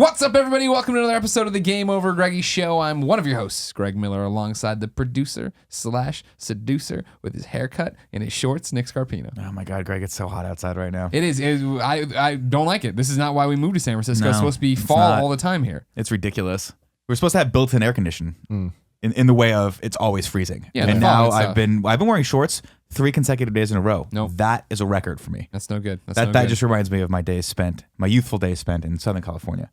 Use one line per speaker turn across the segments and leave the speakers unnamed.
What's up, everybody? Welcome to another episode of the GameOverGreggy Show. I'm one of your hosts, Greg Miller, alongside the producer / seducer with his haircut and his shorts, Nick Scarpino.
Oh my God, Greg, it's so hot outside right now.
It is. I don't like it. This is not why we moved to San Francisco.
No,
it's supposed to be fall all the time here.
It's ridiculous. We're supposed to have built-in air conditioning in the way of it's always freezing.
Yeah,
and now I've been wearing shorts 3 consecutive days in a row.
Nope.
That is a record for me.
That's no good.
That just reminds me of my youthful days spent in Southern California.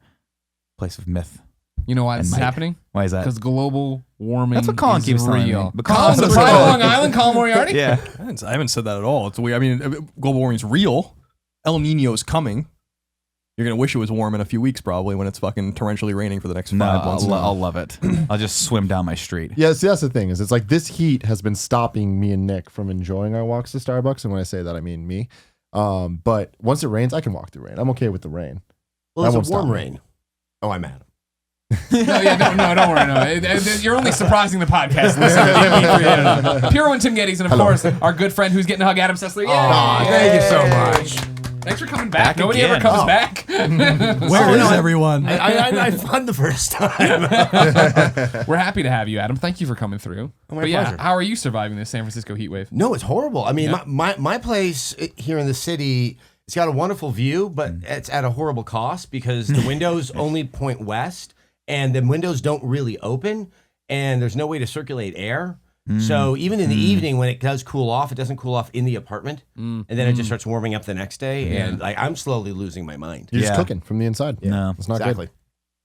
Place of myth.
You know why this is happening?
Why is that?
Because global warming.
That's what Colin keeps telling me.
But Colin's the pride of Long Island, Colin Moriarty?
Yeah. I haven't said that at all. It's weird. I mean, global warming is real. El Nino is coming. You're going to wish it was warm in a few weeks probably when it's fucking torrentially raining for the next 5 months.
I'll love it. I'll just swim down my street.
Yeah, see, that's the thing is it's like this heat has been stopping me and Nick from enjoying our walks to Starbucks. And when I say that, I mean me. But once it rains, I can walk through rain. I'm okay with the rain.
Well, it's a warm rain. Oh, I'm Adam.
No, don't worry. No. You're only surprising the podcast listener. Pure One Tim Gettys, and of course, our good friend who's getting a hug, Adam Sessler.
Aw, thank you so much.
Thanks for coming back. Nobody ever comes back.
Where is everyone?
I won the first time.
We're happy to have you, Adam. Thank you for coming through.
My
but yeah,
pleasure.
how are you surviving this San Francisco heat wave?
No, it's horrible. I mean, my place here in the city, it's got a wonderful view, but it's at a horrible cost because the windows only point west. And the windows don't really open, and there's no way to circulate air. So even in the evening, when it does cool off, it doesn't cool off in the apartment, and then it just starts warming up the next day. And like I'm slowly losing my mind.
You're just cooking from the inside.
Yeah.
No,
it's not
exactly.
good.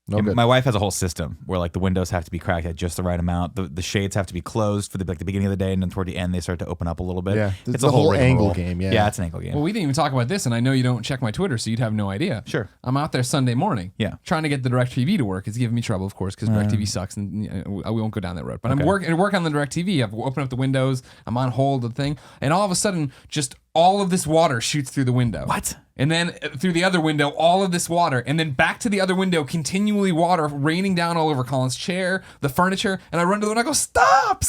No good.
My wife has a whole system where like the windows have to be cracked at just the right amount. The shades have to be closed for the beginning of the day, and then toward the end they start to open up a little bit.
Yeah,
it's
a whole
rigmarole.
angle game.
Yeah, it's an angle game.
Well, we didn't even talk about this, and I know you don't check my Twitter, so you'd have no idea.
Sure.
I'm out there Sunday morning.
Yeah.
Trying to get the DirecTV to work. It's giving me trouble, of course, because DirecTV sucks, and we won't go down that road. But I'm working on the DirecTV. I've opened up the windows. I'm on hold, the thing, and all of a sudden, just all of this water shoots through the window.
What?
And then through the other window, all of this water, and then back to the other window, continually water raining down all over Colin's chair, the furniture, and I run to the window and I go, stop!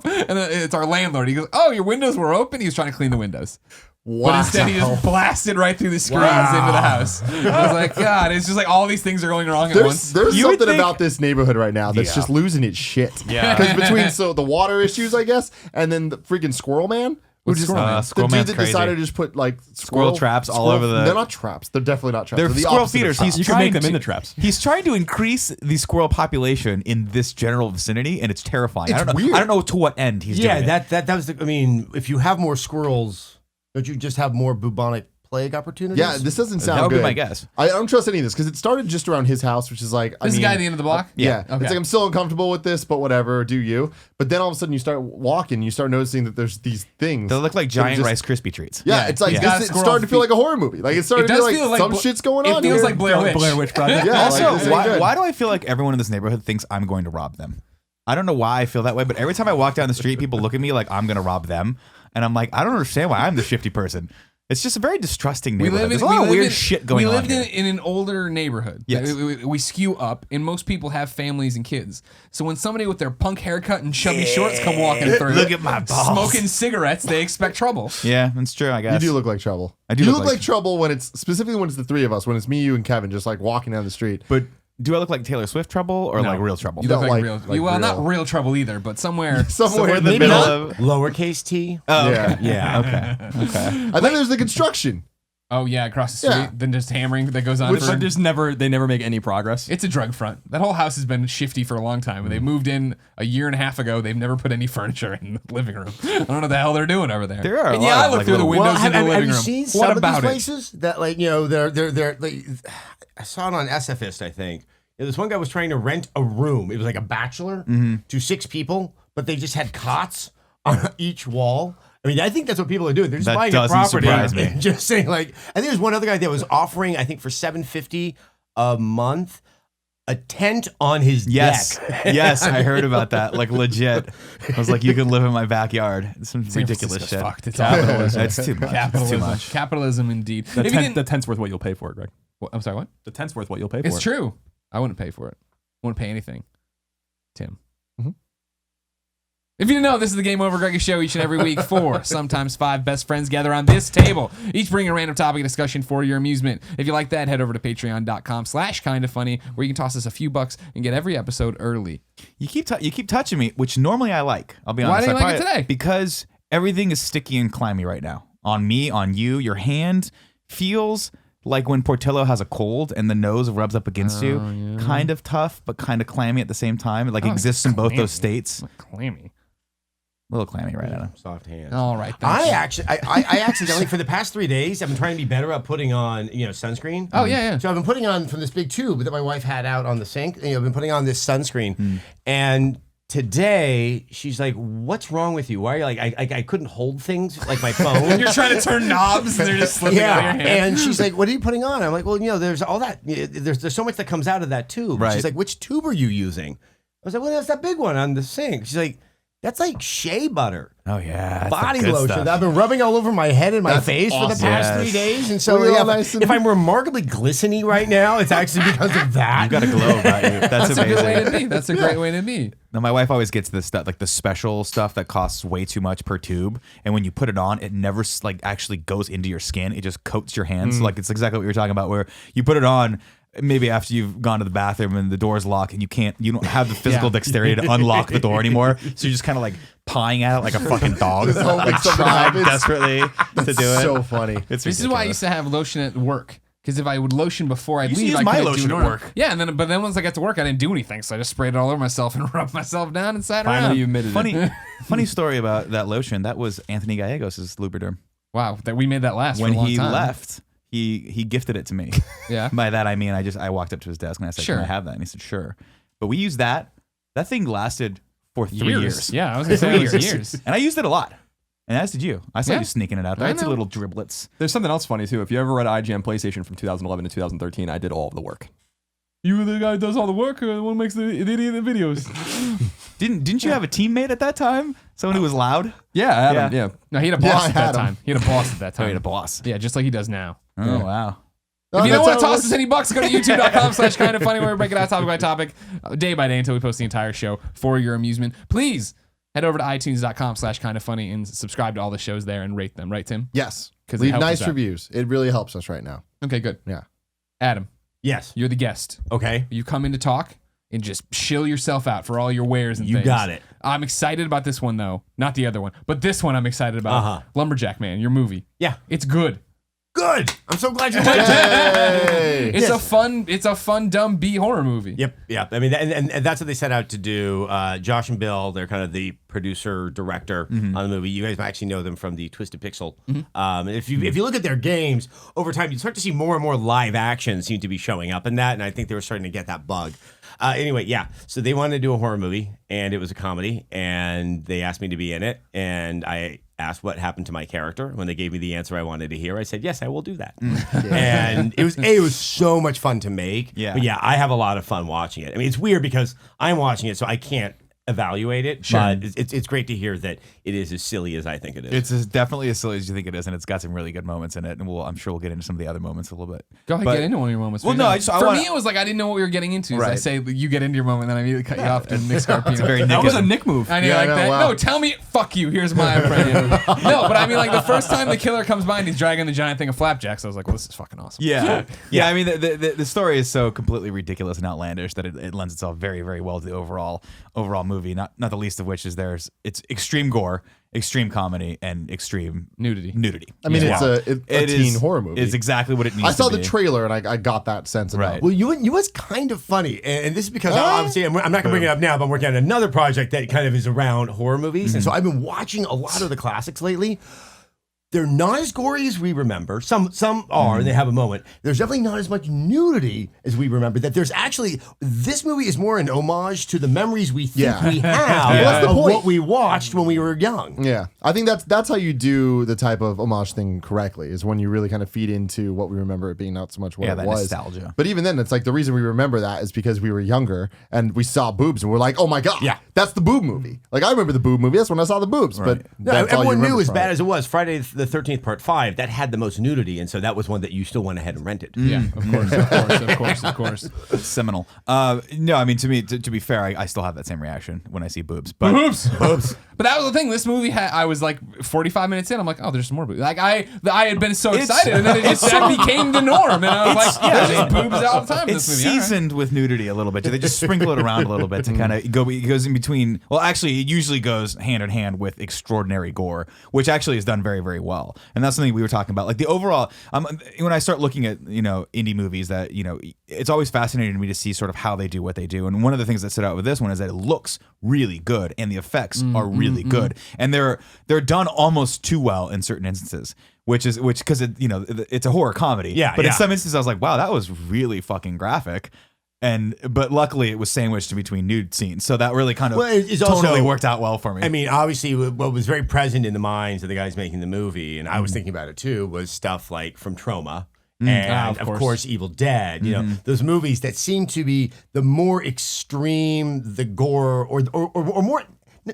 And then it's our landlord. He goes, oh, your windows were open? He was trying to clean the windows. Wow. But instead, he just blasted right through the screens into the house. I was like, God, it's just like all these things are going wrong at once.
There's something about this neighborhood right now that's just losing its shit.
Yeah.
Because between the water issues, I guess, and then the freaking Squirrel Man. Who just,
Squirrel
the
Man's
dude that
crazy.
decided to just put like
Squirrel traps all over the...
They're not traps. They're definitely not traps.
They're
the
squirrel
opposite of
feeders.
traps.
You can make them into traps.
He's trying to increase the squirrel population in this general vicinity, and it's terrifying.
It's
I don't know.
weird.
I don't know to what end he's doing it.
that was the. I mean, if you have more squirrels, don't you just have more bubonic plague opportunities?
Yeah, this doesn't sound
That would
good.
be my guess.
I don't trust any of this because it started just around his house, which is like
This is the guy at the end of the block?
Yeah.
Okay.
It's like I'm still uncomfortable with this, but whatever, do you? But then all of a sudden you start walking, you start noticing that there's these things.
They look like
that
giant
just-
Rice Krispie treats.
Yeah, it's like
He's got
it's
squirrel
starting to feel
feet.
like a horror movie. Like it's starting
It
to
does
feel
feel
like
like
some shit's going on.
It feels
here.
like Blair Witch.
Blair Witch Project.
Yeah,
Also,
like, this ain't good.
why do I feel like everyone in this neighborhood thinks I'm going to rob them? I don't know why I feel that way, but every time I walk down the street, people look at me like I'm going to rob them. And I'm like, I don't understand why I'm the shifty person. It's just a very distrusting neighborhood. There's a lot of weird shit going on.
We lived
here.
in an older neighborhood.
Yes.
We skew up, and most people have families and kids. So when somebody with their punk haircut and chubby shorts come walking through,
Look at my balls.
smoking cigarettes, they expect trouble.
Yeah, that's true, I guess.
You do look like trouble.
I do
You
look
look
like-
like trouble when it's specifically when it's the three of us, when it's me, you, and Kevin just like walking down the street.
But do I look like Taylor Swift trouble or
No.
like real trouble?
You
Look
don't like
real,
like
well,
real.
not real trouble either, but somewhere.
Somewhere in the
Maybe
middle
not
of.
lowercase t.
Oh,
Yeah.
okay. Yeah, okay. Okay.
And then there's the construction.
Oh yeah, across the street,
Yeah.
then just hammering that goes on.
Which
for,
they never make any progress.
it's a drug front. That whole house has been shifty for a long time. When they moved in a year and a half ago, they've never put any furniture in the living room. I don't know what the hell they're doing over there.
There are a
and
lot
yeah, I
of,
look
like,
through the
little-
windows in the
have
living
you
room.
seen
What
some of
about
these
it?
places that like they're like, I saw it on SFist, I think. This one guy was trying to rent a room. It was like a bachelor to 6 people, but they just had cots on each wall. I mean, I think that's what people are doing. They're just
That
buying a
doesn't
property
surprise me.
and just saying like. I think there's one other guy that was offering, I think for $750 a month, a tent on his
Yes.
deck.
Yes, I heard about that. Like legit. I was like, you can live in my backyard. It's some
San
ridiculous
Francisco's
shit.
fucked. It's capitalism.
It's too much. It's
Capitalism.
too much.
Capitalism, indeed.
The,
If you
tent,
didn't-
the tent's worth what you'll pay for it, Greg.
I'm sorry, what?
The tent's worth what you'll pay for it.
It's true. I wouldn't pay for it. I wouldn't pay anything. Tim. If you didn't know, this is the Game Over Greggy show each and every week. 4, sometimes 5 best friends gather on this table, each bringing a random topic of discussion for your amusement. If you like that, head over to patreon.com/kindafunny, where you can toss us a few bucks and get every episode early.
You keep touching me, which normally I like. I'll be honest.
Why do you like it today?
Because everything is sticky and clammy right now. On me, on you, your hand feels like when Portillo has a cold and the nose rubs up against you. Yeah. Kind of tough, but kind of clammy at the same time. It exists in both those states.
Clammy.
A little clammy right now.
Soft hands.
All right.
I accidentally for the past 3 days I've been trying to be better at putting on sunscreen.
Oh yeah.
So I've been putting on from this big tube that my wife had out on the sink. I've been putting on this sunscreen, and today she's like, "What's wrong with you? Why are you like I couldn't hold things like my phone."
You're trying to turn knobs and they're just slipping out of your hand.
And she's like, "What are you putting on?" I'm like, "Well, there's all that. There's so much that comes out of that tube."
Right.
She's like, "Which tube are you using?" I was like, "Well, that's that big one on the sink." She's like, "That's like shea butter."
Oh yeah, that's
Body
the good
lotion
stuff.
that I've been rubbing all over my head and my face for the
awesome.
past 3 days. And so if I'm remarkably glistening right now, it's actually because of that.
You got a glow about you. That's
a good way to
amazing.
be. That's a great way to be.
Now my wife always gets this stuff, like the special stuff that costs way too much per tube, and when you put it on, it never actually goes into your skin. It just coats your hands. So, it's exactly what you're talking about, where you put it on. Maybe after you've gone to the bathroom and the door's locked and you don't have the physical dexterity to unlock the door anymore. So you're just kind of like pawing at it like a fucking dog. Like trying desperately to do it.
So funny.
This
is why I used to have lotion at work. Because if I would lotion before I'd
used to
leave,
use
I
my
couldn't
lotion
do
at
it.
work.
Yeah, but then once I got to work, I didn't do anything, so I just sprayed it all over myself and rubbed myself down and sat around.
Finally, you admitted it.
Funny story about that lotion. That was Anthony Gallegos' Lubriderm.
Wow, that we made that last
When
for a long
he
time.
left, he gifted it to me.
Yeah.
By that I mean I walked up to his desk and I said,
Sure.
"Can I have that?" And he said, "Sure." But we used that. That thing lasted for 3 years.
Yeah, I was going to say it was years.
And I used it a lot. And as did you. I saw
Yeah.
you sneaking it out there.
I
I had two
know.
little driblets.
There's something else funny too. If you ever read IGN PlayStation from 2011 to 2013, I did all of the work. You were the guy who does all the work, or the one who makes the videos?
Didn't you have a teammate at that time? Someone who was loud?
Yeah, Adam. Yeah.
No, he had a
Yeah,
boss
I
at that
had him.
time. He had a boss at that
Oh,
time.
you had a boss.
Yeah, just like he does now.
Oh, wow.
If you don't
that's
want to
how it
toss us any bucks, go to youtube.com/kindafunny, where we break it out topic by topic, day by day, until we post the entire show for your amusement. Please head over to itunes.com/kindafunny and subscribe to all the shows there and rate them. Right, Tim?
Yes.
'Cause it
Leave
helps us
nice
out.
reviews. It really helps us right now.
Okay, good.
Yeah.
Adam,
Yes.
you're the guest.
Okay.
You come in to talk and just shill yourself out for all your wares and
You
things.
got it.
I'm excited about this one, though. Not the other one, but this one I'm excited about.
Uh-huh.
Lumberjack Man, your movie.
Yeah.
It's good.
Good. I'm so glad you liked it.
Hey.
It's a fun, dumb B horror movie.
Yep. I mean, and that's what they set out to do. Josh and Bill, they're kind of the producer, director on the movie. You guys might actually know them from the Twisted Pixel. If you look at their games over time, you start to see more and more live action seem to be showing up in that, and I think they were starting to get that bug. Anyway, yeah. So they wanted to do a horror movie, and it was a comedy, and they asked me to be in it, and I asked what happened to my character. When they gave me the answer I wanted to hear, I said, yes, I will do that. And it was so much fun to make.
Yeah.
But yeah, I have a lot of fun watching it. I mean, it's weird because I'm watching it, so I can't evaluate it.
Sure.
But it's great to hear that it is as silly as I think it is.
It's definitely as silly as you think it is, and it's got some really good moments in it. And I'm sure we'll get into some of the other moments a little bit.
Go ahead,
But-
get into one of your moments.
Well,
right
no,
now.
I
For
wanna-
me, it was like I didn't know what we were getting into. So I
Right.
say you get into your moment, then I immediately cut you off to Nick Scarpino.
It's very
That was a
Nickism.
Nick move.
I need
Yeah,
like
no,
that.
wow.
No, tell me, fuck you. Here's my opinion. No, but I mean, like the first time the killer comes by and he's dragging the giant thing of flapjacks, I was like, well, this is fucking awesome.
Yeah. I mean, the story is so completely ridiculous and outlandish that it lends itself very, very well to the overall movie. Not the least of which is it's extreme gore, extreme comedy, and extreme
Nudity.
I mean,
Yeah.
it's a teen horror movie.
It's exactly what it needs
I saw
to
the
be.
trailer and I got that sense about
Right.
it.
Well, you was kind of funny, and this is because obviously I'm not going to bring it up now, but I'm working on another project that kind of is around horror movies, and so I've been watching a lot of the classics lately. They're not as gory as we remember. Some are, and they have a moment. There's definitely not as much nudity as we remember. That there's actually this movie is more an homage to the memories we think
Yeah.
we have
Well, that's the
of
point.
what we watched when we were young.
Yeah, I think that's how you do the type of homage thing correctly, is when you really kind of feed into what we remember it being, not so much what
Yeah,
it
that
was.
nostalgia.
But even then, it's like the reason we remember that is because we were younger and we saw boobs and we're like, oh my god,
Yeah.
that's the boob movie. Like I remember the boob movie. That's when I saw the boobs. But
No,
that's all you
everyone knew
remember
as
from
bad
it.
as it was. Friday the 13th Part 5, that had the most nudity, and so that was one that you still went ahead and rented.
Yeah, of course, of course.
Seminal. No, I mean to me, to be fair, I still have that same reaction when I see boobs. But
Boobs. But that was the thing. This movie had. I was like 45 minutes in. I'm like, oh, there's some more boobs. Like I had been so excited, and then that became the norm. And I was like, there's just boobs all the time in
it's
this movie.
seasoned with nudity a little bit. They just sprinkle it around a little bit to kind of go. It goes in between. Well, actually, it usually goes hand in hand with extraordinary gore, which actually is done very, very well. And that's something we were talking about. Like the overall, when I start looking at indie movies, that it's always fascinating to me to see sort of how they do what they do. And one of the things that stood out with this one is that it looks really good, and the effects are really good, and they're done almost too well in certain instances. Which because it's a horror comedy.
Yeah.
But in some instances, I was like, wow, that was really fucking graphic. But luckily, it was sandwiched in between nude scenes, so that really kind of
it's
totally
also
worked out well for me.
I mean, obviously, what was very present in the minds of the guys making the movie, and I was thinking about it too, was stuff like from Trauma. And of course, Evil Dead. Those movies that seem to be the more extreme the gore, or more,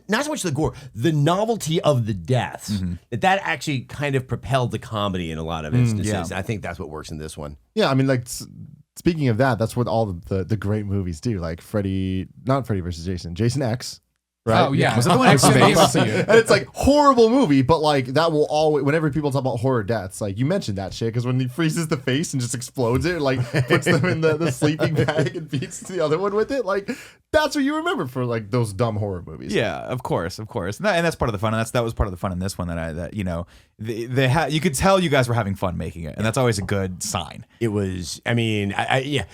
not so much the gore, the novelty of the deaths. That actually kind of propelled the comedy in a lot of instances.
Yeah.
And I think that's what works in this one.
Yeah, I mean, like, speaking of that, that's what all the great movies do. Like not Freddy versus Jason X. Right?
Oh yeah,
Was that the one in space?
And it's like horrible movie, but like that will always. Whenever people talk about horror deaths, like you mentioned that shit, because when he freezes the face and just explodes it, like puts them in the sleeping bag and beats the other one with it, like that's what you remember for like those dumb horror movies.
Yeah, of course, and that's part of the fun. And that was part of the fun in this one they had. You could tell you guys were having fun making it, and that's always a good sign.
It was, I mean, yeah.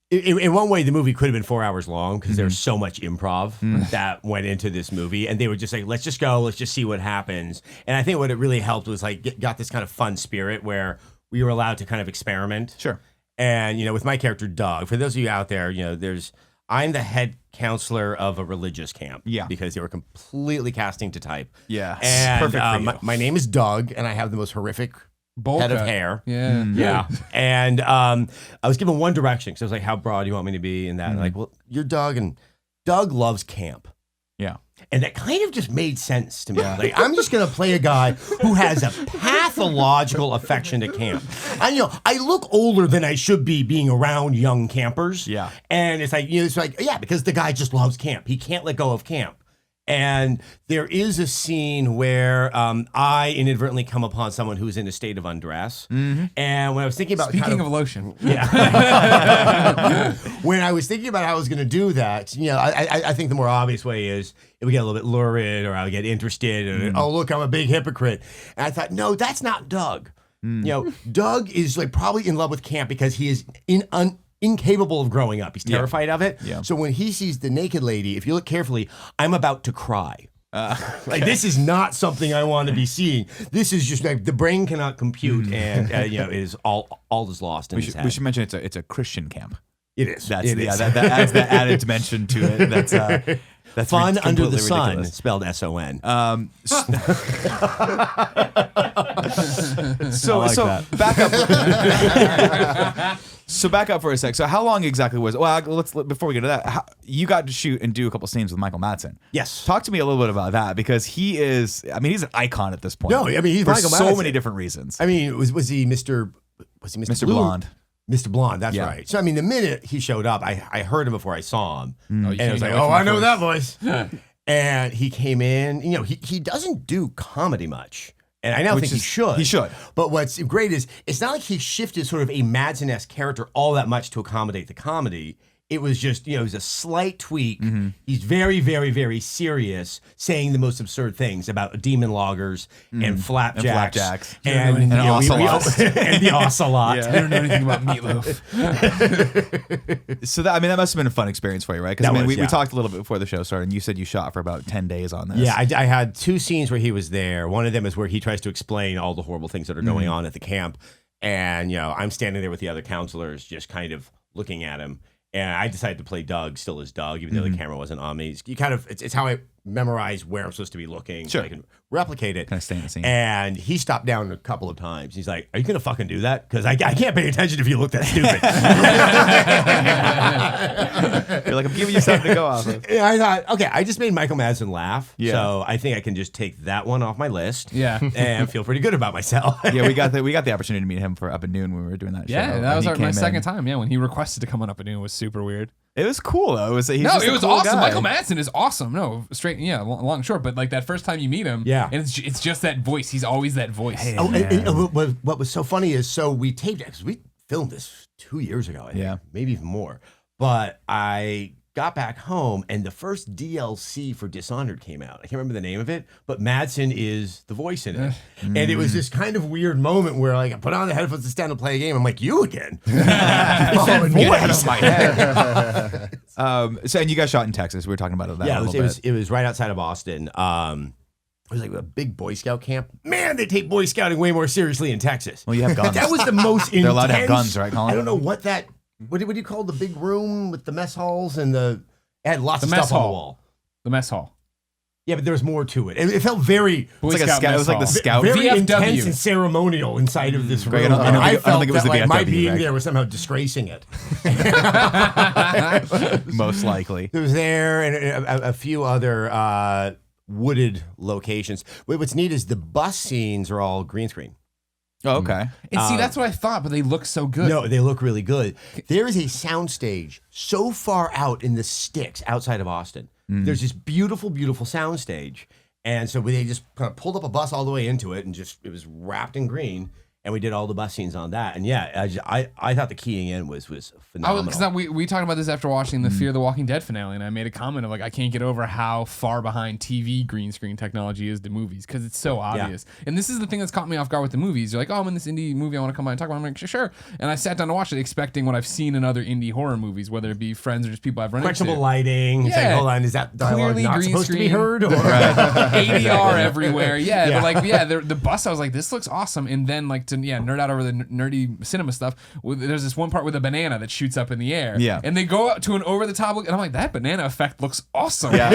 In one way, the movie could have been 4 hours long because there's so much improv that went into this movie, and they were just like, let's just go, let's just see what happens. And I think what it really helped was like got this kind of fun spirit where we were allowed to kind of experiment.
Sure.
And with my character Doug, for those of you out there, I'm the head counselor of a religious camp.
Yeah.
Because they were completely casting to type.
Yeah.
And
Perfect for you.
my name is Doug, and I have the most horrific
Bowl
head of
cut.
hair.
Yeah.
Yeah. And I was given one direction because I was like, how broad do you want me to be in that? And like, well, you're Doug, and Doug loves camp.
Yeah.
And that kind of just made sense to me. Like, I'm just going to play a guy who has a pathological affection to camp. I look older than I should be being around young campers.
Yeah.
And it's like, because the guy just loves camp. He can't let go of camp. And there is a scene where I inadvertently come upon someone who's in a state of undress. And when I was thinking about
Speaking of lotion,
when I was thinking about how I was going to do that, I think the more obvious way is if we get a little bit lurid, or I'll get interested, and oh look, I'm a big hypocrite. And I thought, no, that's not Doug. Doug is like probably in love with camp because he is incapable of growing up. He's terrified of it.
Yeah.
So when he sees the naked lady, if you look carefully, I'm about to cry. Like, this is not something I want to be seeing. This is just like the brain cannot compute, and it is all is lost in his head.
We should mention it's a Christian camp.
It is.
That
is.
adds that added dimension to it. That's
Fun under the sun,
ridiculous.
spelled S-O-N.
So back up. So back up for a sec. So how long exactly was it? Well, before we get to that, you got to shoot and do a couple scenes with Michael Madsen.
Yes.
Talk to me a little bit about that, because he's an icon at this point.
No, I mean, he's
for
Michael
so
Madsen.
many different reasons.
I mean, was he Mr.
Mr.
Blue?
Blonde.
Mr. Blonde, that's
Yeah.
right. So, I mean, the minute he showed up, I heard him before I saw him. And I was like,
away from
I
the
know
voice.
that voice. And he came in. He doesn't do comedy much. And I now think he should.
He should.
But what's great is it's not like he shifted sort of a Madsen-esque character all that much to accommodate the comedy. It was just, it was a slight tweak. He's very, very, very serious, saying the most absurd things about demon loggers and flapjacks. And
ocelots.
and the ocelot.
I don't know anything about meatloaf.
So that must have been a fun experience for you, right? Because
That
we
was.
talked a little bit before the show started, and you said you shot for about 10 days on this.
Yeah, I had two scenes where he was there. One of them is where he tries to explain all the horrible things that are going on at the camp. And, I'm standing there with the other counselors just kind of looking at him. And I decided to play Doug still as Doug, even though the camera wasn't on me. You kind of, it's how I memorize where I'm supposed to be looking.
Sure.
So I can replicate it.
Kind of stay in the scene.
And he stopped down a couple of times. He's like, "Are you gonna fucking do that? Because I can't pay attention if you look that stupid."
You're like, I'm giving you something to go off of.
Yeah, I thought, okay, I just made Michael Madsen laugh.
Yeah.
So I think I can just take that one off my list.
Yeah.
And feel pretty good about myself.
Yeah, we got the opportunity to meet him for Up at Noon when we were doing that show.
Yeah, that
and
was
he
my
came
second
in.
time. Yeah, when he requested to come on Up and Noon was super weird.
It was cool though. It was
It was awesome. Michael Madsen is awesome. No, straight, long and short. But like that first time you meet him,
Yeah.
and it's just that voice. He's always that voice.
Hey,
Oh,
man.
and what was so funny is, so we taped it because we filmed this 2 years ago, I think,
Yeah.
maybe even more. But I got back home and the first DLC for Dishonored came out. I can't remember the name of it, but Madsen is the voice in it. And it was this kind of weird moment where like I put on the headphones to stand and play a game. I'm like, you again?
Get out of my head. So, and you guys shot in Texas. We were talking about that.
Yeah,
a
it
little
was,
bit.
it was right outside of Austin. It was like a big Boy Scout camp. Man, they take Boy Scouting way more seriously in Texas.
Well, you have guns.
That was the most intense.
They're allowed to have guns, right, Colin?
I don't know what that. What do you call the big room with the mess halls and it had lots of
mess
stuff on
hall.
the wall.
The mess hall.
Yeah, but there was more to it. It felt very,
Boy
It's like a
Scout
scout. It
mess
was like the
hall.
scout.
very
VFW.
intense and ceremonial inside of this
Greg,
room.
I don't think- I don't
felt
think it was
that,
the
like, my
VFW,
being
Greg.
there was somehow disgracing it.
Most likely.
It was there and a few other wooded locations. What's neat is the bus scenes are all green screen.
Oh, okay.
And see, that's what I thought, but they look so good.
No, they look really good. There is a soundstage so far out in the sticks outside of Austin. There's this beautiful, beautiful soundstage. And so they just kind of pulled up a bus all the way into it and it was wrapped in green. And we did all the bus scenes on that. And yeah, I thought the keying in was phenomenal.
Because we talked about this after watching the Fear the Walking Dead finale, and I made a comment of like, I can't get over how far behind TV green screen technology is to movies because it's so obvious. And this is the thing that's caught me off guard with the movies. You're like, oh, I'm in this indie movie, I want to come by and talk about it. I'm like, sure. And I sat down to watch it expecting what I've seen in other indie horror movies, whether it be friends or just people I've run into.
Questionable lighting. It's like,
Yeah.
hold on, is that dialogue
Clearly
not
green
supposed to be
screen.
heard? Or?
ADR everywhere. Yeah,
Yeah.
but like, the bus, I was like, this looks awesome. And then like to nerd out over the nerdy cinema stuff, there's this one part with a banana that shoots up in the air.
Yeah.
And they go out to an over the top look, and I'm like, that banana effect looks awesome.
Yeah.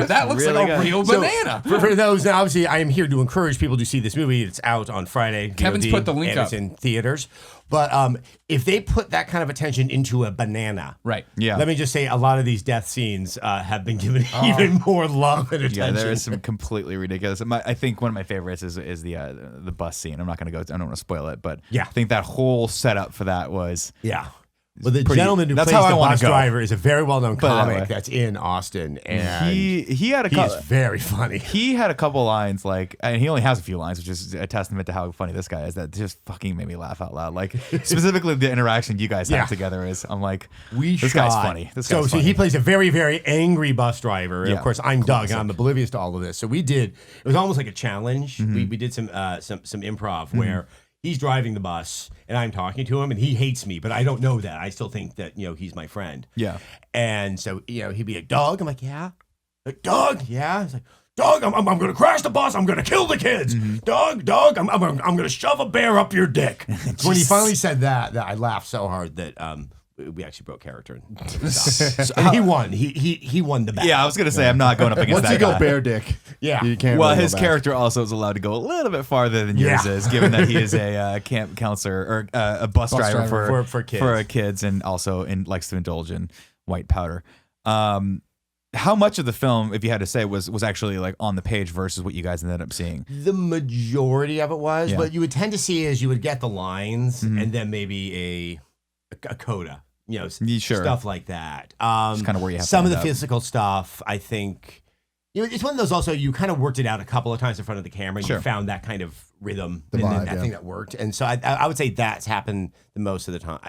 That looks
Really
like
good.
a real
So,
banana.
for those, now obviously, I am here to encourage people to see this movie. It's out on Friday.
Kevin's
VOD,
put the link
and
up.
It's in theaters. But if they put that kind of attention into a banana,
Right.
Yeah.
let me just say, a lot of these death scenes have been given even more love and attention.
Yeah, there is some completely ridiculous. I think one of my favorites is the bus scene. I'm not going to go. I don't want to spoil it, but
Yeah.
I think that whole setup for that was.
Yeah. Well, the
pretty-
gentleman who
that's
plays
how I
the
wanna
bus
go.
driver is a very well-known
Put it that way.
comic that's in Austin, and
He had a
he is
couple.
very funny.
He had a couple lines and he only has a few lines, which is a testament to how funny this guy is. That just fucking made me laugh out loud. Like specifically the interaction you guys
Yeah.
have together is. I'm like,
We
this
shot.
guy's funny. This
so
guy's funny.
he plays a very, very angry bus driver. And
Yeah.
of course, I'm Doug, and I'm oblivious to all of this. So it was almost like a challenge.
Mm-hmm.
We did some improv where he's driving the bus and I'm talking to him and he hates me, but I don't know that. I still think that, he's my friend.
Yeah.
And so, he'd be like, Doug? I'm like, yeah. Like, Doug? Yeah. He's like, Doug, I'm going to crash the bus. I'm going to kill the kids. Doug, I'm going to shove a bear up your dick. When he finally said that I laughed so hard that we actually broke character. And stuff. And he won. He won the battle.
Yeah, I was gonna say I'm not going up against
Once
that
you go
guy.
bear dick,
Yeah.
you can't.
Well,
really go
his
back.
character also is allowed to go a little bit farther than yours
Yeah.
is, given that he is a camp counselor or a bus driver
driver
for kids.
for kids, and also likes to indulge in white powder. How much of the film, if you had to say, was actually like on the page versus what you guys ended up seeing?
The majority of it was.
Yeah.
What you would tend to see is you would get the lines and then maybe a coda.
Yeah, sure.
Stuff like that.
Just kind of where you have
some
to
of the
end up.
physical stuff, I think, it's one of those also, you kind of worked it out a couple of times in front of the camera and
Sure.
you found that kind of rhythm
The
and
vibe,
that
yeah.
thing that worked. And so I would say that's happened the most of the time.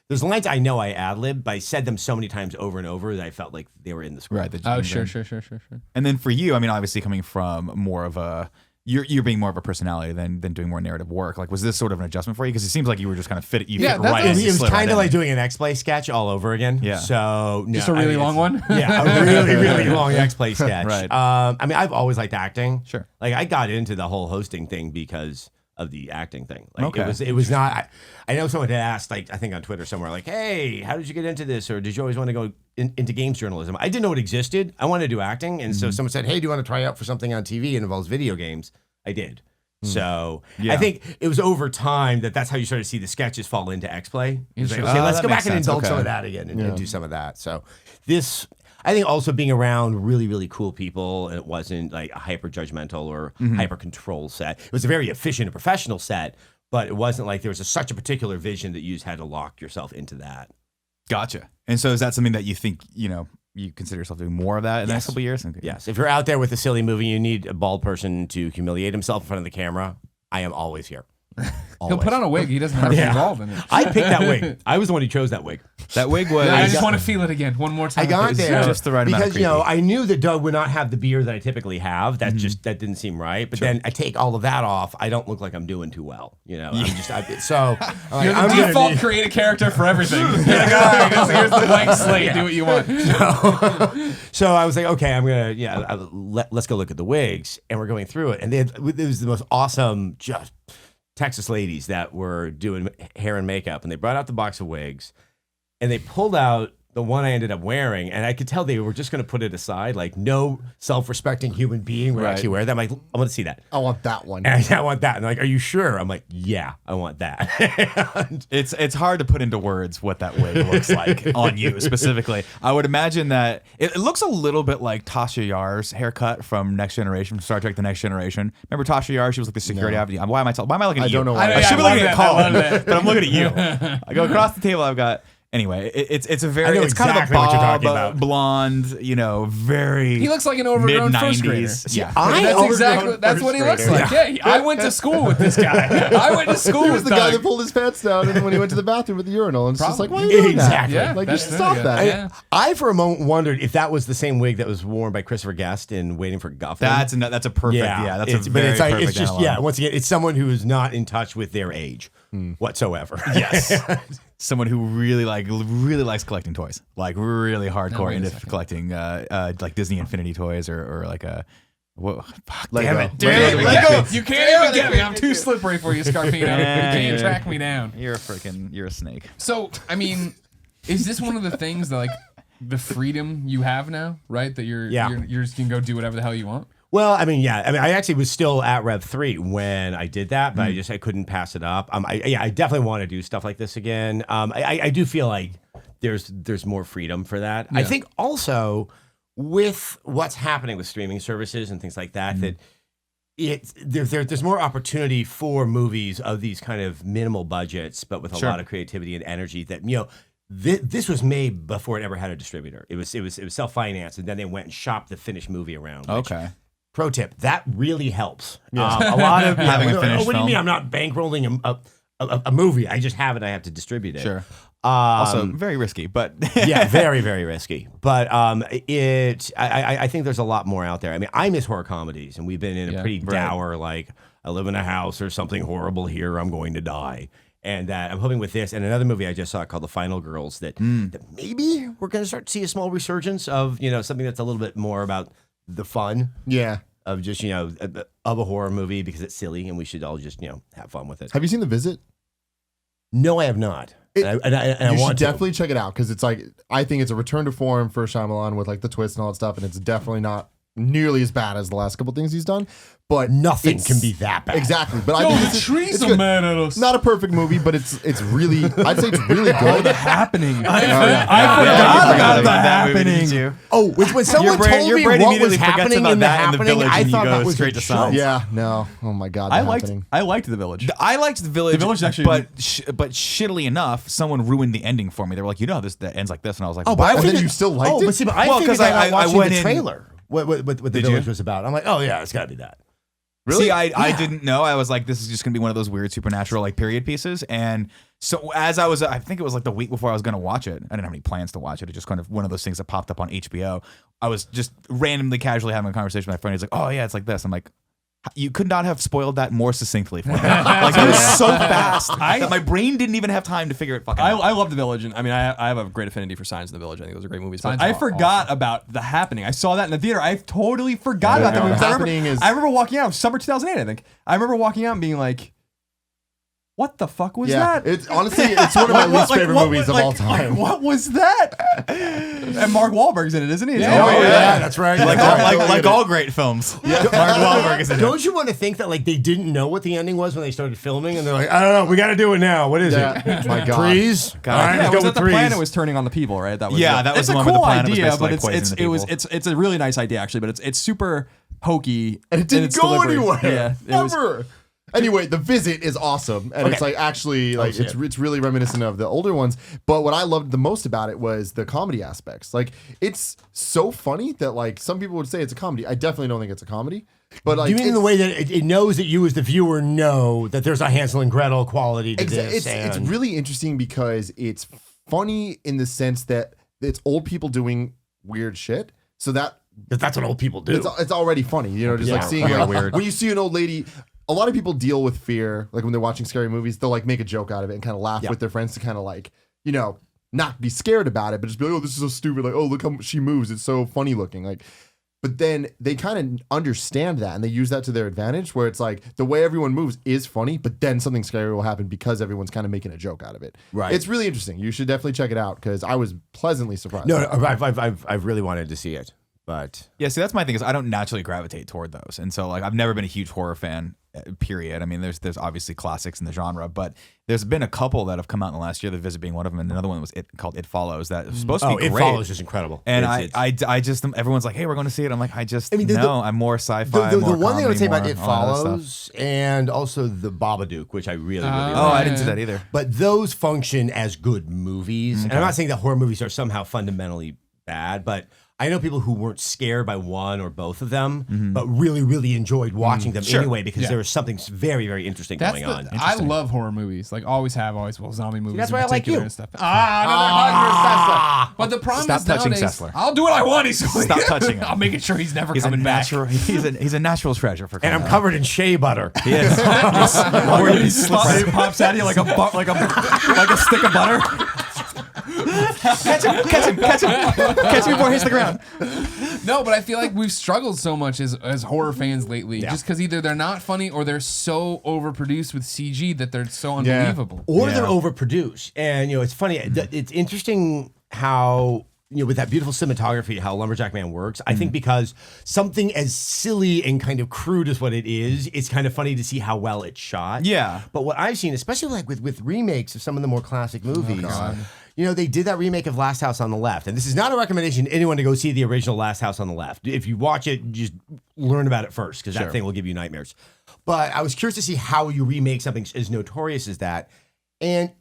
There's lines I know I ad-libbed, but I said them so many times over and over that I felt like they were in the script.
Right. that
Oh,
you-
sure.
And then for you, I mean, obviously coming from more of a, you're being more of a personality than doing more narrative work. Like, was this sort of an adjustment for you? Because it seems like you were just kind of fit. You
Yeah,
fit
that's
right.
what
in,
It
you
was
slid right
kind of
in.
like doing an X-Play sketch all over again.
Yeah.
So no,
Just a really
it's-
long one?
Yeah, a really, really long X-Play sketch.
Right.
I mean, I've always liked acting.
Sure.
Like I got into the whole hosting thing because of the acting thing. Like
Okay.
it was not. I know someone had asked, like I think on Twitter somewhere, like, "Hey, how did you get into this? Or did you always want to go into games journalism?" I didn't know it existed. I wanted to do acting, and so someone said, "Hey, do you want to try out for something on TV? It involves video games." I did. So I think it was over time that's how you started to see the sketches fall into X-Play. It was like, okay, let's
that
go back
makes
and
sense.
indulge some
Okay.
of that again and do some of that. So this, I think, also being around really, really cool people, and it wasn't like a hyper judgmental or hyper control set. It was a very efficient and professional set, but it wasn't like there was such a particular vision that you just had to lock yourself into that.
Gotcha. And so is that something that you think, you consider yourself doing more of that in the next couple of years? Okay.
Yes. If you're out there with a silly movie, you need a bald person to humiliate himself in front of the camera. I am always here.
He'll put on a wig. He doesn't have to be involved in it.
I picked that wig. I was the one who chose that wig.
That wig was.
I just want to feel it again one more time.
I got
please.
there
just the right amount of
because
creepy.
I knew that Doug would not have the beard that I typically have. That that didn't seem right. But then I take all of that off. I don't look like I'm doing too well. I'm just so. I'm
You're
like,
the
I'm
default
gonna
create a character for everything. You're like, all right, here's the blank slate. Do what you want.
So I was like, okay, I'm gonna let's go look at the wigs, and we're going through it, and it was the most awesome just Texas ladies that were doing hair and makeup, and they brought out the box of wigs, and they pulled out the one I ended up wearing, and I could tell they were just going to put it aside. Like no self-respecting human being would actually wear that. I'm like, I want to see that.
I want that one.
And I want that. And they're like, are you sure? I'm like, yeah, I want that.
It's hard to put into words what that wig looks like on you specifically. I would imagine that it looks a little bit like Tasha Yar's haircut from Next Generation, from Star Trek: The Next Generation. Remember Tasha Yar? She was like the security advocate. Why am I looking at you?
I don't know why.
I should be
I love
looking at
that. I love
Colin,
that.
but I'm looking at you. I go across the table. I've got. Anyway, it's a very
I know
it's kind
exactly
of
what
a
you're talking
bob,
about.
blonde, very
He looks like an overgrown first grader.
mid-90s. Yeah.
That's what he looks like. Yeah, I went to school with this guy. I went to school
He was
with
the guy
Doug.
that pulled his pants down and when he went to the bathroom with the urinal. And it's just like, why are you doing
Exactly.
that?
Yeah,
Like, you
that's
should stop
good.
that.
Yeah.
I for a moment wondered if that was the same wig that was worn by Christopher Guest in Waiting for Guffman.
That's a perfect. Yeah, that's a
but
very
it's like
perfect
it's just
analog.
once again, it's someone who is not in touch with their age whatsoever.
Yes. Someone who really likes collecting toys, like really hardcore
wait a
into
second.
collecting like Disney Infinity toys or like a what? Fuck,
Let
damn
go.
it,
Let
damn it,
go.
let go.
You can't even get me. I'm too slippery for you, Scarpino. You
Yeah,
can't
yeah.
track me down.
You're a snake.
So, I mean, is this one of the things that, like, the freedom you have now, right? That you're just can go do whatever the hell you want?
Well, I mean, I actually was still at Rev 3 when I did that, but I couldn't pass it up. I definitely want to do stuff like this again. I do feel like there's more freedom for that. I think also with what's happening with streaming services and things like that, that there's more opportunity for movies of these kind of minimal budgets, but with a lot of creativity and energy that, this was made before it ever had a distributor. It was self-financed, and then they went and shopped the finished movie around. which,
Okay.
pro tip, that really helps. A lot of
Having a finished
what do you
film.
mean I'm not bankrolling a movie? I just have it. I have to distribute it.
Sure. Also very risky, but
Yeah, very, very risky. But I think there's a lot more out there. I mean, I miss horror comedies, and we've been in a pretty dour, like, I live in a house or something horrible here, I'm going to die. And I'm hoping with this and another movie I just saw called The Final Girls that maybe we're going to start to see a small resurgence of, something that's a little bit more about the fun
Yeah.
of just, of a horror movie because it's silly and we should all just, have fun with it.
Have you seen The Visit?
No, I have not. And I
You should
want to.
definitely check it out because it's like, I think it's a return to form for Shyamalan with like the twist and all that stuff. And it's definitely not nearly as bad as the last couple things he's done. But
Nothing
it's-
can be that bad.
Exactly. But I
Yo,
think
the
this is-
trees
it's
are
good.
mad at us.
Not a perfect movie, but it's really, I'd say it's really good.
Happening.
I
I
forgot
about
that
that
movie, didn't
happening.
you?
Oh, when someone told
your
me
brain
what was
immediately forgets
happening
about
in the
that and The
happening,
Village,
I
and you
thought
go
that was
straight
a
to
joke.
Signs.
Yeah, no. Oh my God.
I
The
liked
Happening.
The Village.
I liked The Village.
The Village actually-
but shittily enough, someone ruined the ending for me. They were like, that ends like this, and I was like,
Oh, but I
And then
figured-
you still liked it?
But see, but I
Well,
figured
'cause
that
I
watching
went
the
in-
trailer. What the
Did
Village
you?
was about. I'm like, oh yeah, it's got to be that.
Really? See, I didn't know. I was like, this is just gonna be one of those weird supernatural like period pieces. And so as I think it was like the week before I was gonna watch it. I didn't have any plans to watch it. It just kind of one of those things that popped up on HBO. I was just randomly, casually having a conversation with my friend. He's like, oh yeah, it's like this. I'm like, you could not have spoiled that more succinctly for me. Like it was so fast that my brain didn't even have time to figure it fucking out.
I love The Village, and I mean, I have a great affinity for Signs in the Village. I think those are great movies. But
Signs
I
are
forgot about The Happening. I saw that in the theater. I totally forgot about that
no,
movie.
The
I
Happening is-
remember walking out. It was summer 2008, I think. I remember walking out and being like, What the fuck was
Yeah,
that?
it's honestly it's one of my least favorite movies of all time.
What was that? And Mark Wahlberg's in it, isn't he?
Yeah.
Oh, yeah, that's right.
Like all great films. Mark Wahlberg is in it.
Don't you want to think that like they didn't know what the ending was when they started filming, and they're like, I don't know, we got to do it now. What is
Yeah.
it?
My God.
Trees.
God.
All right,
Yeah,
let's go
was
with
that the
trees.
planet was turning on the people, right? That was
Yeah, that was
it's
the
a
one with
cool
the planet was
idea,
basically,
but
like, poisoning the
it's a really nice idea actually, but it's super hokey
And it didn't
in its
go
delivery.
anywhere.
Yeah, it was.
Ever. Anyway, The Visit is awesome, and it's like actually like it's really reminiscent of the older ones. But what I loved the most about it was the comedy aspects. Like it's so funny that like some people would say it's a comedy. I definitely don't think it's a comedy. But like
Do you mean in the way that it knows that you as the viewer know that there's a Hansel and Gretel quality to this?
it's really interesting because it's funny in the sense that it's old people doing weird shit. So
that's what old people do.
it's already funny, you know, just like seeing like, weird. When you see an old lady, a lot of people deal with fear, like when they're watching scary movies, they'll like make a joke out of it and kind of laugh with their friends to kind of like, you know, not be scared about it, but just be like, oh, this is so stupid. Like, oh, look how she moves. It's so funny looking. Like, but then they kind of understand that and they use that to their advantage where it's like the way everyone moves is funny, but then something scary will happen because everyone's kind of making a joke out of it.
Right.
It's really interesting. You should definitely check it out because I was pleasantly surprised.
No, I've really wanted to see it, but
Yeah, see, that's my thing is I don't naturally gravitate toward those, and so like I've never been a huge horror fan. Period. I mean, there's obviously classics in the genre, but there's been a couple that have come out in the last year. The Visit being one of them, and another one was called It Follows. That was supposed to be
It
great.
Follows is incredible.
And
It's-
I just everyone's like, hey, we're going to see it. I'm like,
the-
I'm more sci-fi.
the
more
one thing I would
comedy,
say about
more
It
all that stuff.
Follows and also the Babadook, which I really like.
Oh, I didn't see that either.
But those function as good movies. And I'm not saying that horror movies are somehow fundamentally bad, but I know people who weren't scared by one or both of them, but really, really enjoyed watching them anyway because there was something very, very interesting going on.
I love horror movies. Like always have, always will. Zombie movies.
that's
in
why I like
particular
you.
And stuff. Another Sessler. But the problem
Stop
is
touching
nowadays,
Sessler.
I'll do what I want.
Stop touching him.
I'm making sure he's never
He's a
coming back.
natural. He's a natural treasure for.
And I'm covered in shea butter.
He is.
Where it pops out of you like a stick of butter.
Catch him before he hits the ground.
No, but I feel like we've struggled so much as horror fans lately, just because either they're not funny or they're so overproduced with CG that they're so unbelievable.
Or they're overproduced. And, it's funny. It's interesting how, with that beautiful cinematography, how Lumberjack Man works. I think because something as silly and kind of crude as what it is, it's kind of funny to see how well it's shot.
Yeah.
But what I've seen, especially like with remakes of some of the more classic movies, they did that remake of Last House on the Left. And this is not a recommendation to anyone to go see the original Last House on the Left. If you watch it, just learn about it first because that thing will give you nightmares. But I was curious to see how you remake something as notorious as that. And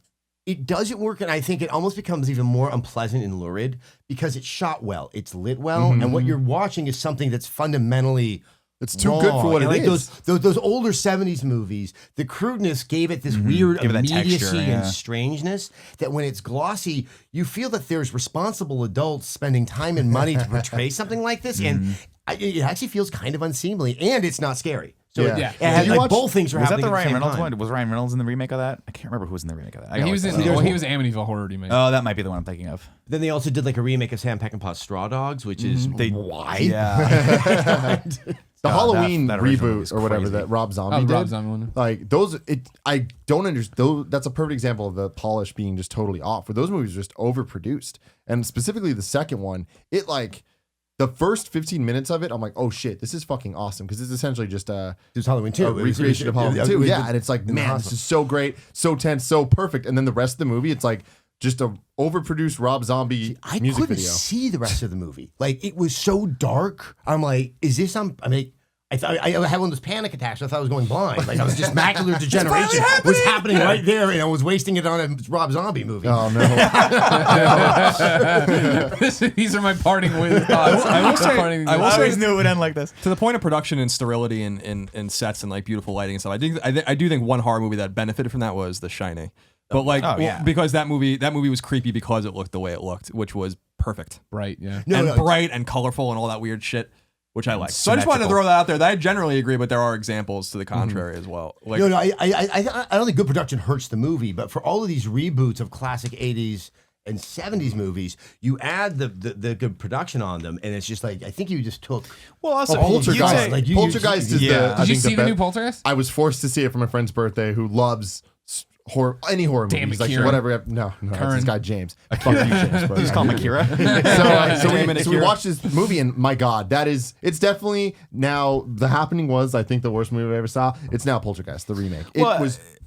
it doesn't work, and I think it almost becomes even more unpleasant and lurid because it's shot well, it's lit well, and what you're watching is something that's fundamentally
It's too good for what
and
it is.
Those older 70s movies, the crudeness gave it this weird
Give it that
immediacy
texture,
and strangeness that when it's glossy, you feel that there's responsible adults spending time and money to portray something like this, and it actually feels kind of unseemly, and it's not scary. So
Yeah.
it has,
Did you
like,
watch-
both things are
Was that
happening
the
at
Ryan
same
Reynolds
time.
one? Was Ryan Reynolds in the remake of that? I can't remember who was in the remake of that. I gotta
He was
look
in.
that up.
He was Amityville Horror remake.
Oh, that might be the one I'm thinking of.
Then they also did like a remake of Sam Peckinpah's Straw Dogs, which is why?
Yeah.
The Halloween
that original movie
reboot or whatever
crazy.
that Rob Zombie
Oh, the
did,
Rob Zombie one.
like those, I don't understand. That's a perfect example of the polish being just totally off. Where those movies are just overproduced, and specifically the second one, it like the first 15 minutes of it, I'm like, oh shit, this is fucking awesome because it's essentially just
It was Halloween 2.
a recreation of Halloween 2. Yeah, and it's like,
in the
man, this
hospital.
is so great, so tense, so perfect. And then the rest of the movie, it's like just a overproduced Rob Zombie
I
music
couldn't
video.
see the rest of the movie. Like it was so dark. I'm like, is this some? I mean, I thought I had one of those panic attacks. I thought I was going blind. Like I was just macular degeneration was happening right there, and I was wasting it on a Rob Zombie movie.
Oh no!
These are my parting with thoughts.
I will say-
Parting
I will
I
say-
always knew it would end like this.
To the point of production and sterility and sets and like beautiful lighting and stuff, I do think one horror movie that benefited from that was The Shining. But like,
Oh, yeah.
because that movie was creepy because it looked the way it looked, which was perfect
Right. Yeah.
and bright and colorful and all that weird shit, which I like. So I just wanted to
symmetrical.
throw that out there. That I generally agree, but there are examples to the contrary as well. Like,
No, I don't think good production hurts the movie, but for all of these reboots of classic 80s and 70s movies, you add the good production on them, and it's just like I think you just took.
Well, also,
Poltergeist.
like,
Poltergeist is
Yeah.
the. I
Did you
think
see the
best-
new Poltergeist?
I was forced to see it for my friend's birthday, who loves any horror
Damn
movies,
it,
like
Kieran.
whatever. No, that's
Kern.
this guy James. Fuck you, James. Bro.
Just call him Akira.
So we watched this movie, and my God, it's definitely now. The Happening was, I think, the worst movie I ever saw. It's now Poltergeist, the remake.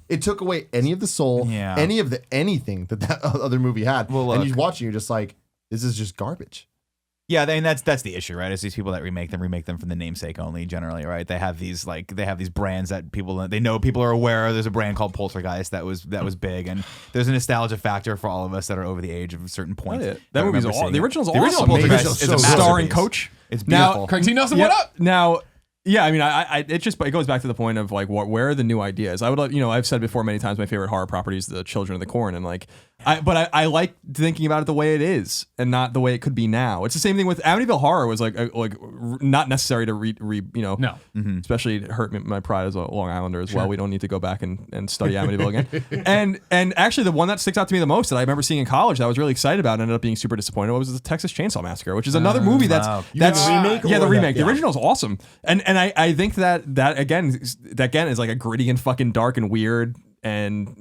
It took away any of the soul, any of the anything that other movie had.
Well,
and you watch it, you're just like, this is just garbage.
Yeah, I mean that's the issue, right? Is these people that remake them for the namesake only, generally, right? They have these brands that people are aware of. There's a brand called Poltergeist that was big, and there's a nostalgia factor for all of us that are over the age of a certain point.
Oh, yeah. That movie's awesome. The original's
The original
awesome.
Poltergeist is a
starring
masterpiece.
Coach.
It's beautiful.
Now,
Craig T. Nelson, what up?
Now, yeah, I mean, it goes back to the point of like, where are the new ideas? I would, I've said before many times, my favorite horror property is the Children of the Corn, and like, I like thinking about it the way it is and not the way it could be now. It's the same thing with Amityville Horror was like not necessary to
No.
especially it hurt my pride as a Long Islander as well. We don't need to go back and study Amityville again. And actually, the one that sticks out to me the most that I remember seeing in college that I was really excited about and ended up being super disappointed was the Texas Chainsaw Massacre, which is another movie that's
the remake.
yeah, the
or
remake.
yeah.
The original is awesome, and I think that again is like a gritty and fucking dark and weird and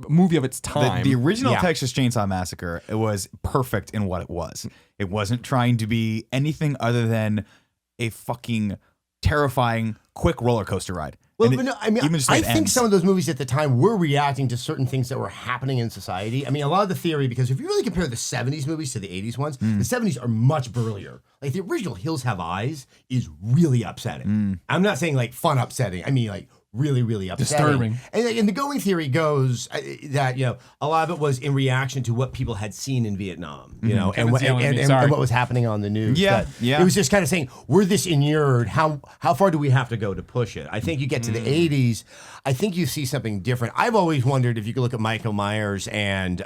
movie of its time.
The original Texas Chainsaw Massacre, it was perfect in what it was. It wasn't trying to be anything other than a fucking terrifying, quick roller coaster ride.
Well,
And
no, I mean,
even just the
I
way it
think
ends.
some of those movies at the time were reacting to certain things that were happening in society. I mean, a lot of the theory, because if you really compare the 70s movies to the 80s ones, the 70s are much burlier. Like the original Hills Have Eyes is really upsetting. I'm not saying like fun upsetting. I mean like really, really upsetting.
Disturbing.
And the going theory goes that, a lot of it was in reaction to what people had seen in Vietnam, and
Kevin's yelling at me, sorry.
what was happening on the news.
Yeah,
That
yeah.
It was just kind of saying, we're this inured. How far do we have to go to push it? I think you get to the 80s, I think you see something different. I've always wondered if you could look at Michael Myers and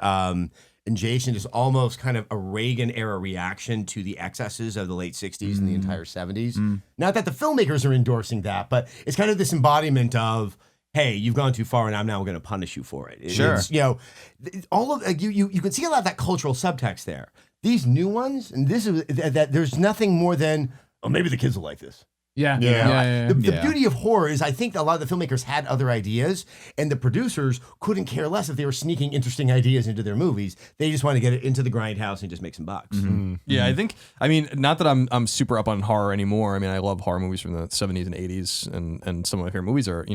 Jason is almost kind of a Reagan era reaction to the excesses of the late 60s and the entire 70s. Not that the filmmakers are endorsing that, but it's kind of this embodiment of, hey, you've gone too far and I'm now going to punish you for it.
Sure.
It's, all of you can see a lot of that cultural subtext there. These new ones, and this is that there's nothing more than, oh, maybe the kids will like this.
Yeah.
The
Yeah.
beauty of horror is I think a lot of the filmmakers had other ideas, and the producers couldn't care less if they were sneaking interesting ideas into their movies. They just want to get it into the grindhouse and just make some bucks.
Yeah, I mean, not that I'm super up on horror anymore. I mean, I love horror movies from the 70s and 80s, and some of my favorite movies are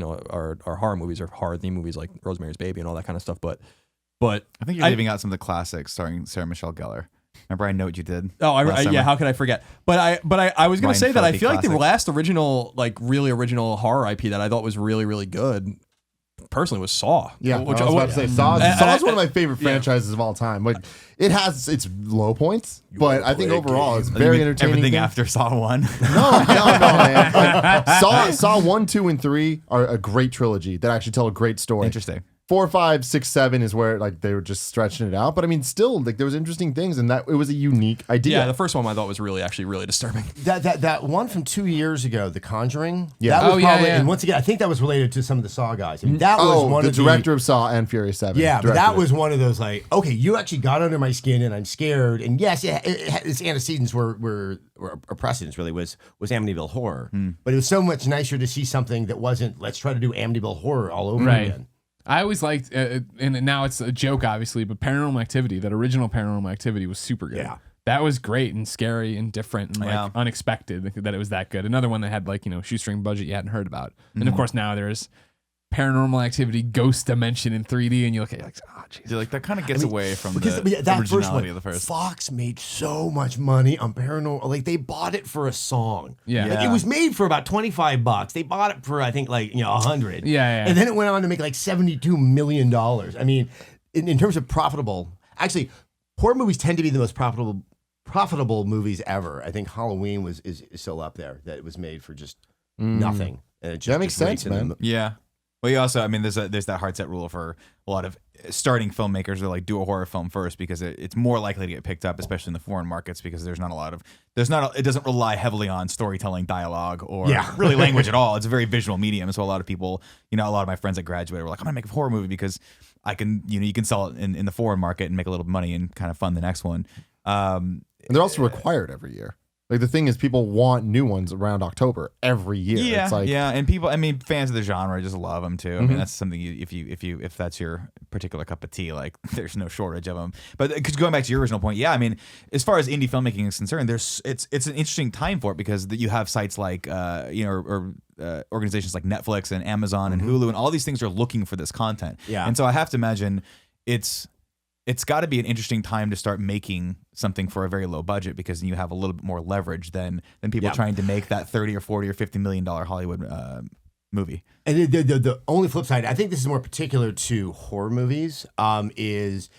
horror movies or horror theme movies like Rosemary's Baby and all that kind of stuff. But
I think you're leaving out some of the classics starring Sarah Michelle Gellar. Remember, I know what you did.
Oh,
last summer?
yeah. How could I forget? But I was gonna
Ryan
say that I
Phillippe
feel like the
classic.
last original, like really original horror IP that I thought was really, really good, personally, was Saw.
Yeah,
which
I was about to say Saw is one of my favorite
yeah.
franchises of all time. Like it has its low points, but I think overall it's
You
very
mean
entertaining.
Everything
thing.
after Saw 1.
No, man. Like, Saw 1, 2, and 3 are a great trilogy that actually tell a great story.
Interesting.
4, 5, 6, 7 is where like they were just stretching it out. But I mean, still, like there was interesting things, and that it was a unique idea.
Yeah, the first one I thought was really disturbing.
That one from 2 years ago, The Conjuring.
Yeah.
That was
Oh, yeah,
probably,
yeah.
and once again, I think that was related to some of the Saw guys. I mean, that was one
the
of
director of Saw and Furious 7.
Yeah, but
directed
that
it.
was one of those like, okay, you actually got under my skin and I'm scared. And yes, its antecedents were or precedents really was Amityville Horror. But it was so much nicer to see something that wasn't, let's try to do Amityville Horror all over
Right.
again.
I always liked, and now it's a joke, obviously, but Paranormal Activity, that original Paranormal Activity was super good.
Yeah.
That was great and scary and different and like
Yeah.
unexpected that it was that good. Another one that had like, shoestring budget you hadn't heard about. And of course now there's Paranormal Activity Ghost Dimension in 3D and you look at it like, oh, jeez.
Dude, like that kind of gets away from
Because
the
that first
originality
one,
of the first.
Fox made so much money on Paranormal. Like they bought it for a song.
Yeah.
Like, it was made for about $25. They bought it for I think like $100.
Yeah.
And then it went on to make like $72 million. I mean, in terms of profitable, actually, horror movies tend to be the most profitable movies ever. I think Halloween is still up there. That it was made for just nothing. And it just,
That makes
just rakes
sense,
in
man.
Yeah. Well, you also, I mean, there's that hard set rule for a lot of starting filmmakers to like do a horror film first because it's more likely to get picked up, especially in the foreign markets, because it doesn't rely heavily on storytelling, dialogue, or really language at all. It's a very visual medium. So a lot of people, a lot of my friends that graduated were like, I'm gonna make a horror movie because I can, you can sell it in the foreign market and make a little money and kind of fund the next one.
And they're also required every year. Like the thing is, people want new ones around October every year.
Yeah,
It's like,
and people, I mean, fans of the genre just love them too. I mean, that's something if that's your particular cup of tea, like there's no shortage of them. But because going back to your original point, yeah, I mean, as far as indie filmmaking is concerned, it's an interesting time for it because you have sites like organizations like Netflix and Amazon and Hulu and all these things are looking for this content.
Yeah.
And so I have to imagine it's got to be an interesting time to start making something for a very low budget because then you have a little bit more leverage than people trying to make that $30 or $40 or $50 million Hollywood movie.
And the only flip side, I think this is more particular to horror movies, is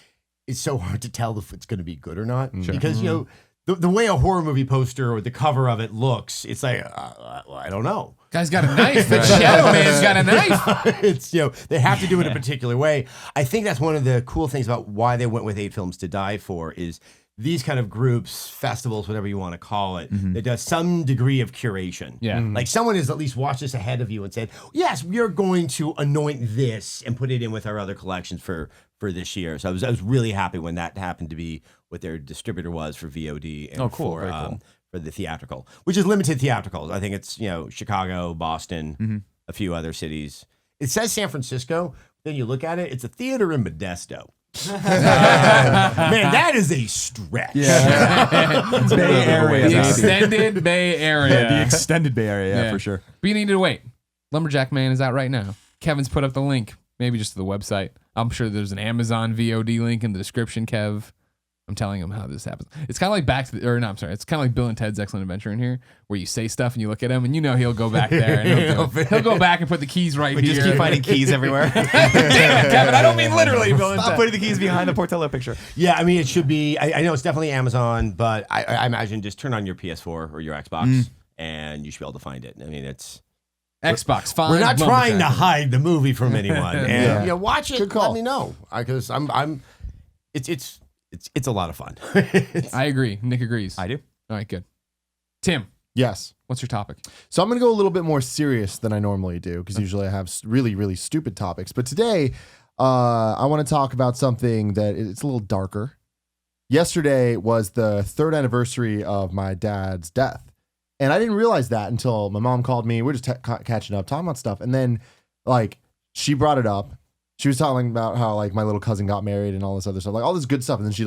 it's so hard to tell if it's going to be good or not. Because, you know, the way a horror movie poster or the cover of it looks, it's like, I don't know.
Guy's got a knife. The Shadow Man's got a knife.
It's, you know, they have to do it a particular way. I think that's one of the cool things about why they went with 8 Films to Die For is these kind of groups, festivals, whatever you want to call it, that does some degree of curation.
Yeah.
Like someone has at least watched this ahead of you and said, yes, we are going to anoint this and put it in with our other collections for this year. So I was really happy when that happened to be what their distributor was for VOD and for the theatrical, which is limited theatricals. I think it's, you know, Chicago, Boston, a few other cities. It says San Francisco. Then you look at it, it's a theater in Modesto. Man, that is a stretch.
Yeah. Bay Area.
The extended Bay Area.
The extended Bay Area, for sure.
But you need to wait. Lumberjack Man is out right now. Kevin's put up the link, maybe just to the website. I'm sure there's an Amazon VOD link in the description, Kev. I'm telling him how this happens. It's kind of like it's kind of like Bill and Ted's Excellent Adventure in here, where you say stuff and you look at him and you know he'll go back there and he'll go back and put the keys right here.
Just keep finding keys everywhere.
Damn it, Kevin, I don't mean literally, Bill and
Stop
Ted.
putting the keys behind the Portillo picture.
Yeah, I mean, it should be. I know it's definitely Amazon, but I imagine just turn on your PS4 or your Xbox and you should be able to find it. I mean, it's
Xbox, fine.
we're not trying to hide the movie from anyone. And you know, watch it.
Good call.
Let me know because it's a lot of fun.
I agree. Nick agrees.
I do.
All right, good. Tim,
yes.
what's your topic?
So I'm going to go a little bit more serious than I normally do because usually I have really, really stupid topics. But today, I want to talk about something that it's a little darker. Yesterday was the 3rd anniversary of my dad's death. And I didn't realize that until my mom called me. We're just catching up, talking about stuff. And then, like, she brought it up. She was talking about how, like, my little cousin got married and all this other stuff, like all this good stuff. And then she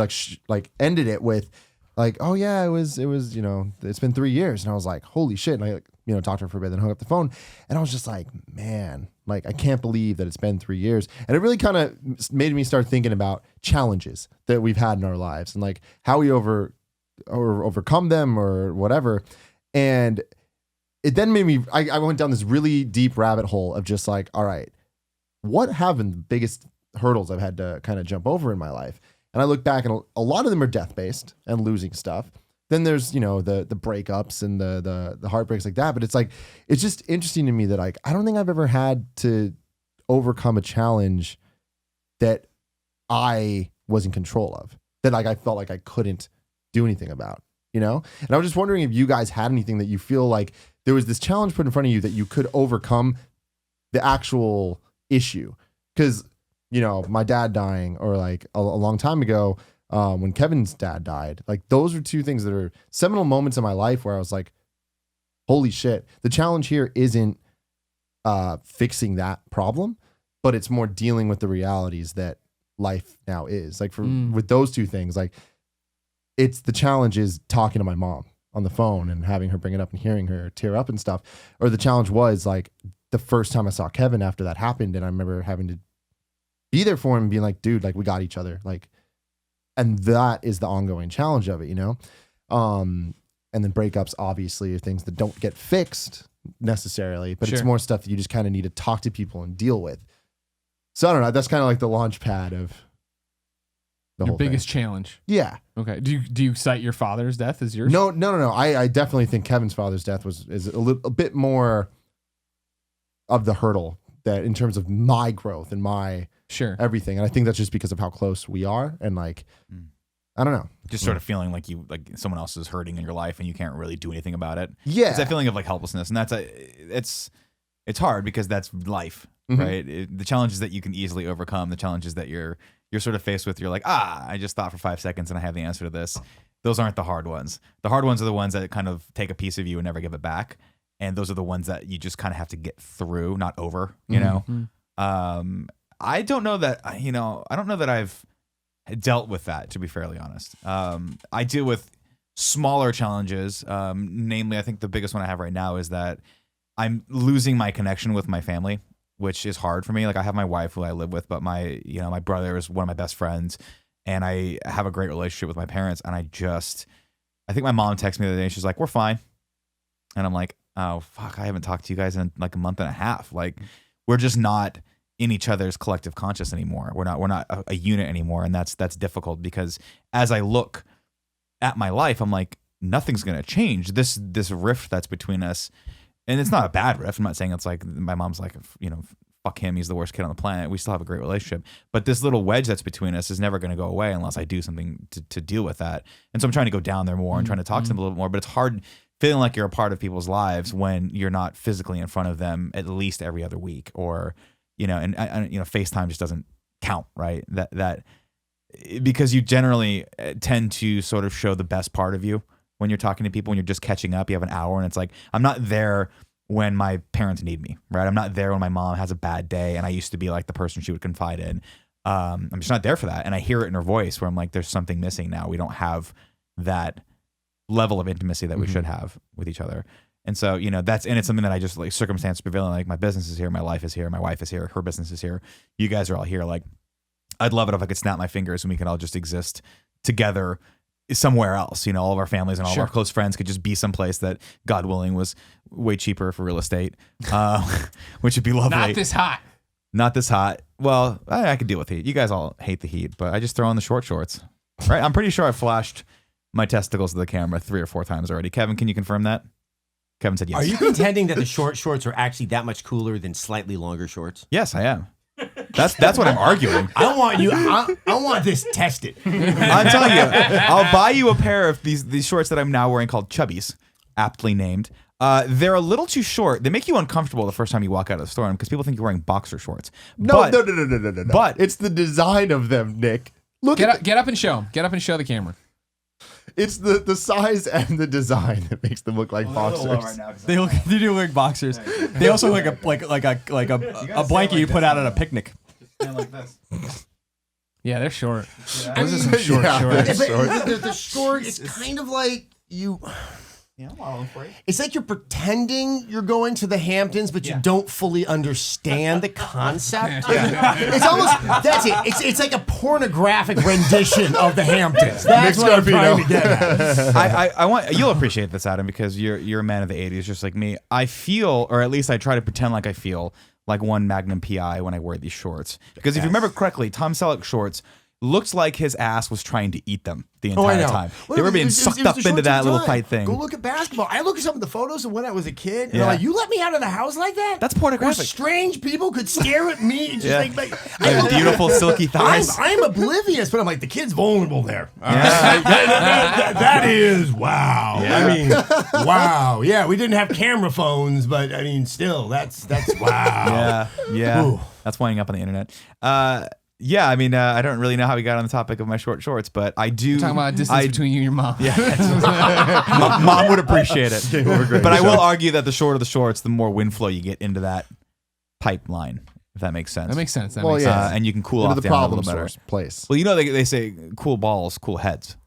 like ended it with like, oh yeah, it was, you know, it's been 3 years. And I was like, holy shit. And I, you know, talked to her for a bit, then hung up the phone. And I was just like, man, like, I can't believe that it's been 3 years. And it really kind of made me start thinking about challenges that we've had in our lives and like how we overcome them or whatever. And it then made me, I went down this really deep rabbit hole of just like, all right, what have been the biggest hurdles I've had to kind of jump over in my life? And I look back and a lot of them are death-based and losing stuff. Then there's, you know, the breakups and the heartbreaks like that. But it's like, it's just interesting to me that like, I don't think I've ever had to overcome a challenge that I was in control of, that like I felt like I couldn't do anything about, you know? And I was just wondering if you guys had anything that you feel like there was this challenge put in front of you that you could overcome the actual issue. Because, you know, my dad dying or like a long time ago, when Kevin's dad died, like those are two things that are seminal moments in my life where I was like, holy shit, the challenge here isn't fixing that problem, but it's more dealing with the realities that life now is. Like with those two things, like it's the challenge is talking to my mom on the phone and having her bring it up and hearing her tear up and stuff. Or the challenge was like the first time I saw Kevin after that happened, and I remember having to be there for him and being like, dude, like we got each other. Like, and that is the ongoing challenge of it, you know? And then breakups obviously are things that don't get fixed necessarily, but it's more stuff that you just kind of need to talk to people and deal with. So I don't know. That's kind of like the launch pad of the
Your
whole
biggest
thing.
challenge.
Yeah.
Okay. Do you cite your father's death as yours?
No. I definitely think Kevin's father's death is a bit more of the hurdle that in terms of my growth and my everything. And I think that's just because of how close we are. And like, I don't know.
Just sort of feeling like someone else is hurting in your life and you can't really do anything about it.
Yeah.
It's that feeling of like helplessness. And it's hard because that's life, right? The challenges that you can easily overcome, the challenges that you're sort of faced with, you're like, I just thought for 5 seconds and I have the answer to this. those aren't the hard ones. The hard ones are the ones that kind of take a piece of you and never give it back. And those are the ones that you just kind of have to get through, not over, you know? I don't know that, I don't know that I've dealt with that, to be fairly honest. I deal with smaller challenges. Namely, I think the biggest one I have right now is that I'm losing my connection with my family, which is hard for me. Like I have my wife who I live with, but my brother is one of my best friends, and I have a great relationship with my parents. And I think my mom texted me the other day and she's like, "We're fine." And I'm like, "Oh fuck, I haven't talked to you guys in like a month and a half. Like we're just not in each other's collective conscious anymore. We're not a unit anymore." And that's difficult because as I look at my life, I'm like, nothing's going to change. This rift that's between us, and it's not a bad rift. I'm not saying it's like my mom's like, fuck him, he's the worst kid on the planet. We still have a great relationship. But this little wedge that's between us is never going to go away unless I do something to deal with that. And so I'm trying to go down there more and trying to talk to them a little bit more. But it's hard feeling like you're a part of people's lives when you're not physically in front of them at least every other week, or FaceTime just doesn't count, right? That because you generally tend to sort of show the best part of you when you're talking to people, when you're just catching up. You have an hour, and it's like, I'm not there when my parents need me, right? I'm not there when my mom has a bad day, and I used to be like the person she would confide in. I'm just not there for that, and I hear it in her voice where I'm like, there's something missing now. We don't have that level of intimacy that we should have with each other. And so, it's something that I just like, circumstance prevailing, like my business is here, my life is here, my wife is here, her business is here. You guys are all here. Like, I'd love it if I could snap my fingers and we could all just exist together somewhere else. All of our families and all of our close friends could just be someplace that, God willing, was way cheaper for real estate, which would be lovely. Not this hot. Well, I could deal with heat. You guys all hate the heat, but I just throw on the short shorts, right? I'm pretty sure I flashed my testicles to the camera 3 or 4 times already. Kevin, can you confirm that? Kevin said yes.
Are you contending that the short shorts are actually that much cooler than slightly longer shorts?
Yes, I am. That's what I'm arguing.
I want this tested.
I'm telling you, I'll buy you a pair of these shorts that I'm now wearing called Chubbies, aptly named. They're a little too short. They make you uncomfortable the first time you walk out of the store because people think you're wearing boxer shorts.
No.
But
it's the design of them, Nick.
Get up and show them. Get up and show the camera.
It's the size and the design that makes them look like boxers.
They do look like boxers. They also look like a blanket you put out at a picnic.
Like this.
Yeah, they're short.
Yeah.
Those are some short shorts.
The short is kind of like you.
Yeah, I'm all for it.
It's like you're pretending you're going to the Hamptons, but you don't fully understand the concept. It's almost it's like a pornographic rendition of the Hamptons. That's what I'm trying to get at.
I want you'll appreciate this, Adam, because you're a man of the 80s, just like me. I feel, or at least I try to pretend like I feel like one Magnum PI when I wear these shorts. Because if you remember correctly, Tom Selleck shorts looked like his ass was trying to eat them the entire time. They were being sucked up into that little tight thing.
Go look at basketball. I look at some of the photos of when I was a kid, and I'm like, you let me out of the house like that?
That's pornographic.
Where strange people could stare at me and just
Those beautiful silky thighs.
I'm oblivious, but I'm like, the kid's vulnerable there. That is wow.
Yeah.
I mean, wow. Yeah, we didn't have camera phones, but I mean, still, that's wow.
Yeah.
Ooh.
That's winding up on the internet. Yeah, I mean, I don't really know how we got on the topic of my short shorts, but I do.
You're talking about distance between you and your mom.
Yeah, mom would appreciate it. But I will argue that the shorter the shorts, the more wind flow you get into that pipeline, if that makes sense.
That makes sense.
And you can cool off down a little better.
Place.
Well, they say cool balls, cool heads.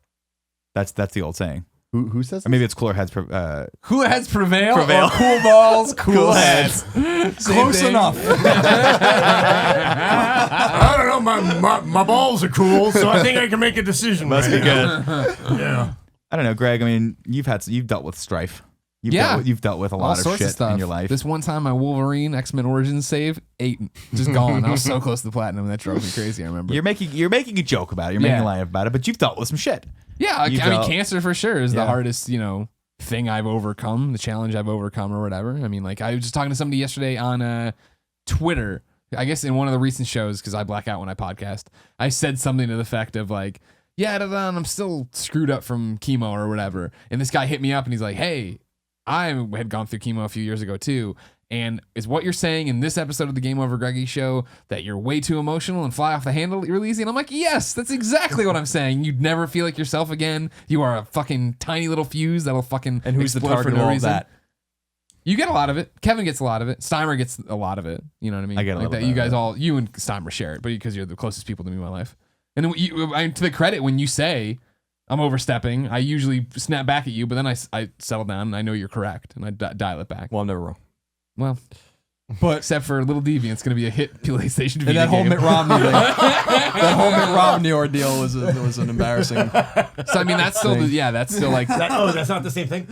That's the old saying.
Who says
Or maybe it's cooler heads.
Cooler heads prevail.
Prevail.
Cool balls, cool heads.
Close enough.
I don't know. My balls are cool, so I think I can make a decision.
Must be good.
Yeah.
I don't know, Greg. I mean, you've dealt with strife. You've dealt with a
All
lot of
sorts
shit
of stuff
in your life.
This one time, my Wolverine X-Men Origins save, just gone. I was so close to platinum, that drove me crazy. I remember.
You're making a joke about it. You're making a line about it, but you've dealt with some shit.
Yeah, I mean, cancer for sure is the hardest, thing I've overcome, the challenge I've overcome or whatever. I mean, like I was just talking to somebody yesterday on Twitter, I guess in one of the recent shows, because I black out when I podcast. I said something to the effect of like, I'm still screwed up from chemo or whatever. And this guy hit me up and he's like, hey, I had gone through chemo a few years ago too. And is what you're saying in this episode of the Game Over Greggy show that you're way too emotional and fly off the handle real easy? And I'm like, yes, that's exactly what I'm saying. You'd never feel like yourself again. You are a fucking tiny little fuse that'll fucking
And who's the
explode
target
for no
of all
reason.
that?
You get a lot of it. Kevin gets a lot of it. Steimer gets a lot of it. You know what I mean?
I get a
like
little
that.
bit
You
of
guys
it.
all, you and Steimer share it, but because you're the closest people to me in my life. And then to the credit, when you say I'm overstepping, I usually snap back at you, but then I settle down and I know you're correct and I dial it back.
Well, I'm never wrong.
Well,
But
except for Little Deviant, it's going to be a hit PlayStation
and
video
that whole
game.
Mitt Romney thing, that whole Mitt Romney ordeal was an embarrassing.
So I mean, that's still that's still like
That's not the same thing.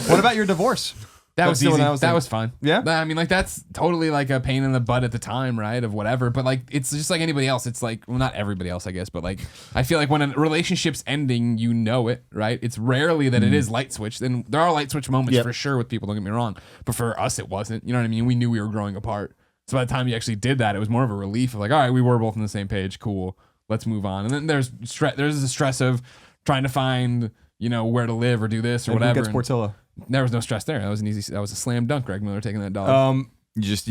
What about your divorce?
that was
That's the
easy.
one I was
That
thinking.
was fun.
Yeah?
I mean, like that's totally like a pain in the butt at the time, right? Of whatever, but like it's just like anybody else. It's like, well, not everybody else, I guess, but like I feel like when a relationship's ending, you know it, right? It's rarely that it is light switch. And there are light switch moments
Yep.
for sure with people. Don't get me wrong, but for us, it wasn't. You know what I mean? We knew we were growing apart. So by the time you actually did that, it was more of a relief of like, all right, we were both on the same page. Cool, let's move on. And then there's the stress of trying to find, you know, where to live or do this or
And
whatever.
who gets
And
Portillo?
there was no stress there. That was a slam dunk. Greg Miller taking that dog.
You just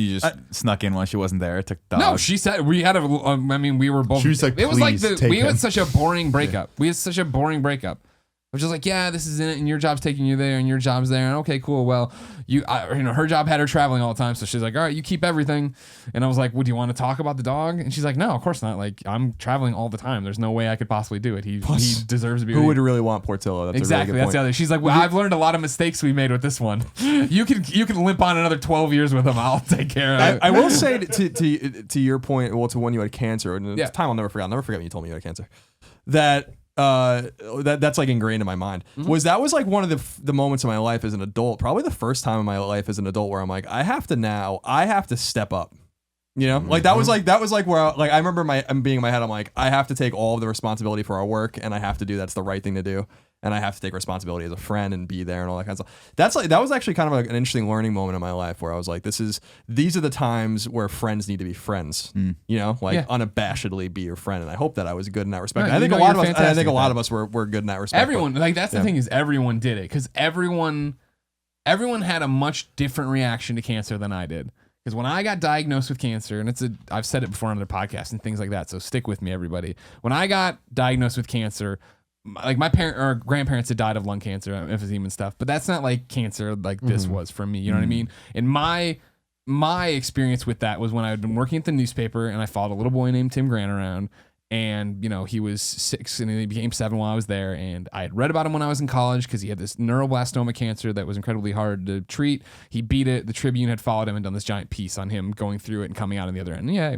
snuck in when she wasn't there. Took the
No,
dog.
she said we had a. I mean, we were both.
She was like,
it was like
"Please take
we had
him."
such a boring breakup. We had such a boring breakup. Which is like, yeah, this is in it, and your job's taking you there, and your job's there, and okay, cool. Well, her job had her traveling all the time, so she's like, all right, you keep everything. And I was like, well, do you want to talk about the dog? And she's like, no, of course not. Like, I'm traveling all the time. There's no way I could possibly do it. He deserves to be.
Who
with
would
you.
really want Portillo? That's
Exactly.
A really good
That's
point.
the other. She's like, well, I've learned a lot of mistakes we made with this one. You can limp on another 12 years with him. I'll take care of it.
I will say to your point, well, to when you had cancer, and
Yeah.
it's time I'll never forget. I'll never forget when you told me you had cancer. That's like ingrained in my mind. That was like one of the moments in my life as an adult, probably the first time in my life as an adult where I'm like, I have to step up. You know, like that was like where I remember I'm being in my head. I'm like, I have to take all of the responsibility for our work, and I have to do that's the right thing to do, and I have to take responsibility as a friend and be there and all that kind of stuff. That was actually kind of an interesting learning moment in my life where I was like, these are the times where friends need to be friends. You know, like unabashedly be your friend, and I hope that I was good in that respect.
No,
I think
you
a
know
lot of
you're
us. I
fantastic
think a
at
lot
that.
of us were good in that respect.
Everyone, like that's the thing is everyone did it because everyone had a much different reaction to cancer than I did. Because when I got diagnosed with cancer, and I've said it before on other podcasts and things like that, so stick with me, everybody. When I got diagnosed with cancer, like my parent or grandparents had died of lung cancer, emphysema and stuff, but that's not like cancer like this was for me. You know what I mean? And my experience with that was when I had been working at the newspaper and I followed a little boy named Tim Grant around. And, you know, he was 6 and he became 7 while I was there. And I had read about him when I was in college because he had this neuroblastoma cancer that was incredibly hard to treat. He beat it. The Tribune had followed him and done this giant piece on him going through it and coming out on the other end. Yeah.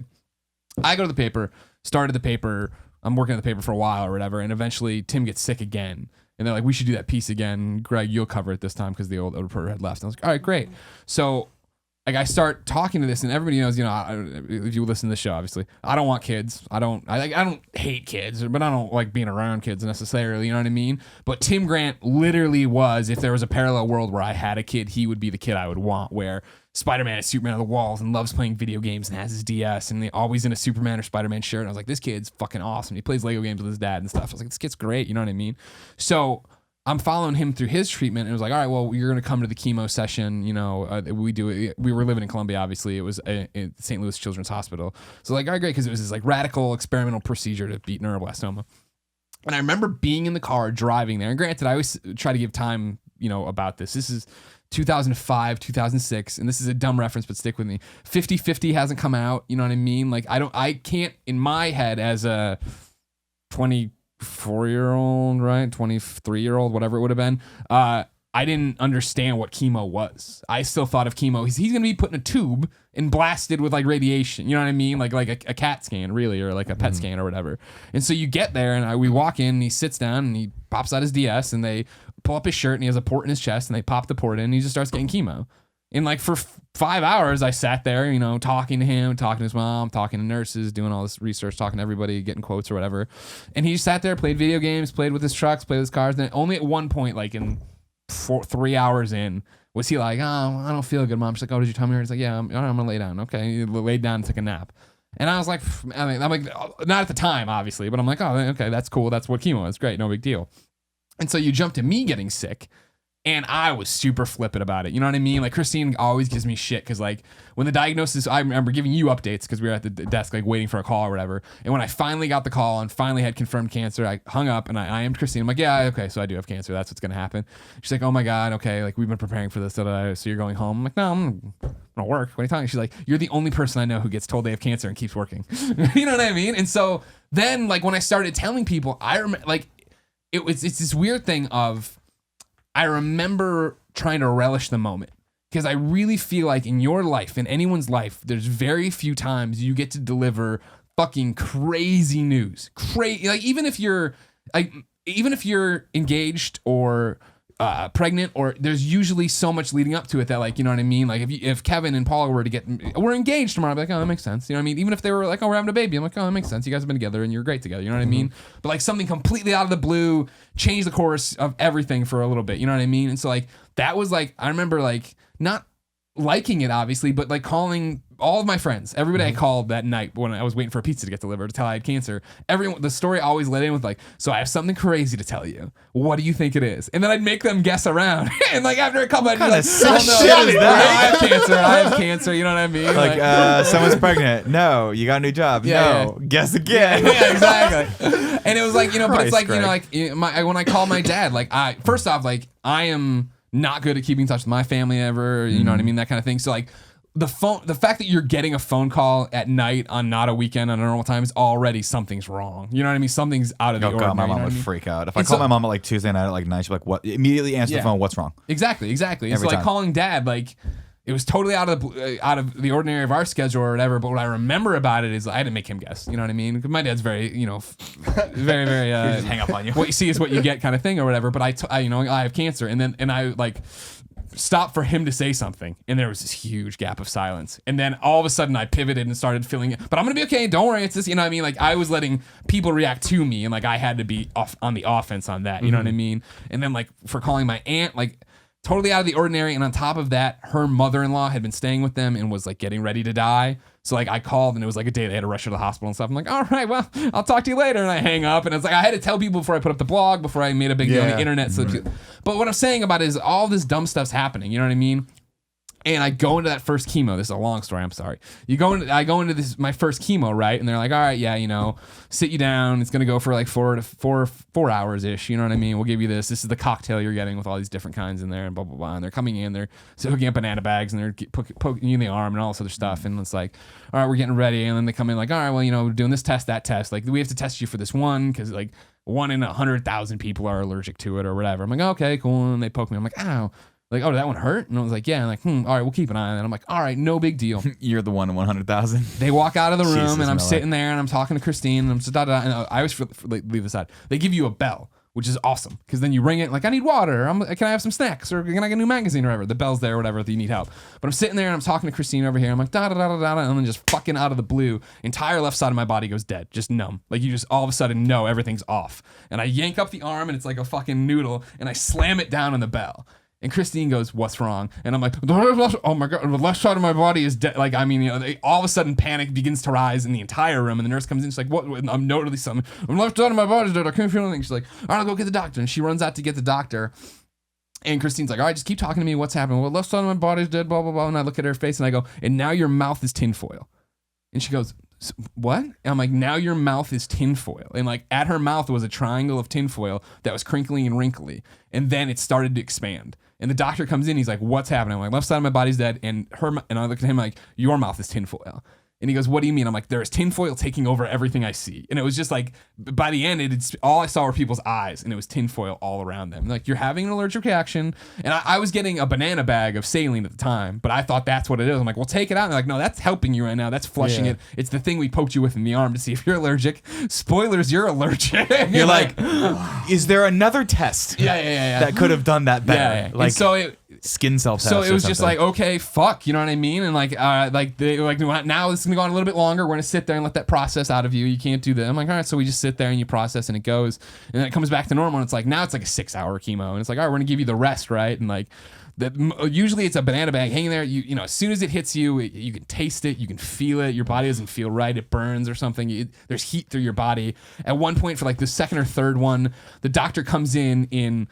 I go to the paper, started the paper. I'm working at the paper for a while or whatever. And eventually Tim gets sick again. And they're like, we should do that piece again. Greg, you'll cover it this time because the old reporter had left. And I was like, all right, great. So like I start talking to this, and everybody knows, you know, if you listen to the show, obviously, I don't want kids. I don't hate kids, but I don't like being around kids necessarily. You know what I mean? But Tim Grant literally was, if there was a parallel world where I had a kid, he would be the kid I would want. Where Spider-Man is Superman on the walls and loves playing video games and has his DS and always in a Superman or Spider-Man shirt. And I was like, this kid's fucking awesome. He plays Lego games with his dad and stuff. I was like, this kid's great. You know what I mean? So I'm following him through his treatment, and it was like, all right, well, you're going to come to the chemo session. You know, we were living in Columbia, obviously. It was in St. Louis Children's Hospital. So like, all right, great, because it was this like radical experimental procedure to beat neuroblastoma. And I remember being in the car driving there. And granted, I always try to give time, you know, about this. This is 2005, 2006, and this is a dumb reference, but stick with me. 50-50 hasn't come out. You know what I mean? Like, I can't, in my head as a 24-year-old, right? 23-year-old, whatever it would have been. I didn't understand what chemo was. I still thought of chemo. He's going to be put in a tube and blasted with like radiation. You know what I mean? Like a CAT scan, really, or like a PET scan or whatever. And so you get there, and we walk in, and he sits down, and he pops out his DS, and they pull up his shirt, and he has a port in his chest, and they pop the port in, and he just starts getting chemo. And like for 5 hours, I sat there, you know, talking to him, talking to his mom, talking to nurses, doing all this research, talking to everybody, getting quotes or whatever. And he just sat there, played video games, played with his trucks, played with his cars. And only at one point, like in 3 hours in, was he like, oh, I don't feel good, Mom. She's like, oh, did you tell me? He's like, yeah, I'm going to lay down. Okay. He laid down and took a nap. And I was like, I'm like, not at the time, obviously, but I'm like, oh, okay, that's cool. That's what chemo is. Great. No big deal. And so you jump to me getting sick. And I was super flippant about it. You know what I mean? Like Christine always gives me shit because like when the diagnosis, I remember giving you updates because we were at the desk like waiting for a call or whatever. And when I finally got the call and finally had confirmed cancer, I hung up and I IM'd Christine. I'm like, yeah, okay, so I do have cancer. That's what's gonna happen. She's like, oh my god, okay, like we've been preparing for this. So you're going home? I'm like, no, I'm gonna work. What are you talking? She's like, you're the only person I know who gets told they have cancer and keeps working. You know what I mean? And so then like when I started telling people, I remember like it's this weird thing of I remember trying to relish the moment because I really feel like in your life, in anyone's life, there's very few times you get to deliver fucking crazy news. Like even if you're engaged or pregnant, or there's usually so much leading up to it that like, you know what I mean? Like if Kevin and Paula we're engaged tomorrow, I'd be like, oh, that makes sense. You know what I mean? Even if they were like, oh, we're having a baby, I'm like, oh, that makes sense. You guys have been together and you're great together. You know what I mean? But like something completely out of the blue changed the course of everything for a little bit. You know what I mean? And so like that was like, I remember like not liking it obviously, but like calling all of my friends, everybody I called that night when I was waiting for a pizza to get delivered to tell I had cancer. Everyone, the story always led in with like, so I have something crazy to tell you. What do you think it is? And then I'd make them guess around. And like after a couple, I'd be like,
sick
oh, no,
shit is that?
I have cancer. I have cancer. You know what I mean?
Like, someone's pregnant. No, you got a new job.
Yeah,
no, guess again.
yeah, exactly. And it was like, you know, but it's
Christ,
like, you know, like when I call my dad, like first off, like I am not good at keeping in touch with my family ever. You know what I mean? That kind of thing. So like, the fact that you're getting a phone call at night on not a weekend on a normal time is already something's wrong. You know what I mean? Something's out of the ordinary.
God, my mom would freak out. If I call my mom at like Tuesday night at like 9, she'd be like, what? Immediately answer the phone, what's wrong?
Exactly. And
Every
so like
time.
calling dad, like it was totally out of the ordinary of our schedule or whatever. But what I remember about it is I had to make him guess. You know what I mean? 'Cause my dad's very, you know, very, very.
Just hang up on you.
What you see is what you get kind of thing or whatever. But I you know, I have cancer, and I like stopped for him to say something, and there was this huge gap of silence, and then all of a sudden I pivoted and started feeling it. But I'm gonna be okay. Don't worry. It's this. You know what I mean? Like I was letting people react to me, and like I had to be off on the offense on that. You know what I mean? And then like for calling my aunt, like totally out of the ordinary. And on top of that, her mother-in-law had been staying with them and was like getting ready to die. So like I called and it was like a day they had to rush her to the hospital and stuff. I'm like, all right, well, I'll talk to you later. And I hang up, and it's like I had to tell people before I put up the blog, before I made a big deal on the internet. So, but what I'm saying about it is all this dumb stuff's happening. You know what I mean? And I go into that first chemo. This is a long story. I'm sorry. I go into this my first chemo, right? And they're like, all right, yeah, you know, sit you down. It's gonna go for like 4 hours ish. You know what I mean? We'll give you this. This is the cocktail you're getting with all these different kinds in there, and blah blah blah. And they're coming in. They're hooking up banana bags, and they're poking you in the arm and all this other stuff. And it's like, all right, we're getting ready. And then they come in like, all right, well, you know, we're doing this test, that test. Like we have to test you for this one because like 1 in 100,000 people are allergic to it or whatever. I'm like, okay, cool. And they poke me. I'm like, ow. Like, oh, did that one hurt? And I was like, yeah. And like, all right, we'll keep an eye on it. I'm like, all right, no big deal.
You're the 1 in 100,000.
They walk out of the room,
Jesus,
and I'm
Miller.
sitting there, and I'm talking to Christine, and I'm just and I always leave this out. They give you a bell, which is awesome, because then you ring it, like, I need water, can I have some snacks, or can I get a new magazine, or whatever. The bell's there, or whatever, if you need help. But I'm sitting there, and I'm talking to Christine over here. I'm like, da-da-da-da-da, and then just fucking out of the blue, entire left side of my body goes dead, just numb. Like, you just all of a sudden know everything's off. And I yank up the arm, and it's like a fucking noodle, and I slam it down on the bell. And Christine goes, what's wrong? And I'm like, oh my God, the left side of my body is dead. Like, I mean, you know, all of a sudden panic begins to rise in the entire room. And the nurse comes in. She's like, what? I'm noticing something. The left side of my body is dead. I can't feel anything. She's like, all right, I'll go get the doctor. And she runs out to get the doctor. And Christine's like, all right, just keep talking to me. What's happening? Well, left side of my body is dead, blah, blah, blah. And I look at her face and I go, and now your mouth is tinfoil. And she goes, what? And I'm like, now your mouth is tinfoil. And like at her mouth was a triangle of tinfoil that was crinkly and wrinkly. And then it started to expand. And the doctor comes in, he's like, what's happening? I'm like, left side of my body's dead. And I look at him like, your mouth is tinfoil. And he goes, what do you mean? I'm like, there is tinfoil taking over everything I see. And it was just like, by the end, it's all I saw were people's eyes, and it was tinfoil all around them. Like, you're having an allergic reaction. And I was getting a banana bag of saline at the time, but I thought that's what it is. I'm like, well, take it out. And they're like, no, that's helping you right now. That's flushing it. It's the thing we poked you with in the arm to see if you're allergic. Spoilers, you're allergic.
You're like, is there another test?
Yeah.
That could have done that better.
Yeah.
Like,
and so
skin self test.
So it was
or
just
something.
like, okay, fuck, you know what I mean? And like they like, now this is gonna go on a little bit longer. We're gonna sit there and let that process out of you. You can't do that. I'm like, all right. So we just sit there and you process, and it goes, and then it comes back to normal. And it's like, now it's like a 6-hour chemo, and it's like, all right, we're gonna give you the rest, right? And like, usually it's a banana bag hanging there. You know, as soon as it hits you, you can taste it, you can feel it. Your body doesn't feel right. It burns or something. There's heat through your body. At one point, for like the second or third one, the doctor comes in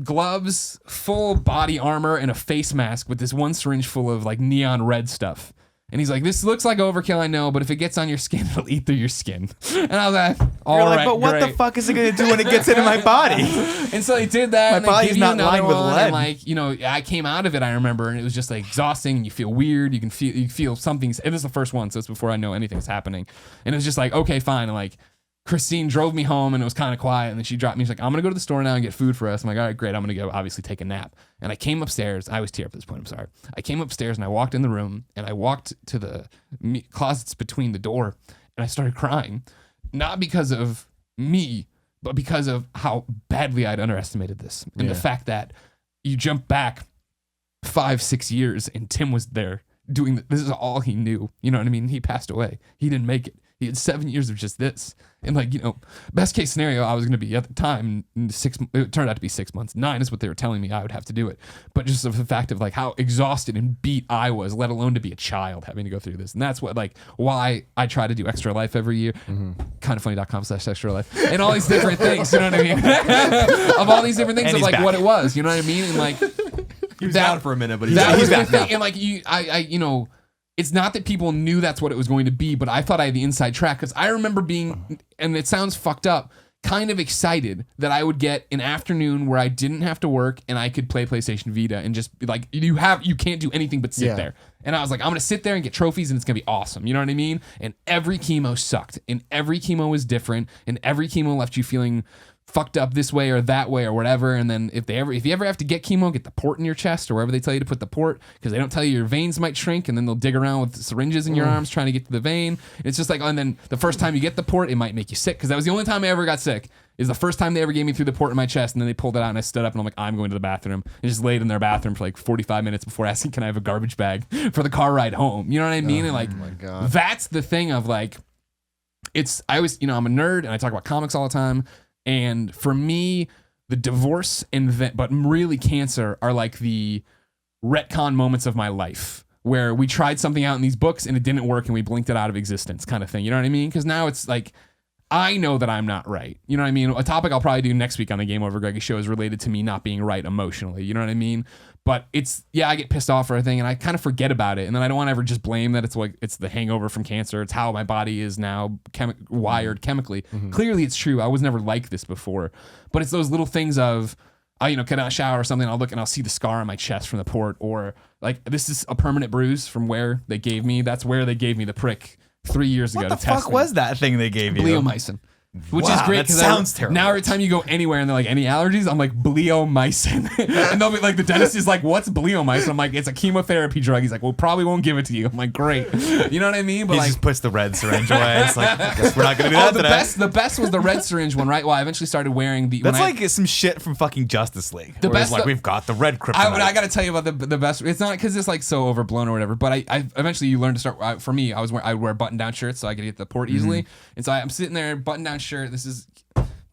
gloves, full body armor, and a face mask with this one syringe full of like neon red stuff. And he's like, this looks like overkill, I know, but if it gets on your skin, it'll eat through your skin. And I was like, all
You're
right,
like, but what the
great.
fuck is it going to do when it gets into my body?
And so they did that.
My
and they
body's
give you
not
another
lined with
one,
lead.
And like, you know, I came out of it, I remember, and it was just like exhausting. And you feel weird. You feel something's. It was the first one, so it's before I know anything's happening. And it was just like, okay, fine. And like, Christine drove me home and it was kind of quiet. And then she dropped me. She's like, I'm going to go to the store now and get food for us. I'm like, all right, great. I'm going to go obviously take a nap. And I came upstairs. I was tear up at this point. I'm sorry. I came upstairs and I walked in the room and I walked to the closets between the door and I started crying. Not because of me, but because of how badly I'd underestimated this. And the fact that you jump back 5-6 years and Tim was there doing this is all he knew. You know what I mean? He passed away. He didn't make it. He had 7 years of just this. And like, you know, best case scenario, I was going to be at the time, it turned out to be 6 months. 9 is what they were telling me I would have to do it. But just of the fact of like how exhausted and beat I was, let alone to be a child having to go through this. And that's what like why I try to do Extra Life every year. Kindoffunny.com/extra life. And all these different things, you know what I mean? Of all these different things
And
of
he's
like
back.
what it was, you know what I mean? And like
He was down for a minute, but
that
he's
was the
back
thing.
now.
And like you know, it's not that people knew that's what it was going to be, but I thought I had the inside track because I remember being, and it sounds fucked up, kind of excited that I would get an afternoon where I didn't have to work and I could play PlayStation Vita and just be like, you can't do anything but sit there. And I was like, I'm gonna sit there and get trophies and it's gonna be awesome. You know what I mean? And every chemo sucked, and every chemo was different, and every chemo left you feeling fucked up this way or that way or whatever. And then if you ever have to get chemo, get the port in your chest or wherever they tell you to put the port, because they don't tell you your veins might shrink, and then they'll dig around with syringes in your arms trying to get to the vein. And it's just like, and then the first time you get the port, it might make you sick, because that was the only time I ever got sick. Is the first time they ever gave me through the port in my chest, and then they pulled it out and I stood up and I'm like, I'm going to the bathroom, and just laid in their bathroom for like 45 minutes before asking, can I have a garbage bag for the car ride home? You know what I mean? And like,
my God.
that's the thing of like, I always, you know, I'm a nerd and I talk about comics all the time. And for me, the divorce but really cancer are like the retcon moments of my life, where we tried something out in these books and it didn't work and we blinked it out of existence, kind of thing. You know what I mean? Because now it's like, I know that I'm not right. You know what I mean? A topic I'll probably do next week on the GameOverGreggy show is related to me not being right emotionally. You know what I mean? But I get pissed off for a thing and I kind of forget about it. And then I don't want to ever just blame that it's the hangover from cancer. It's how my body is now wired chemically. Clearly it's true. I was never like this before. But it's those little things of, I get out of the shower or something, I'll look and I'll see the scar on my chest from the port, or like, this is a permanent bruise from where they gave me. That's where they gave me the prick 3 years ago.
What the
to test
fuck
me.
was that thing they gave you?
Bleomycin. Which is
Wow,
great
that
because
sounds terrible.
now every time you go anywhere and they're like, any allergies? I'm like, bleomycin. And they'll be like, the dentist is like, what's bleomycin? I'm like, it's a chemotherapy drug. He's like, well, probably won't give it to you. I'm like, great. You know what I mean? But
He
like,
just puts the red syringe away. It's like, I guess we're not gonna do that today.
the best was the red syringe one, right? Well, I eventually started wearing the.
That's like some shit from fucking Justice League.
The
where it's
best-
like, we've got the red kryptonite.
I got to tell you about the best. It's not because it's like so overblown or whatever, but I eventually you learn to start. For me, I wear button down shirts so I could get the port easily. And so I'm sitting there, button down shirt. This is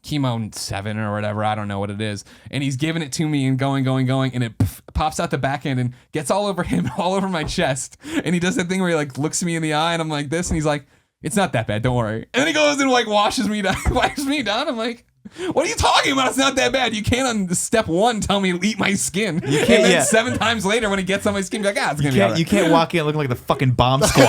chemo 7 or whatever, I don't know what it is, and he's giving it to me and going, and it pops out the back end and gets all over him, all over my chest, and he does that thing where he like looks me in the eye and I'm like this, and he's like, it's not that bad, don't worry, and then he goes and like washes me down. I'm like, what are you talking about? It's not that bad. You can't on step 1 tell me to eat my skin. You
can't,
and then
yeah.
7 times later when it gets on my skin, you're like, it's gonna be all right.
You can't walk in looking like the fucking bomb squad.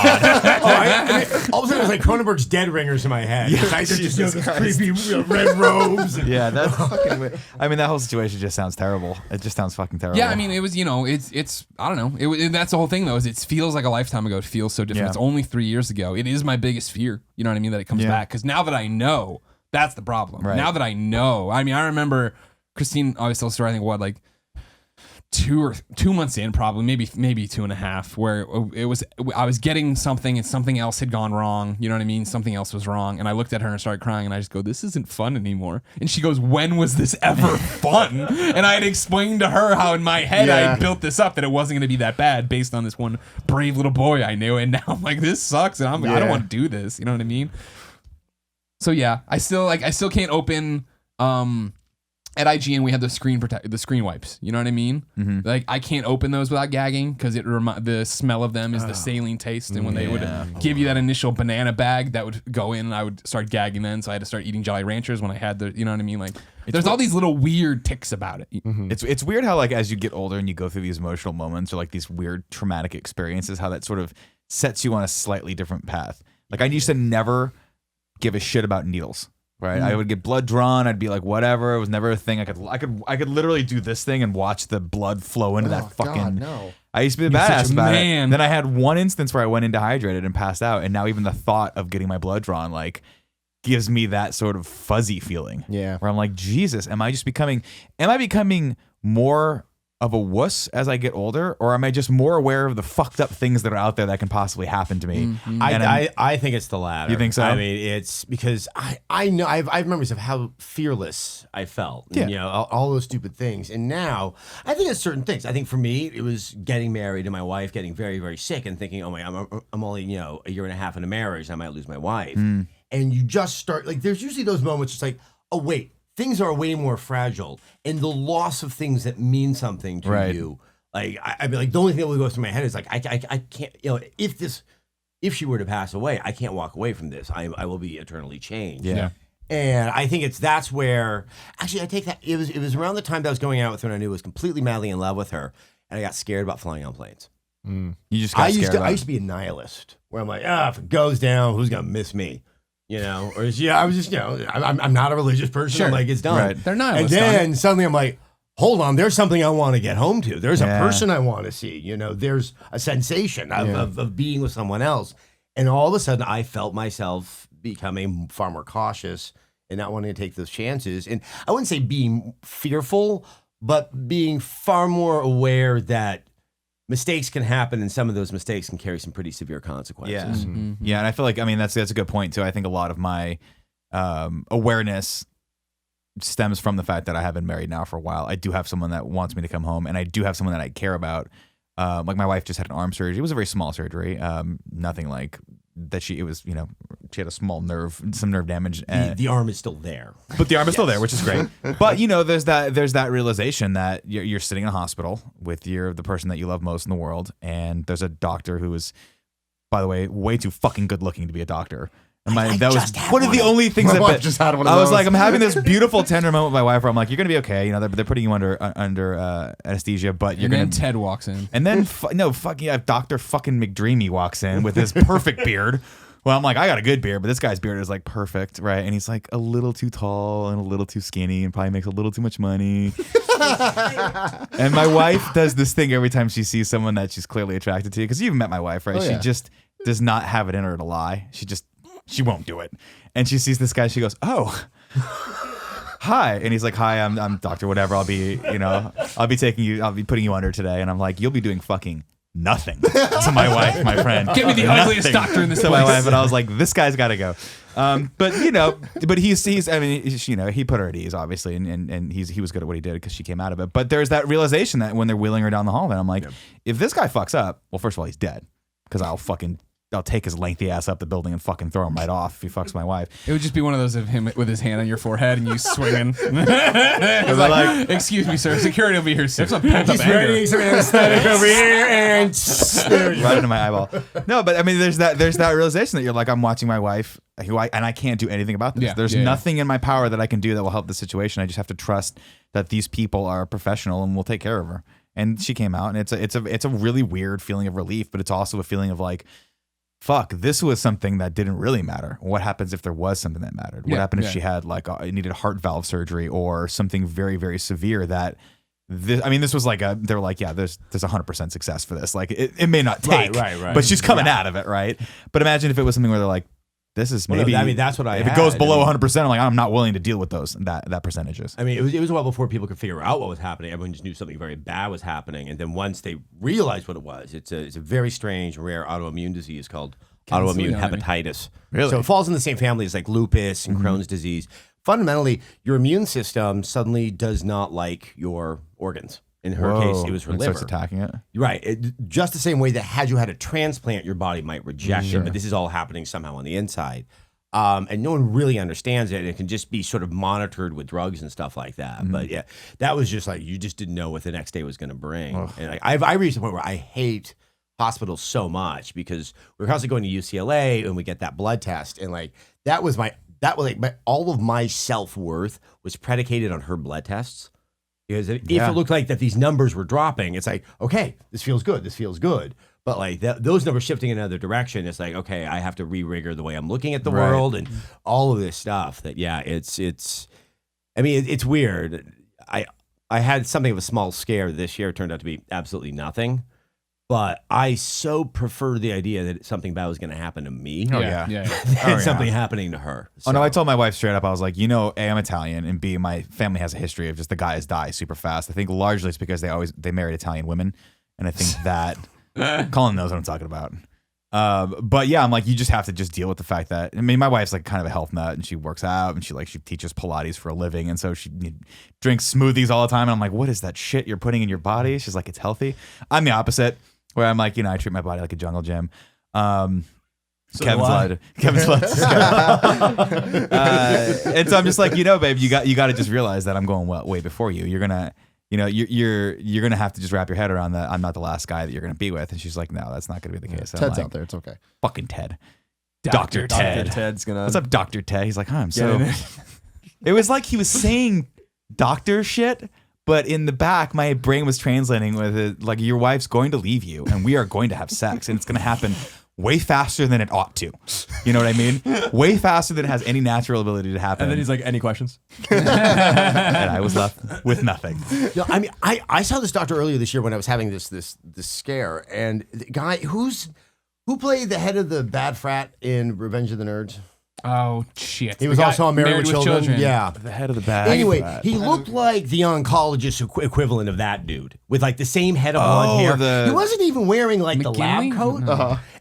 All of a sudden, it was like Cronenberg's Dead Ringers in my head. Yeah, I just this creepy red robes.
Yeah, that's fucking weird. I mean, that whole situation just sounds terrible. It just sounds fucking terrible.
Yeah, I mean, it was, it's I don't know. That's the whole thing, though, is it feels like a lifetime ago. It feels so different.
Yeah.
It's only 3 years ago. It is my biggest fear, you know what I mean, that it comes
Yeah.
back. Because now that I know, that's the problem.
Right.
Now that I know. I mean, I remember Christine always tells the story, I think, like 2 months in, probably, maybe 2.5, where I was getting something and something else had gone wrong. You know what I mean? Something else was wrong. And I looked at her and started crying, and I just go, this isn't fun anymore. And she goes, when was this ever fun? And I had explained to her how in my head I had built this up that it wasn't going to be that bad based on this one brave little boy I knew. And now I'm like, this sucks. And I don't want to do this. You know what I mean? So yeah, I still can't open at IGN we had the screen wipes. You know what I mean? Like I can't open those without gagging because the smell of them is the saline taste. And when they would give you that initial banana bag, that would go in, and I would start gagging then. So I had to start eating Jolly Ranchers when I had the, you know what I mean? Like there's all these little weird tics about it.
It's weird how like as you get older and you go through these emotional moments or like these weird traumatic experiences, how that sort of sets you on a slightly different path. Like I used to never give a shit about needles. Right, I would get blood drawn. I'd be like, whatever. It was never a thing. I could literally do this thing and watch the blood flow into that fucking.
God, no.
I used to be a badass about
man.
it. Then I had one instance where I went in dehydrated and passed out, and now even the thought of getting my blood drawn like gives me that sort of fuzzy feeling.
Yeah.
Where I'm like, Jesus, am I becoming more of a wuss as I get older, or am I just more aware of the fucked up things that are out there that can possibly happen to me?
I think it's the latter.
You think so?
I mean, it's because I know I have memories of how fearless I felt.
Yeah.
And, you know, all those stupid things. And now I think it's certain things. I think for me, it was getting married and my wife getting very, very sick and thinking, oh my God, I'm only, you know, a year and a half into marriage. I might lose my wife. And you just start, like, there's usually those moments it's like, oh, wait. Things are way more fragile, and the loss of things that mean something to you. Like I mean, like the only thing that would go through my head is like I can't. You know, if she were to pass away, I can't walk away from this. I will be eternally changed.
Yeah.
And I think that's where actually I take that. It was around the time that I was going out with her, and I knew I was completely madly in love with her, and I got scared about flying on planes.
You just got scared.
I used to be a nihilist, where I'm like, if it goes down, who's gonna miss me? You know, or I was just, you know, I'm not a religious person.
Sure.
I'm like, it's done.
Right.
They're not.
And then suddenly I'm like, hold on, there's something I want to get home to. There's a person I want to see. You know, there's a sensation of being with someone else. And all of a sudden I felt myself becoming far more cautious and not wanting to take those chances. And I wouldn't say being fearful, but being far more aware that mistakes can happen, and some of those mistakes can carry some pretty severe consequences.
Yeah, and I feel like, I mean, that's a good point too. I think a lot of my awareness stems from the fact that I have been married now for a while. I do have someone that wants me to come home, and I do have someone that I care about. Like my wife just had an arm surgery. It was a very small surgery. Nothing like that. She had a small some nerve damage.
The arm is still there.
But the arm is still there, which is great. But you know, there's that realization that you're sitting in a hospital with the person that you love most in the world, and there's a doctor who is, by the way, way too fucking good looking to be a doctor. And that was one of the only things
My
that
wife just had one of
I was
those.
like, I'm having this beautiful tender moment with my wife where I'm like, you're gonna be okay. You know, they're putting you under anesthesia, but you're
and
gonna.
then Ted walks in.
And then Dr. fucking McDreamy walks in with his perfect beard. Well, I'm like, I got a good beard, but this guy's beard is like perfect, right? And he's like a little too tall and a little too skinny and probably makes a little too much money. And my wife does this thing every time she sees someone that she's clearly attracted to, because you've met my wife, right?
Oh, yeah.
She just does not have it in her to lie. She won't do it. And she sees this guy, she goes, oh, hi. And he's like, hi, I'm doctor, whatever. I'll be putting you under today. And I'm like, you'll be doing fucking nothing to my wife, my friend.
Get me the ugliest doctor in this
to
place.
my wife. And I was like, this guy's got to go. But he's I mean, he put her at ease, obviously, and he was good at what he did because she came out of it. But there's that realization that when they're wheeling her down the hall, then I'm like, if this guy fucks up, well, first of all, he's dead, because I'll take his lengthy ass up the building and fucking throw him right off if he fucks my wife.
It would just be one of those of him with his hand on your forehead and you swinging. It's like, excuse me, sir. Security will be here soon.
He's ready some anesthetic over here and
Right into my eyeball. No, but I mean, there's that realization that you're like, I'm watching my wife, and I can't do anything about this.
Yeah,
There's
yeah.
nothing in my power that I can do that will help the situation. I just have to trust that these people are professional and will take care of her. And she came out, and it's a really weird feeling of relief, but it's also a feeling of like, fuck, this was something that didn't really matter. What happens if there was something that mattered? What happened if she had needed heart valve surgery or something very, very severe that this was like they were like, yeah, there's 100% success for this. Like it may not take,
right.
but she's coming out of it, right? But imagine if it was something where they're like, this is maybe.
I mean, that's what I.
If it goes below 100%, I'm like, I'm not willing to deal with that percentages.
I mean, it was a while before people could figure out what was happening. Everyone just knew something very bad was happening, and then once they realized what it was, it's a very strange, rare autoimmune disease called autoimmune hepatitis.
Really?
So it falls in the same family as like lupus and Crohn's disease. Fundamentally, your immune system suddenly does not like your organs. In her case, it was her
And
liver.
starts attacking it.
Right. Just the same way that had you had a transplant, your body might reject it, but this is all happening somehow on the inside. And no one really understands it. It can just be sort of monitored with drugs and stuff like that. But yeah, that was just like, you just didn't know what the next day was going to bring. And like, I reached the point where I hate hospitals so much because we're constantly going to UCLA and we get that blood test. And like, all of my self-worth was predicated on her blood tests. Because if it looked like that these numbers were dropping, it's like, okay, this feels good. But like those numbers shifting in another direction, it's like, okay, I have to re-rigor the way I'm looking at the world and all of this stuff. That it's weird. I had something of a small scare this year. It turned out to be absolutely nothing. But I so prefer the idea that something bad was going to happen to me. Than something happening to her. So.
Oh no, I told my wife straight up. I was like, A, I'm Italian, and B, my family has a history of just the guys die super fast. I think largely it's because they married Italian women, and I think that Colin knows what I'm talking about. But yeah, I'm like, you just have to just deal with the fact that, I mean, my wife's like kind of a health nut, and she works out, and she teaches Pilates for a living, and so she drinks smoothies all the time, and I'm like, what is that shit you're putting in your body? She's like, it's healthy. I'm the opposite. Where I'm like, I treat my body like a jungle gym. Kevin's blood. And so I'm just like, babe, you got to just realize that I'm going way before you. You're gonna, you're gonna have to just wrap your head around that I'm not the last guy that you're gonna be with. And she's like, no, that's not gonna be the case.
Ted's out there. It's okay.
Fucking Ted. Dr. Ted.
Ted's gonna.
What's up, Dr. Ted? He's like, hi, I'm so. It was like he was saying doctor shit. But in the back, my brain was translating with it like, your wife's going to leave you and we are going to have sex and it's going to happen way faster than it ought to. You know what I mean? Way faster than it has any natural ability to happen.
And then he's like, any questions?
And I was left with nothing.
No, I mean, I saw this doctor earlier this year when I was having this scare. And the guy who played the head of the bad frat in Revenge of the Nerds?
Oh, shit.
He was also on Married with Children. Yeah.
The head of the bad.
Anyway, he looked like the oncologist equivalent of that dude with like the same head of blonde hair. He wasn't even wearing like the lab coat.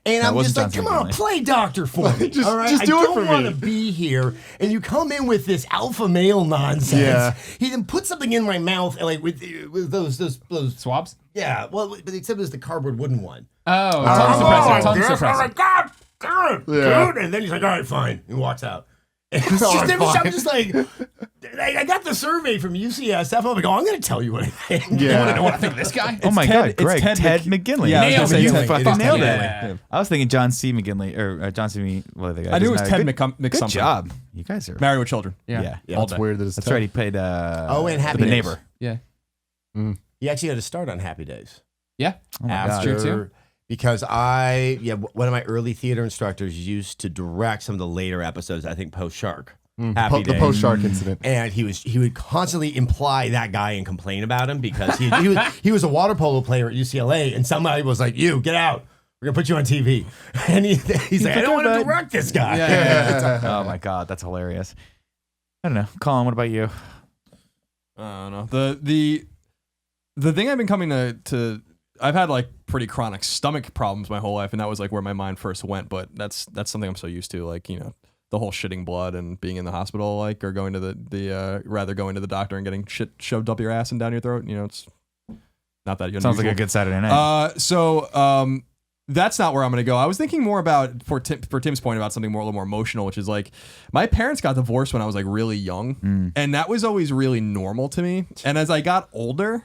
And I'm just like, come on, play doctor for me. All right?
just do it for me.
I don't want to be here. And you come in with this alpha male nonsense.
Yeah.
He then put something in my mouth and like with those
Swabs?
Yeah. Well, but except it was the cardboard wooden one.
Oh, tongue suppressor.
Oh my God. Dude. And then he's like, all right, fine. And walks out. And it's just every time I'm just like, I got the survey from UCSF. I'm like, I'm going to tell you what I think.
You want to know what I think of this guy?
Oh my God, Greg, Ted McGinley.
Yeah,
Nailed it.
You fucking nailed it.
Yeah.
I was thinking John C. McGinley, or John C. What are the guys?
I knew it was Ted
Good
McSomething.
job. You guys are.
Married with Children.
Yeah.
All
It's
day.
weird that it's
That's
Ted.
right. He played
and Happy
the
Days.
neighbor.
Yeah.
He actually had to start on Happy Days.
Yeah.
Oh my God.
True, too.
Because one of my early theater instructors used to direct some of the later episodes, I think post Shark. Happy
The
Days.
post-shark incident.
And he would constantly imply that guy and complain about him because he was a water polo player at UCLA and somebody was like, you get out. We're gonna put you on TV. And he's like, I don't want to direct this guy.
Oh my God, that's hilarious. I don't know, Colin. What about you?
I don't know. The thing I've been coming to I've had like pretty chronic stomach problems my whole life, and that was like where my mind first went. But that's something I'm so used to, like, the whole shitting blood and being in the hospital, like, or going to the rather going to the doctor and getting shit shoved up your ass and down your throat. It's not that unusual.
Sounds like a good Saturday night.
So that's not where I'm gonna go. I was thinking more about for Tim's point about something a little more emotional, which is like my parents got divorced when I was like really young, and that was always really normal to me. And as I got older,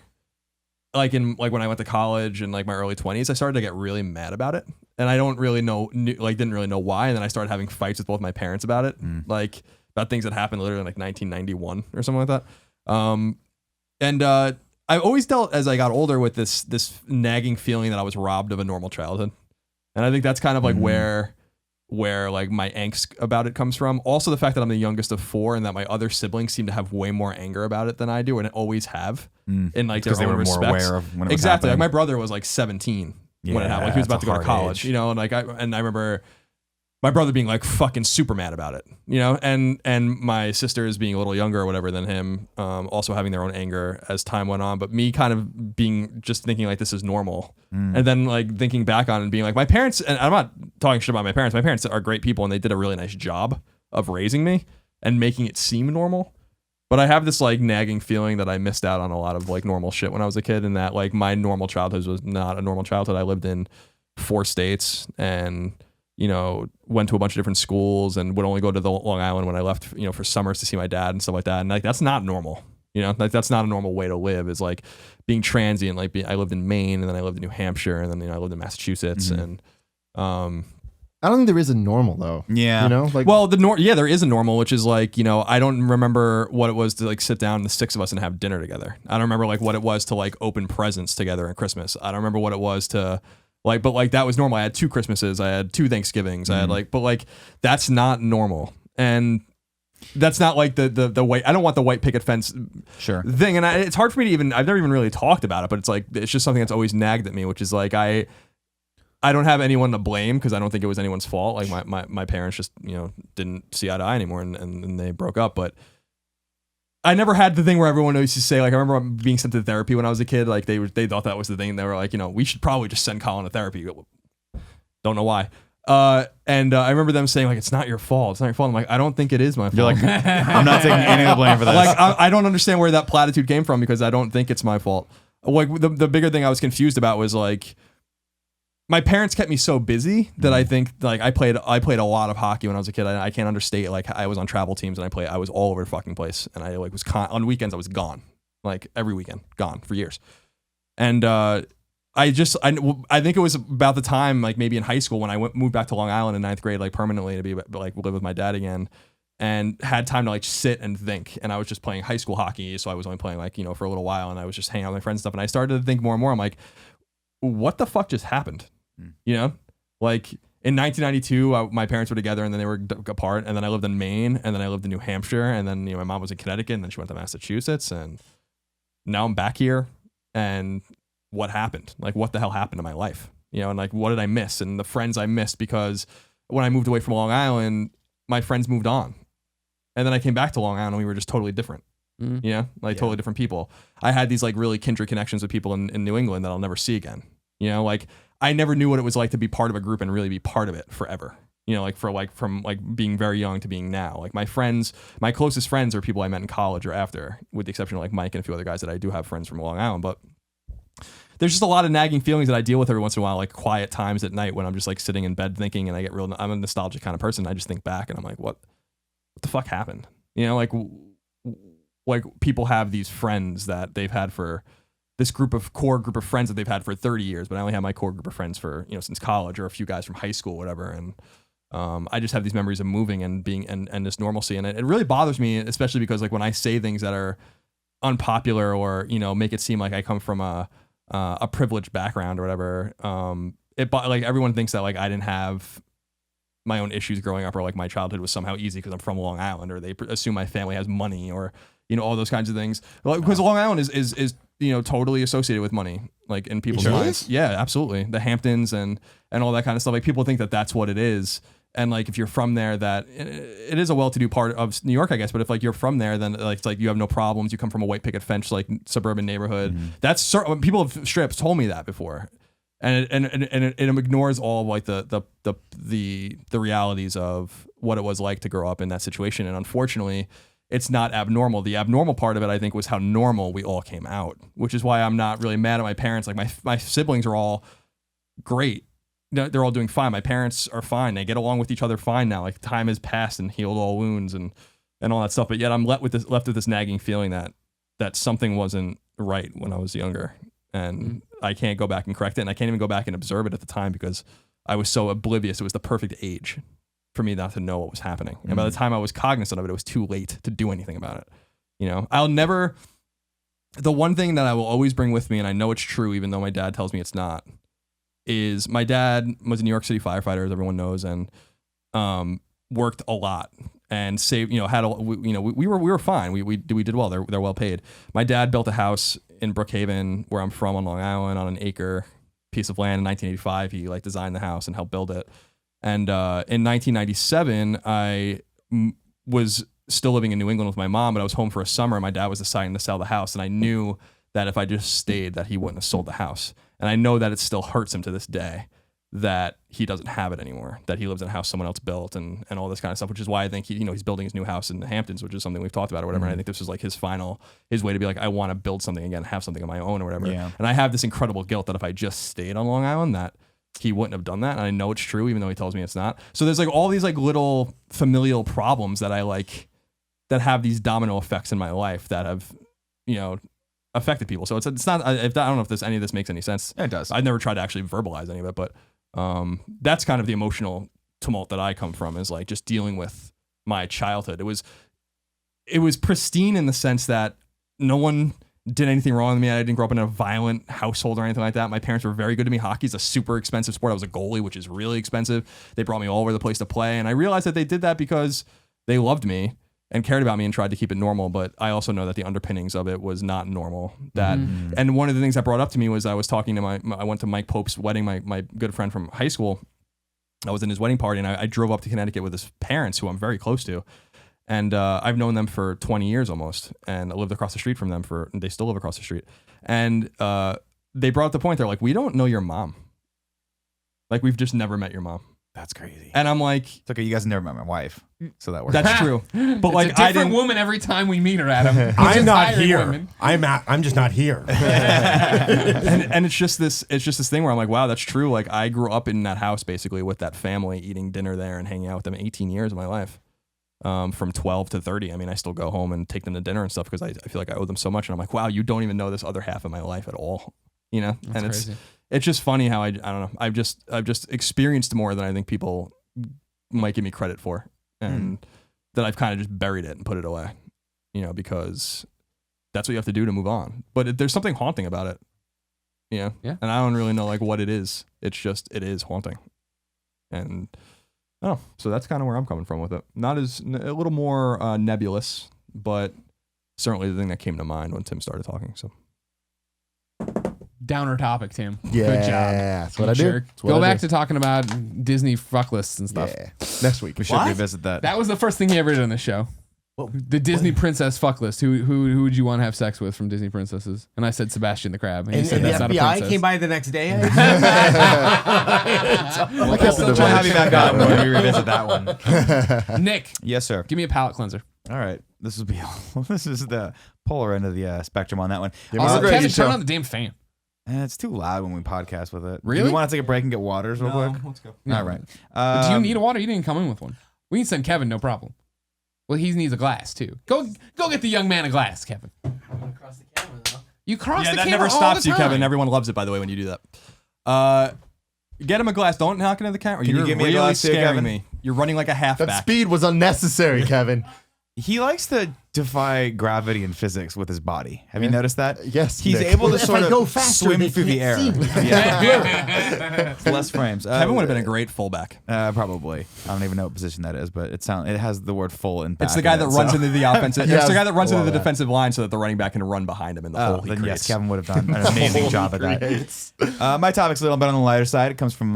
when I went to college in like my early 20s, I started to get really mad about it, and I don't really didn't really know why. And then I started having fights with both my parents about it, like about things that happened literally in like 1991 or something like that. I always dealt as I got older with this nagging feeling that I was robbed of a normal childhood, and I think that's kind of like where like my angst about it comes from. Also, the fact that I'm the youngest of four and that my other siblings seem to have way more anger about it than I do, and always have in like their
Because they
own
were
respects.
more aware of when it was
Exactly. Like
happening.
my brother was like 17 when it happened. Like he was about
that's
to
a
go to
hard
college,
age.
and like I remember my brother being like fucking super mad about it, and my sisters being a little younger or whatever than him, also having their own anger as time went on, but me kind of being just thinking like this is normal. And then like thinking back on it and being like my parents, and I'm not talking shit about my parents are great people and they did a really nice job of raising me and making it seem normal. But I have this like nagging feeling that I missed out on a lot of like normal shit when I was a kid, and that like my normal childhood was not a normal childhood. I lived in 4 states and went to a bunch of different schools and would only go to the Long Island when I left, for summers to see my dad and stuff like that. And like, that's not normal. Like that's not a normal way to live, is like being transient. Like I lived in Maine, and then I lived in New Hampshire, and then I lived in Massachusetts, and
I don't think there is a normal though.
Yeah.
Well, there is a normal, which is like, I don't remember what it was to like sit down, the 6 of us, and have dinner together. I don't remember like what it was to like open presents together at Christmas. I don't remember what it was to like, but like that was normal. I had 2 Christmases, I had 2 Thanksgivings, I had like, but like that's not normal. And that's not like the white, I don't want the white picket fence thing. And it's hard for me to even, I've never even really talked about it, but it's like, it's just something that's always nagged at me, which is like, I don't have anyone to blame because I don't think it was anyone's fault. Like my parents just, didn't see eye to eye anymore and they broke up. But I never had the thing where everyone used to say, like, I remember being sent to therapy when I was a kid. Like they thought that was the thing. They were like, we should probably just send Colin to therapy. Don't know why. And I remember them saying like, it's not your fault. It's not your fault. I'm like, I don't think it is my fault.
You're like, I'm not taking any of the blame for this.
Like, I don't understand where that platitude came from because I don't think it's my fault. Like the bigger thing I was confused about was like, my parents kept me so busy that I think like I played a lot of hockey when I was a kid. I can't understate, like I was on travel teams and I was all over the fucking place. And I like was on weekends I was gone, like every weekend, gone for years. And I think it was about the time, like maybe in high school, when I moved back to Long Island in 9th grade, like permanently to be like live with my dad again, and had time to like sit and think. And I was just playing high school hockey, so I was only playing like for a little while, and I was just hanging out with my friends and stuff. And I started to think more and more. I'm like, what the fuck just happened? Like in 1992, my parents were together and then they were apart. And then I lived in Maine, and then I lived in New Hampshire, and then my mom was in Connecticut, and then she went to Massachusetts, and now I'm back here. And what happened? Like, what the hell happened to my life? And like, what did I miss? And the friends I missed, because when I moved away from Long Island, my friends moved on, and then I came back to Long Island and we were just totally different. Totally different people. I had these like really kindred connections with people in New England that I'll never see again. Like I never knew what it was like to be part of a group and really be part of it forever. From being very young to being now. Like my closest friends are people I met in college or after, with the exception of like Mike and a few other guys that I do have friends from Long Island. But there's just a lot of nagging feelings that I deal with every once in a while, like quiet times at night when I'm just like sitting in bed thinking, and I'm a nostalgic kind of person. I just think back and I'm like, what the fuck happened? Like people have these friends that they've had for this core group of friends that they've had for 30 years, but I only have my core group of friends for, since college, or a few guys from high school, whatever. And I just have these memories of moving and being, and this normalcy. And it really bothers me, especially because like when I say things that are unpopular or, make it seem like I come from a privileged background or whatever. Like everyone thinks that like I didn't have my own issues growing up, or like my childhood was somehow easy because I'm from Long Island, or they assume my family has money, or, all those kinds of things. Because Long Island is totally associated with money, like in people's minds. Yeah, absolutely. The Hamptons and all that kind of stuff. Like people think that that's what it is. And like, if you're from there, that it is a well-to-do part of New York, I guess. But if like you're from there, then like, it's like you have no problems. You come from a white picket fence, like suburban neighborhood. Mm-hmm. That's people have straight up told me that before. And it ignores all of like the realities of what it was like to grow up in that situation. And unfortunately, it's not abnormal. The abnormal part of it, I think, was how normal we all came out, which is why I'm not really mad at my parents. Like my siblings are all great. They're all doing fine. My parents are fine. They get along with each other fine now. Like time has passed and healed all wounds and all that stuff. But yet I'm left with this nagging feeling that something wasn't right when I was younger, and I can't go back and correct it. And I can't even go back and observe it at the time because I was so oblivious. It was the perfect age for me not to know what was happening. And by the time I was cognizant of it, it was too late to do anything about it. The one thing that I will always bring with me, and I know it's true, even though my dad tells me it's not, is my dad was a New York City firefighter, as everyone knows, and worked a lot and saved, we were fine. We did well. They're well paid. My dad built a house in Brookhaven, where I'm from, on Long Island, on an acre piece of land in 1985. He like designed the house and helped build it. And in 1997, I was still living in New England with my mom, but I was home for a summer. My dad was deciding to sell the house, and I knew that if I just stayed, that he wouldn't have sold the house. And I know that it still hurts him to this day that he doesn't have it anymore, that he lives in a house someone else built and all this kind of stuff, which is why I think he's building his new house in the Hamptons, which is something we've talked about or whatever. Mm-hmm. And I think this is like his way to be like, I want to build something again, have something of my own or whatever. Yeah. And I have this incredible guilt that if I just stayed on Long Island, that he wouldn't have done that. And I know it's true, even though he tells me it's not. So there's like all these like little familial problems that I like that have these domino effects in my life that have, affected people. So it's not, I don't know if any of this makes any sense.
It does.
I've never tried to actually verbalize any of it, but that's kind of the emotional tumult that I come from, is like just dealing with my childhood. It was pristine in the sense that no one did anything wrong with me. I didn't grow up in a violent household or anything like that. My parents were very good to me. Hockey's a super expensive sport. I was a goalie, which is really expensive. They brought me all over the place to play. And I realized that they did that because they loved me and cared about me and tried to keep it normal. But I also know that the underpinnings of it was not normal. And one of the things that brought up to me was I was talking to I went to Mike Pope's wedding, my good friend from high school. I was in his wedding party, and I drove up to Connecticut with his parents, who I'm very close to. And I've known them for 20 years almost, and I lived across the street from them and they still live across the street. And they brought up the point, they're like, we don't know your mom. Like, we've just never met your mom.
That's crazy.
And I'm like,
It's okay. You guys never met my wife, so that works.
that's true. But like,
It's a
I
different
didn't.
woman every time we meet her, Adam. He's
I'm
just
not
hiring
here.
women.
I'm just not here.
and it's just this thing where I'm like, wow, that's true. Like, I grew up in that house basically with that family, eating dinner there and hanging out with them 18 years of my life. From 12 to 30. I mean, I still go home and take them to dinner and stuff because I feel like I owe them so much. And I'm like, wow, you don't even know this other half of my life at all, And
crazy.
it's just funny how I don't know. I've just experienced more than I think people might give me credit for, and that I've kind of just buried it and put it away, because that's what you have to do to move on. But there's something haunting about it,
Yeah.
And I don't really know like what it is. It's just, it is haunting. And oh, so that's kind of where I'm coming from with it. Not as a little more nebulous, but certainly the thing that came to mind when Tim started talking. So
Downer topic, Tim.
Yeah,
Good job.
that's what I do.
Jerk.
That's what
Go
I
back
do.
to talking about Disney fuck lists and stuff.
Yeah. Next week.
We should revisit that.
That was the first thing he ever did on the show. The Disney princess fuck list. Who would you want to have sex with from Disney princesses? And I said Sebastian the Crab. And he
And
said
the
that's not a
FBI
princess.
came by the next day.
I kept
We'll
it
try to have you
divided.
back on when we revisit that one.
Nick,
Yes, sir.
give me a palate cleanser.
All right. This is the polar end of the spectrum on that one.
Yeah,
Also,
Margaret,
Kevin,
you
turn
show.
on the damn fan.
It's too loud when we podcast with it.
Really?
Do we want to take a break and get waters real quick?
let's go.
No.
All right.
Do you need a water? You didn't come in with one. We can send Kevin, no problem. Well, he needs a glass too. Go get the young man a glass, Kevin.
Across the camera, though.
You cross
Yeah,
the
that
camera
never
all
stops
the
you,
time.
Kevin. Everyone loves it, by the way, when you do that. Get him a glass. Don't knock into the camera.
Can you
You're
give me a
really
glass too,
scaring
Kevin?
me. You're running like a
That
halfback.
speed was unnecessary, Kevin.
He likes to defy gravity and physics with his body. Have you noticed that?
Yes,
He's
Nick.
able to
If
sort
I go
of
faster,
swim
they
through the air.
can't see me.
Yeah. It's less frames.
Kevin would have been a great fullback.
Probably. I don't even know what position that is, but it has the word full in back.
It's the guy
in
that
it,
runs
so-
into the offensive.
Yes,
It's the guy that runs into
love
the
that.
defensive line so that the running back can run behind him in the hole he
Then
creates.
yes, Kevin would have done an amazing job at that. My topic's a little bit on the lighter side. It comes from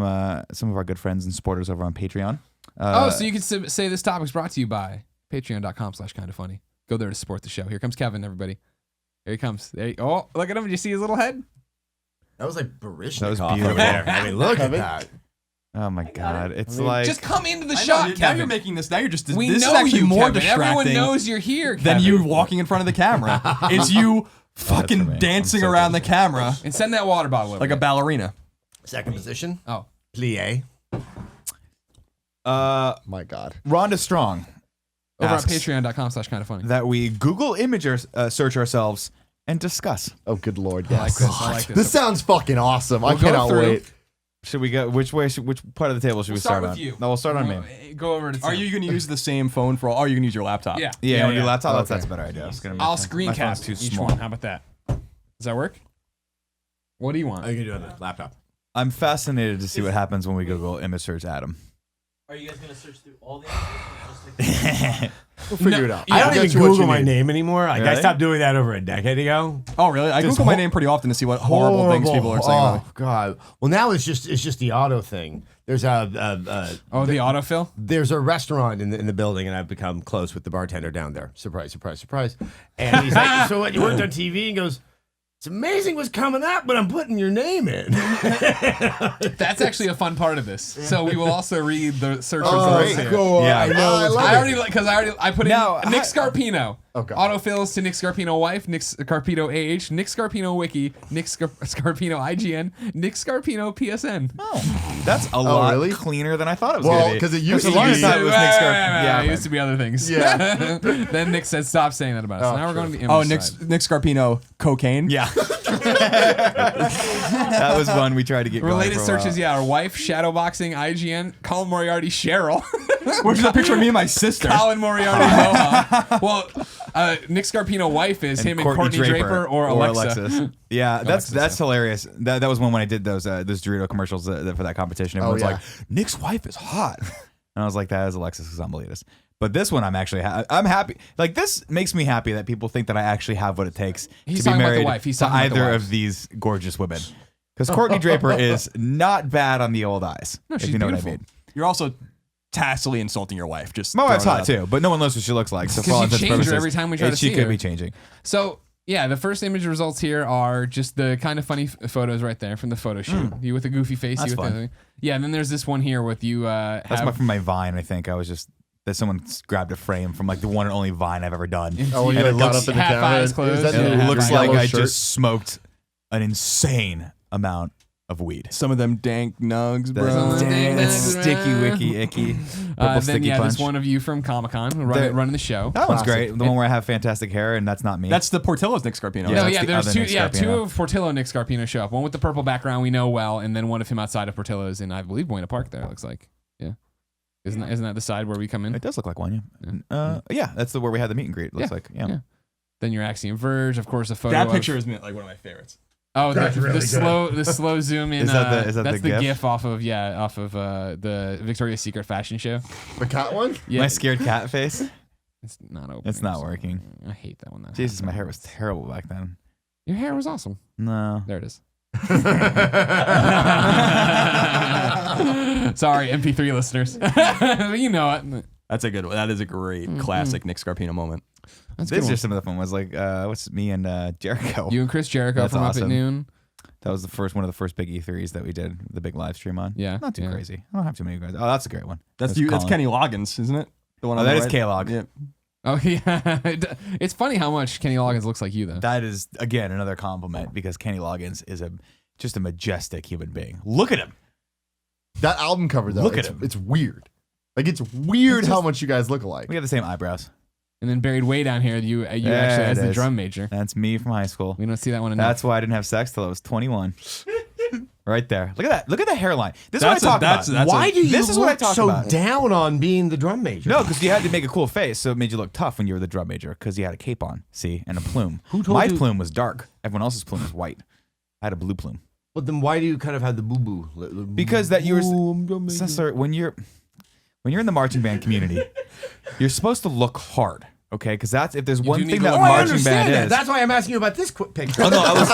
some of our good friends and supporters over on Patreon.
So you could say this topic's brought to you by patreon.com/kindafunny. Go there to support the show. Here comes Kevin, everybody. Here he comes. Oh, look at him. Did you see his little head?
That was like Barishnikov
That was
over
beautiful.
there. I mean, look at
Kevin?
that.
Oh my god, it's like
Just come into the
I know,
shot,
now
Kevin.
you're making this. Now you're just.
we
this
know
is actually
you,
more
Kevin.
distracting
Everyone knows you're here,
than
Kevin.
you walking in front of the camera. It's you
for
fucking
me.
dancing
I'm so
around the camera
And send that water bottle over
like a
there.
ballerina.
Second position.
Oh.
Plie.
My God.
Rhonda Strong
Over
asks
at patreon.com/kindafunny.
that we Google image search ourselves and discuss.
Oh, good Lord.
I like
Yes.
this. I like this.
This sounds fucking awesome. I
We'll go
cannot
through.
wait.
Should we go? Which part of the table should we
start
start
with
on?
you.
No, we'll start on me.
Go over to
Are
Tim.
you going to use the same phone for all? Or are you going to use your laptop?
Yeah.
Yeah, on your laptop.
Okay.
That's a better idea. I was gonna make
I'll
my
screen
phone's
cap
too
each
small.
one. How about that? Does that work? What do you want?
Oh, you can do it on the laptop.
I'm fascinated to see what happens when we Google image search Adam.
Are you guys gonna search through all the episodes? Or just like
We'll figure it out.
I don't
I'll
even
get you what
Google
you
my
need.
name anymore. Like, I
Really?
stopped doing that over a decade ago.
Oh, really? I
Just
Google my
hor-
name pretty often to see what horrible things people are saying. about me.
Oh God. Well, now it's just the auto thing. There's a
Oh, the autofill?
there's a restaurant in the building, and I've become close with the bartender down there. Surprise, surprise, surprise. And he's like, "So what? You worked on TV?" And goes, "It's amazing what's coming up, but I'm putting your name in."
That's actually a fun part of this. So we will also read the search
Oh,
results here.
cool.
Yeah.
I know.
I love
I already I put in
Now,
Nick Scarpino.
Oh god.
Autofills to Nick Scarpino wife, Nick Scarpino AH, Nick Scarpino wiki, Nick Scarpino IGN, Nick Scarpino PSN.
Oh, that's a lot
really?
cleaner than I thought it was
Well,
going to be.
because it used
For
to
the longest
be.
time, it was Nick Scarpino.
Yeah, it used to be other things.
Yeah.
Then Nick said, "Stop saying that about us."
Oh,
Now we're
true.
going to the
Oh,
image side.
Nick Scarpino cocaine.
Yeah. That was one we tried to get
Related
going for a while.
searches, yeah, our wife, shadowboxing, IGN, Colin Moriarty, Cheryl,
Which is a picture of me and my sister.
Colin Moriarty, Moha. Well, Nick Scarpino wife is him and Courtney Draper or Alexa.
Alexis. Yeah,
Alexis,
that's hilarious. That was one when I did those Dorito commercials for that competition. Everyone's
yeah.
like, Nick's wife is hot. And I was like, that is Alexis because I'm Elias. But this one, I'm actually I'm happy. Like, this makes me happy that people think that I actually have what it takes
He's
to be
talking about the
married
wife. He's
to
talking about the
either
wife.
of these gorgeous women. Because Courtney Draper is not bad on the old eyes.
No,
if
she's
you know
beautiful.
what I mean.
You're also tacitly insulting your wife. Just
My wife's
throwing it
hot
out there.
too, but no one knows what she looks like. So for
'Cause
all
you
intents and
change her
purposes,
every time we try to
she
see
could
her.
be changing.
So, yeah, the first image results here are just the kind of funny photos right there from the photo shoot. You with the goofy face.
That's
you with
fun.
the, yeah, and then there's this one here with you.
That's from my Vine. I think I was just that someone grabbed a frame from like the one and only Vine I've ever done.
Oh, when you
And
like,
it
got
looks-
up in the
half
camera.
eyes closed.
Is that
Yeah,
It
half
looks
eyes
like
yellow
I
shirt?
just smoked an insane amount of weed.
Some of them dank nugs, bro.
Some
Damn, that's
nugs,
sticky,
bro.
wicky, icky. Purple
then
sticky
yeah,
punch.
this one of you from Comic Con
There-
running the show.
That one's
Classic.
great. The one where I have fantastic hair, and that's not me.
That's the Portillo's Nick Scarpino.
Yeah,
No,
that's
yeah,
the
there's
other
two.
Nick
Yeah, two
Scarpino.
of Portillo Nick Scarpino show up. One with the purple background we know well, and then one of him outside of Portillo's in, I believe, Buena Park. There it looks like. Yeah, isn't that the side where we come in?
It does look like one, yeah. Yeah, that's where we had the meet and greet. It looks like, yeah.
Then your Axiom Verge, of course, a photo.
That
of-
picture is like one of my favorites.
Oh,
That's really good.
the slow zoom in.
Is that the
that's the
GIF?
GIF off of the Victoria's Secret fashion show.
The cat one?
Yeah,
My scared cat face.
it's not open.
It's not working.
I hate that one.
Jesus, my hair was terrible back then.
Your hair was awesome.
No.
There it is. Sorry, MP3 listeners. You know it.
That's a good one. That is a great classic Nick Scarpino moment.
That's a
These
good
are
one.
some of the fun ones. Like, what's me and Jericho?
You and Chris Jericho
That's
from Up
awesome.
at Noon.
That was one of the first big E3s that we did, the big live stream on.
Yeah,
Not too
yeah.
crazy. I don't have too many guys. Oh, that's a great one.
That's
Colin.
Kenny Loggins, isn't it? The one
Oh,
on
that
the
is
right?
K-Log.
Yeah.
Oh yeah, it's funny how much Kenny Loggins looks like you though.
That is, again, another compliment because Kenny Loggins is just a majestic human being. Look at him.
That album cover, though,
Look at
it's,
him.
it's weird. Like, it's weird how much you guys look alike.
We have the same eyebrows.
And then buried way down here, you actually
There
as
it
the
is.
drum major.
That's me from high school.
We don't see that one enough.
That's why I didn't have sex till I was 21. Right there. Look at that. Look at the hairline. This is what I talk about.
Why do you
This is what I
look
talk
so
about.
down on being the drum major?
No, because you had to make a cool face, so it made you look tough when you were the drum major because you had a cape on, see, and a plume.
Who told
My
you-
plume was dark. Everyone else's plume was white. I had a blue plume.
But then why do you kind of have the boo-boo?
Because that you were
Drum major.
Sessler, when you're in the marching band community, you're supposed to look hard, okay? Because that's if there's
do
one
need
thing
to
that
look
Oh, I
marching
understand
band
that.
is.
That's why I'm asking you about this picture.
Oh no, I was.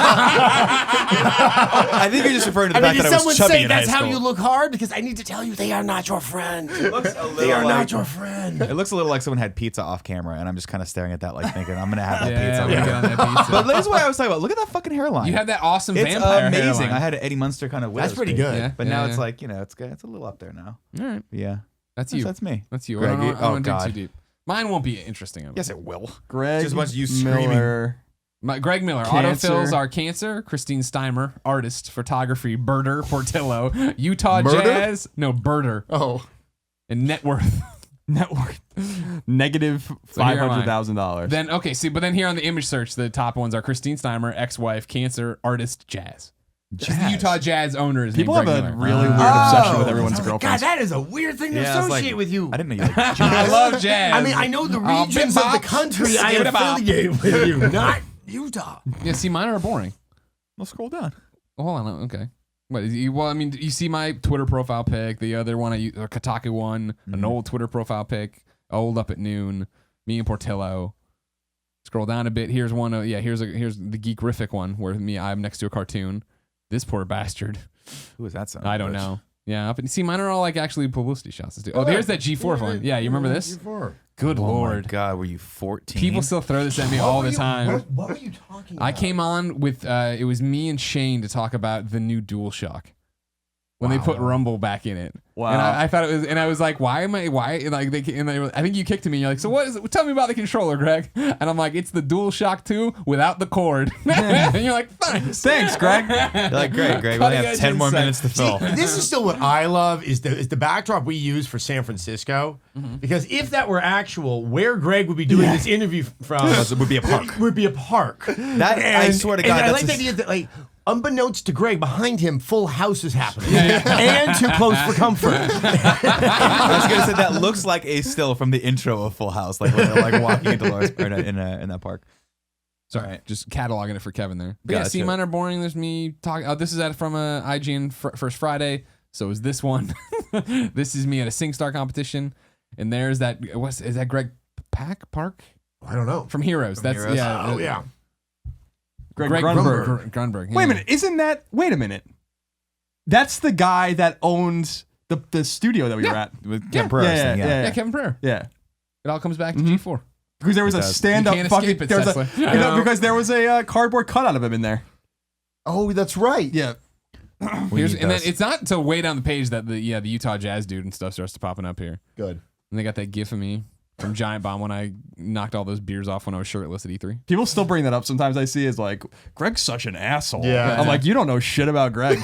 I think you're just referring to the
I mean,
fact
did
that I
someone
was chubby
say
in
that's
high
how
school.
you look hard? Because I need to tell you, they are not your friend. They are not your friend.
It looks a little like someone had pizza off camera, and I'm just kind of staring at that, like thinking, I'm gonna have that
yeah,
pizza.
we get on that pizza.
But that's what I was talking about. Look at that fucking hairline.
You have that awesome
It's
vampire
amazing.
hairline.
I had an Eddie Munster kind of.
That's pretty
widow's
good.
Yeah,
But
yeah,
now
yeah.
it's like it's good. It's a little up there now.
All right,
Yeah,
that's you.
That's me.
That's you.
Greggy.
I don't want to
God.
dig too deep. Mine won't be interesting.
Yes, it will.
Greg
Just a bunch of you screaming.
Miller.
Greg Miller,
Cancer.
autofills are Cancer. Christine Steimer, artist, photography, birder, Portillo, Utah
Murder?
Jazz, no birder,
Oh,
and net worth.
Net worth negative
So here am I.
$500,000.
Then okay, see, but then here on the image search, the top ones are Christine Steimer, ex-wife, Cancer, artist, Jazz. Just the Utah Jazz owner is
People
named
have
Greg
a
Miller.
really weird obsession with everyone's
God,
girlfriends.
that is a weird thing to
Yeah, I was like,
associate with you.
I didn't know you like.
I love jazz.
I mean, I know the
Oh,
regions of the
bebop.
country I
Give it a bop.
affiliate with you, not Utah.
Yeah, see, mine are boring.
Well, scroll down.
Oh, hold on, okay. What is you? Well, I mean, you see my Twitter profile pic. The other one, a Kotaku one, an old Twitter profile pic. Old Up at Noon. Me and Portillo. Scroll down a bit. Here's one. Here's the Geekrific one where I'm next to a cartoon. This poor bastard.
Who is that? Son?
I don't know. Yeah, up and see, mine are all like actually publicity shots. Oh, there's that G4 one. Yeah, you remember this? Good
Oh my
lord.
God, were you 14?
People still throw this at me all the time.
What were you talking about?
I came on with it was me and Shane to talk about the new DualShock. when they put Rumble back in it.
Wow.
And I thought it was, and I was like, why? Like I think you kicked me. And you're like, so what is it? Tell me about the controller, Greg. And I'm like, it's the DualShock 2 without the cord. And you're like, thanks,
Greg.
You're like, great, Greg. We only have 10 more minutes to fill.
This is still what I love is the backdrop we use for San Francisco. Because if that were actual, where Greg would be doing this interview from
It would be a park.
It would be a park.
That I swear to God,
and I
that's
like the
a-
idea that like. Unbeknownst to Greg, behind him, Full House is happening, and Too Close for Comfort.
I was gonna say that looks like a still from the intro of Full House, like when they're like walking into Lawrence in that park.
Sorry, just cataloging it for Kevin there. But yeah,
Gotcha.
C minor boring. There's me talking. Oh, this is from IGN First Friday. So is this one? This is me at a SingStar competition, and there's that. Is that Greg Park
I don't know.
from Heroes? That's
Heroes?
yeah.
Oh yeah.
Greg
Greg
Grunberg.
Grunberg.
Wait a
yeah.
minute. Isn't that? Wait a minute. That's the guy that owns the studio that we were at.
With Ken Perez,
Yeah, Kevin Pereira.
Yeah.
It all comes back to G4.
Because there was a
does.
stand-up
You can't
fucking.
escape it,
There was
Sessler.
a,
I know.
because there was a cardboard cutout of him in there.
Oh, that's right.
Yeah.
Here's,
need
and then
those.
it's not until way down the page that the Utah Jazz dude and stuff starts to popping up here.
Good.
And they got that gif of me from Giant Bomb when I knocked all those beers off when I was shirtless at E3.
People still bring that up. Sometimes I see is like, Greg's such an asshole.
Yeah.
I'm like, you don't know shit about Greg.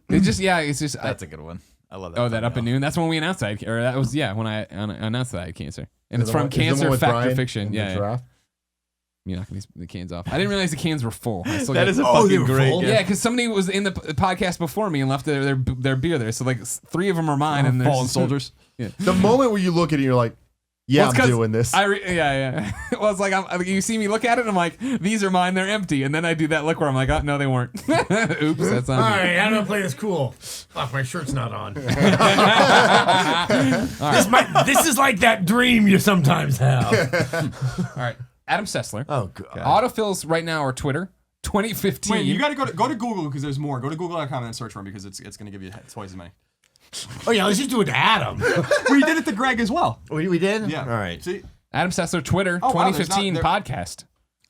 It's just it's just
That's a good one. I love that.
oh that up at noon. That's when we announced that, or that was when I announced that I had cancer, and it's
Is the
from
one- is the one
Cancer
with
Factor
Brian
Fiction.
and the
Yeah,
giraffe?
you knocking the cans off. I didn't realize the cans were full. I still
That
got-
is a
Oh, they
fucking
were
great.
full?
yeah, because somebody was in the podcast before me and left their beer there. So like 3 of them are mine, and there's
Fallen soldiers.
The moment where you look at it, you're like, yeah,
Well, it's
I'm
'cause
doing this.
yeah. Well, it's like you see me look at it, and I'm like, these are mine, they're empty, and then I do that look where I'm like, oh no, they weren't. Oops, that's
All
not me.
right, I'm gonna play this cool. Fuck, my shirt's not on. This is like that dream you sometimes have.
All right, Adam Sessler.
Oh god.
Autofills right now are Twitter 2015.
Wait, you got to go to Google because there's more. Go to Google.com and search for him because it's going to give you twice as many.
Oh yeah, let's just do it to Adam.
We did it to Greg as well.
We did?
Yeah.
All right.
See,
Adam Sessler Twitter
Oh, wow, there's
2015
not-
podcast.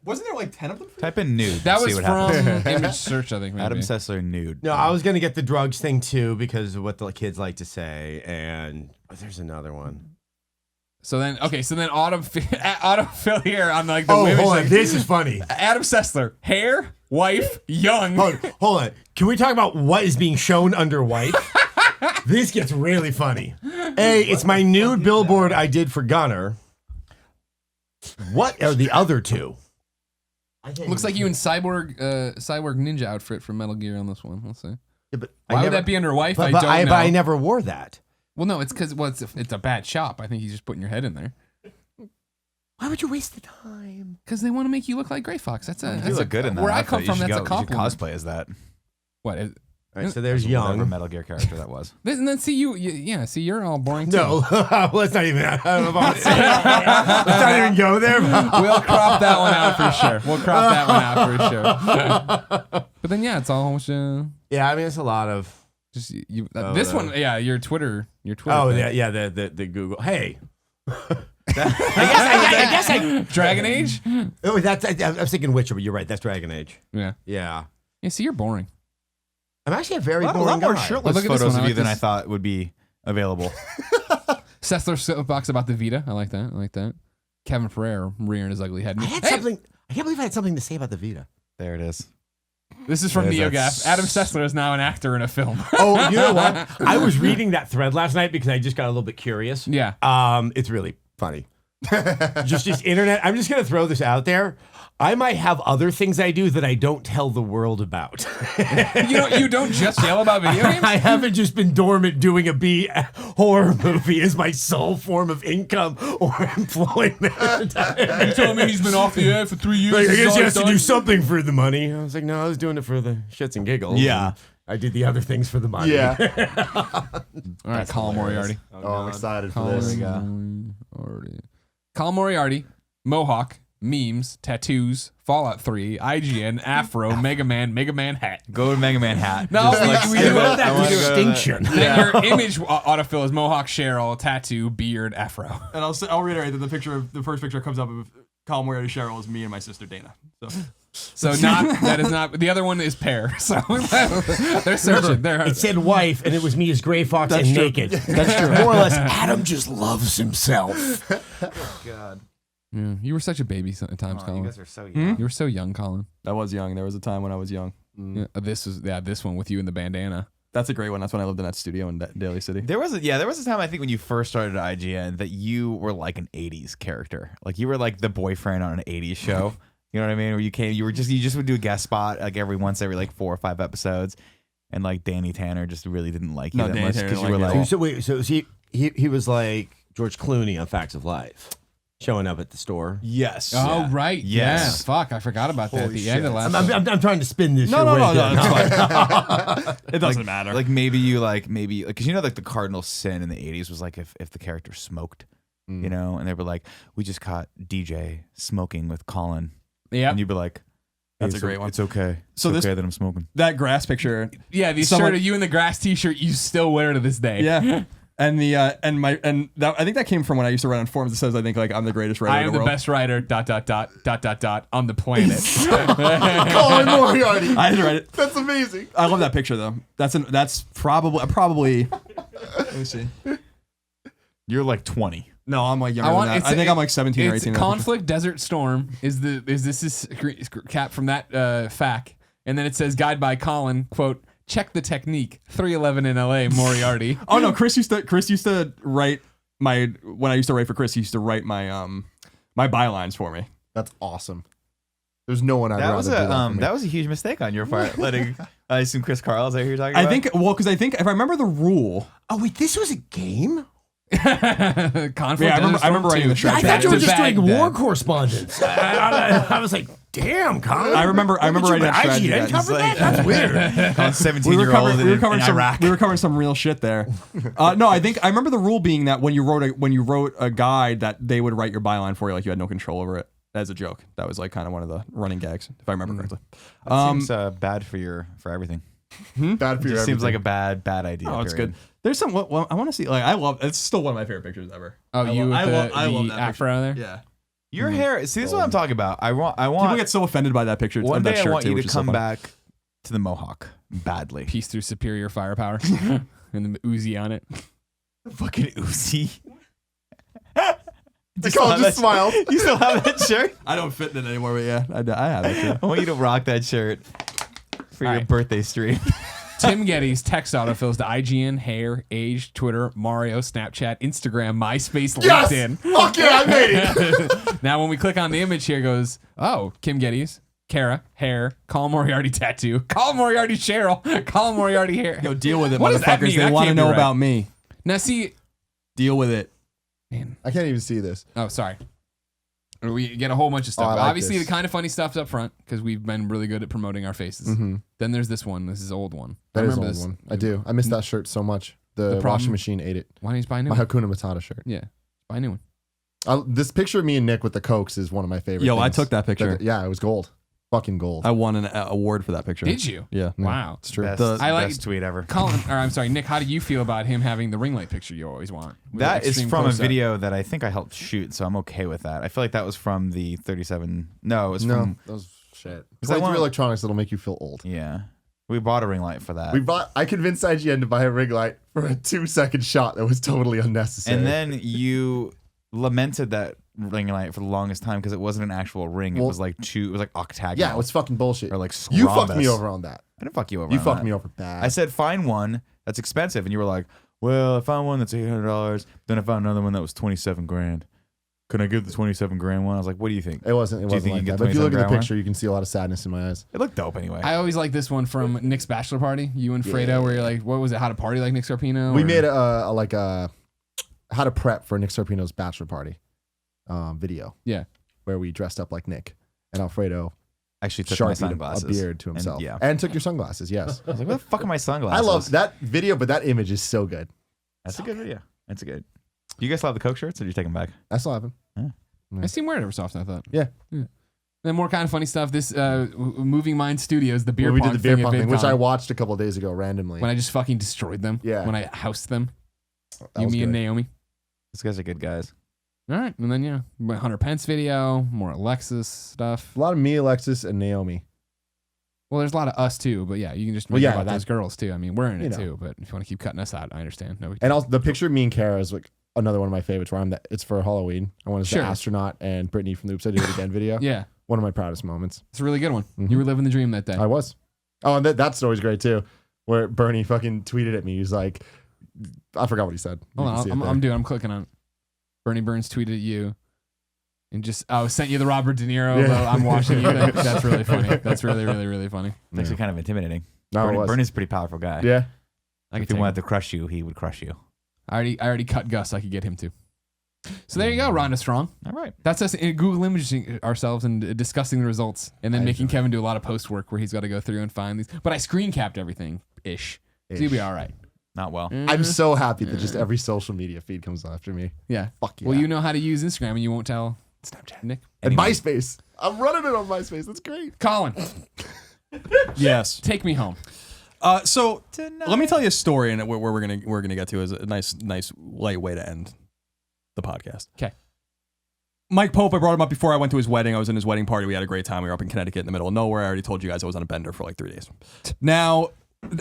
wasn't there like 10 of them?
Type in nude.
That
see
was
what
from
happens.
Image Search, I think. Maybe.
Adam Sessler nude.
No, I was gonna get the drugs thing too because of what the kids like to say, and there's another one.
So then autofill here on like the
Oh,
women's
hold on.
section.
This is funny.
Adam Sessler, hair, wife, young.
Hold on. Can we talk about what is being shown under wife? This gets really funny. It's my nude billboard I did for Gunner. What are the other two?
Looks like you in cyborg ninja outfit from Metal Gear on this one. Let's see.
Yeah, but
Why would that be under wife?
But,
I don't know.
but I never wore that.
Well, no, it's because it's a bad shop. I think he's just putting your head in there
Why would you waste the time?
because they want to make you look like Gray Fox. That's a
You
that's
look
a,
good in that.
Where I
outfit.
come
You
from,
should
that's a
go. You should
compliment.
cosplay as that.
What?
All right, so there's
Whatever
young.
Metal Gear character that was.
And then see see you're all boring too.
No, let's not even. I don't know if I want to say that. Let's not even go there.
We'll crop that one out for sure. We'll crop that one out for sure. But then it's all
Yeah, I mean it's a lot of.
just this one. Yeah, your Twitter.
Oh
thing.
yeah, the Google. Hey. I guess I.
Dragon Age.
Oh, I was thinking Witcher, but you're right. That's Dragon Age.
Yeah.
Yeah.
Yeah. See, you're boring.
I'm actually a very
A
boring
lot more
guy.
shirtless
Look at this
photos
one. I
of you
like
than I
this.
thought would be available.
Sessler soapbox about the Vita. I like that. Kevin Pereira rearing his ugly head.
I had
Hey,
something. I can't believe I had something to say about the Vita.
There it is.
This is from
There's that
NeoGaf. Adam Sessler is now an actor in a film.
Oh, you know what? I was reading that thread last night because I just got a little bit curious.
Yeah.
It's really funny. just internet. I'm just gonna throw this out there. I might have other things I do that I don't tell the world about.
You don't just yell about video games?
I haven't just been dormant doing a B horror movie as my sole form of income or employment.
You telling me he's been off the air for 3 years?
Like, I
This is
guess
all
he
he's
has to
done?
do something for the money. I was like, no, I was doing it for the shits and giggles.
Yeah.
And I did the other things for the money.
Yeah.
All right, Colin Moriarty.
Oh, I'm excited for this.
Colin Moriarty, Mohawk, memes, tattoos, Fallout 3, IGN, Afro, Mega Man hat.
Go to Mega Man hat.
No,
Just
we
I
do
love
it.
that
wanna go to
distinction.
Then your image autofill is Mohawk, Cheryl, tattoo, beard, Afro.
And I'll reiterate that the first picture that comes up Colin Moriarty Cheryl is me and my sister Dana.
So that is not. The other one is Pear. So they're searching.
It said wife, and it was me as Gray Fox and naked. That's true. More or less, Adam just loves himself.
God.
Yeah, you were such a baby at times,
Oh,
Colin.
you guys are so young.
You were so young, Colin.
I was young. There was a time when I was young.
Yeah, this one with you in the bandana.
That's a great one. That's when I lived in that studio in Daly City.
There was a time I think when you first started at IGN that you were like an 80s character. Like you were like the boyfriend on an 80s show. You know what I mean? Where you just would do a guest spot like every like 4 or 5 episodes, and like Danny Tanner just really didn't like you that
Danny
much
Tanner
because you
didn't
were
like me
like,
at all.
So wait, so he was like George Clooney on Facts of Life, showing up at the store.
yes,
Oh right,
Yes.
yeah. Fuck, I forgot about that at the end of last.
I'm trying to spin this.
No,
your way,
no,
Dylan.
it's fine. It doesn't matter.
Like maybe you because you know like the cardinal sin in the 80s was like if the character smoked, you know, and they were like, we just caught DJ smoking with Colin.
Yeah,
And you'd be like,
That's
"Hey,
a great one.
It's okay.
So
It's
this-
okay that I'm smoking."
that grass picture.
yeah. The
Someone-
shirt of you in the grass T-shirt you still wear to this day.
Yeah. And the I think that came from when I used to write on forums. It says I think like I'm the greatest writer
I
in
am
the
the
world.
best writer. ... on the planet.
Colin Moriarty.
I didn't write it.
That's amazing.
I love that picture though. That's probably. Let me see.
You're like 20.
No, I'm like younger than that. I think I'm like 17 or 18.
It's
in that
Conflict Desert Storm is cap from that FAQ, and then it says guide by Colin, quote, check the technique, 311 in LA, Moriarty.
picture. Oh no, Chris used to write when I used to write for Chris. He used to write my my bylines for me.
That's awesome. There's no one I'd
That
rather
was
do that for me.
that was a huge mistake on your part. Letting I assume Chris Carl is that who you're talking about?
Because I think if I remember the rule.
Oh wait, this was a game.
Conflict.
Yeah, I
Desert
remember
Storm
writing
2.
the strat
I thought you were
It's a
just doing
Baghdad.
war correspondence. I was like, damn, Colin.
I remember writing that strategy
IGN
guide.
covered that? That's weird.
Colin's 17-year-old
we were covering
in
some
Iraq.
we were covering some real shit there. No, I think I remember the rule being that when you wrote a guide that they would write your byline for you, like you had no control over it. As a joke, that was like kind of one of the running gags, if I remember correctly.
Seems bad for everything.
Bad for your
Just seems like
everything.
a bad idea.
Oh, it's
period.
good. There's some. Well, I want to see. Like, I love. It's still one of my favorite pictures ever.
Oh,
I
you
love,
with
I love
the
that
afro there?
picture. Yeah.
Your hair. See, this is what I'm talking about. I want.
People get so offended by that picture.
One
of that
day I
shirt
want
too,
you
which
to
is so
come
funny.
back to the Mohawk badly.
Peace through superior firepower. And the Uzi on it.
Fucking Uzi.
Colin just smiled.
You still have that shirt?
I don't fit in it anymore, but yeah, I have it. Too.
I want you to rock that shirt for your
right.
birthday stream.
Tim Gettys text autofills to IGN, Hair, Age, Twitter, Mario, Snapchat, Instagram, MySpace,
Yes!
LinkedIn.
Fuck yeah, I made it.
Now, when we click on the image here, it goes, oh, Kim Gettys, Kara, Hair, Colin Moriarty tattoo, Colin Moriarty Cheryl, Colin Moriarty hair.
Yo, deal with it,
What does that
motherfuckers.
mean?
They
That
want to
can't be
know
right.
about me.
Now, see,
Deal with it.
man.
I can't even see this.
Oh, sorry. We get a whole bunch of stuff.
I like
Obviously,
this.
the kind of funny stuff's up front because we've been really good at promoting our faces. Then there's this one. This is old one.
That
I
is an
remember
old
this.
one. I do. I miss that shirt so much. The
problem-
washing machine ate it.
Why don't you just buy a new
My
one?
Hakuna Matata shirt.
Yeah, buy a new one.
This picture of me and Nick with the Cokes is one of my favorite.
Yo, I
things.
took that picture.
Yeah, it was gold. Fucking gold.
I won an award for that picture.
Did you?
Yeah.
Wow.
It's true.
Best,
I like-
best tweet ever.
Colin, or I'm sorry, Nick, how do you feel about him having the ring light picture you always want? With
That is
extreme
from a
close-up?
video that I think I helped shoot, so I'm okay with that. I feel like that was from the 37. No, it was
No,
from.
that was shit.
that
Play
one-
through electronics that'll make you feel old.
Yeah. We bought a ring light for that.
I convinced IGN to buy a ring light for a 2-second shot that was totally unnecessary.
And then you lamented that ring light for the longest time because it wasn't an actual ring. It
Well-
was like it was like octagonal.
yeah, it was fucking bullshit.
Or like
you fucked
scrumbus.
me over on that.
I didn't fuck you over.
You
on
fucked
that.
me over bad.
I said find one that's expensive, and you were like, "Well, I found one that's $800. Then I found another one that was $27,000. Can I get the $27,000 one?" I was like, "What do you think?"
it wasn't. It
Do you
wasn't
think
like
you
that.
get
But if you look at the
$27,000 one?
picture, you can see a lot of sadness in my eyes.
It looked dope anyway.
I always like this one from Nick's bachelor party. You and Fredo, where you're like, what was it? How to party like Nick Scarpino?
We
or-
made a how to prep for Nick Scarpino's bachelor party video.
Yeah.
Where we dressed up like Nick and Alfredo
Actually took my
sharpied
sunglasses.
a beard to himself.
And,
And took your sunglasses, yes.
I was like, "What the fuck are my sunglasses?"
I love that video, but that image is so good.
That's a good video. That's a good. Do you guys still have the Coke shirts, or did you take them back?
I still have him.
I seem weird ever so often, I thought.
Yeah.
Then more kind of funny stuff. This Moving Mind Studios, the beer
When we
pong
did the beer
thing at
pong thing, which
VidCon,
I watched a couple of days ago randomly.
when I just fucking destroyed them.
Yeah.
When I housed them.
That
You,
was
me, and
good.
Naomi.
These guys are good guys.
All right, and then Hunter Pence video, more Alexis stuff.
A lot of me, Alexis, and Naomi.
Well, there's a lot of us too, but yeah, you can just make about those girls too. I mean, we're in it too, but if you want to keep cutting us out, I understand. No,
and also the picture of me and Kara is like another one of my favorites. Where it's for Halloween. I want to the astronaut and Brittany from the Oops I Did It Again video.
Yeah,
one of my proudest moments.
It's a really good one. You were living the dream that day.
I was. Oh, and that story's great too, where Bernie fucking tweeted at me. He's like, I forgot what he said.
Hold on, I'm clicking on it. Bernie Burns tweeted at you. And sent you the Robert De Niro. I'm watching you. That's really funny. That's really, really, really funny.
It's actually kind of intimidating.
No,
Bernie's a pretty powerful guy.
Yeah.
If he wanted to crush you, he would crush you.
I already cut Gus. I could get him to. So there you go, Rhonda Strong.
All right.
That's us Google imaging ourselves and discussing the results, and then making Kevin do a lot of post work where he's got to go through and find these. But I screen capped everything ish. So you'll be all right.
Not well.
I'm so happy that just every social media feed comes after me.
Yeah.
Fuck yeah.
Well, you know how to use Instagram, and you won't tell Snapchat, Nick.
And MySpace. I'm running it on MySpace. That's great.
Colin.
Yes.
Take me home.
So let me tell you a story, and where we're gonna get to is a nice light way to end the podcast.
Okay.
Mike Pope, I brought him up before I went to his wedding. I was in his wedding party. We had a great time. We were up in Connecticut in the middle of nowhere. I already told you guys I was on a bender for like 3 days. Now,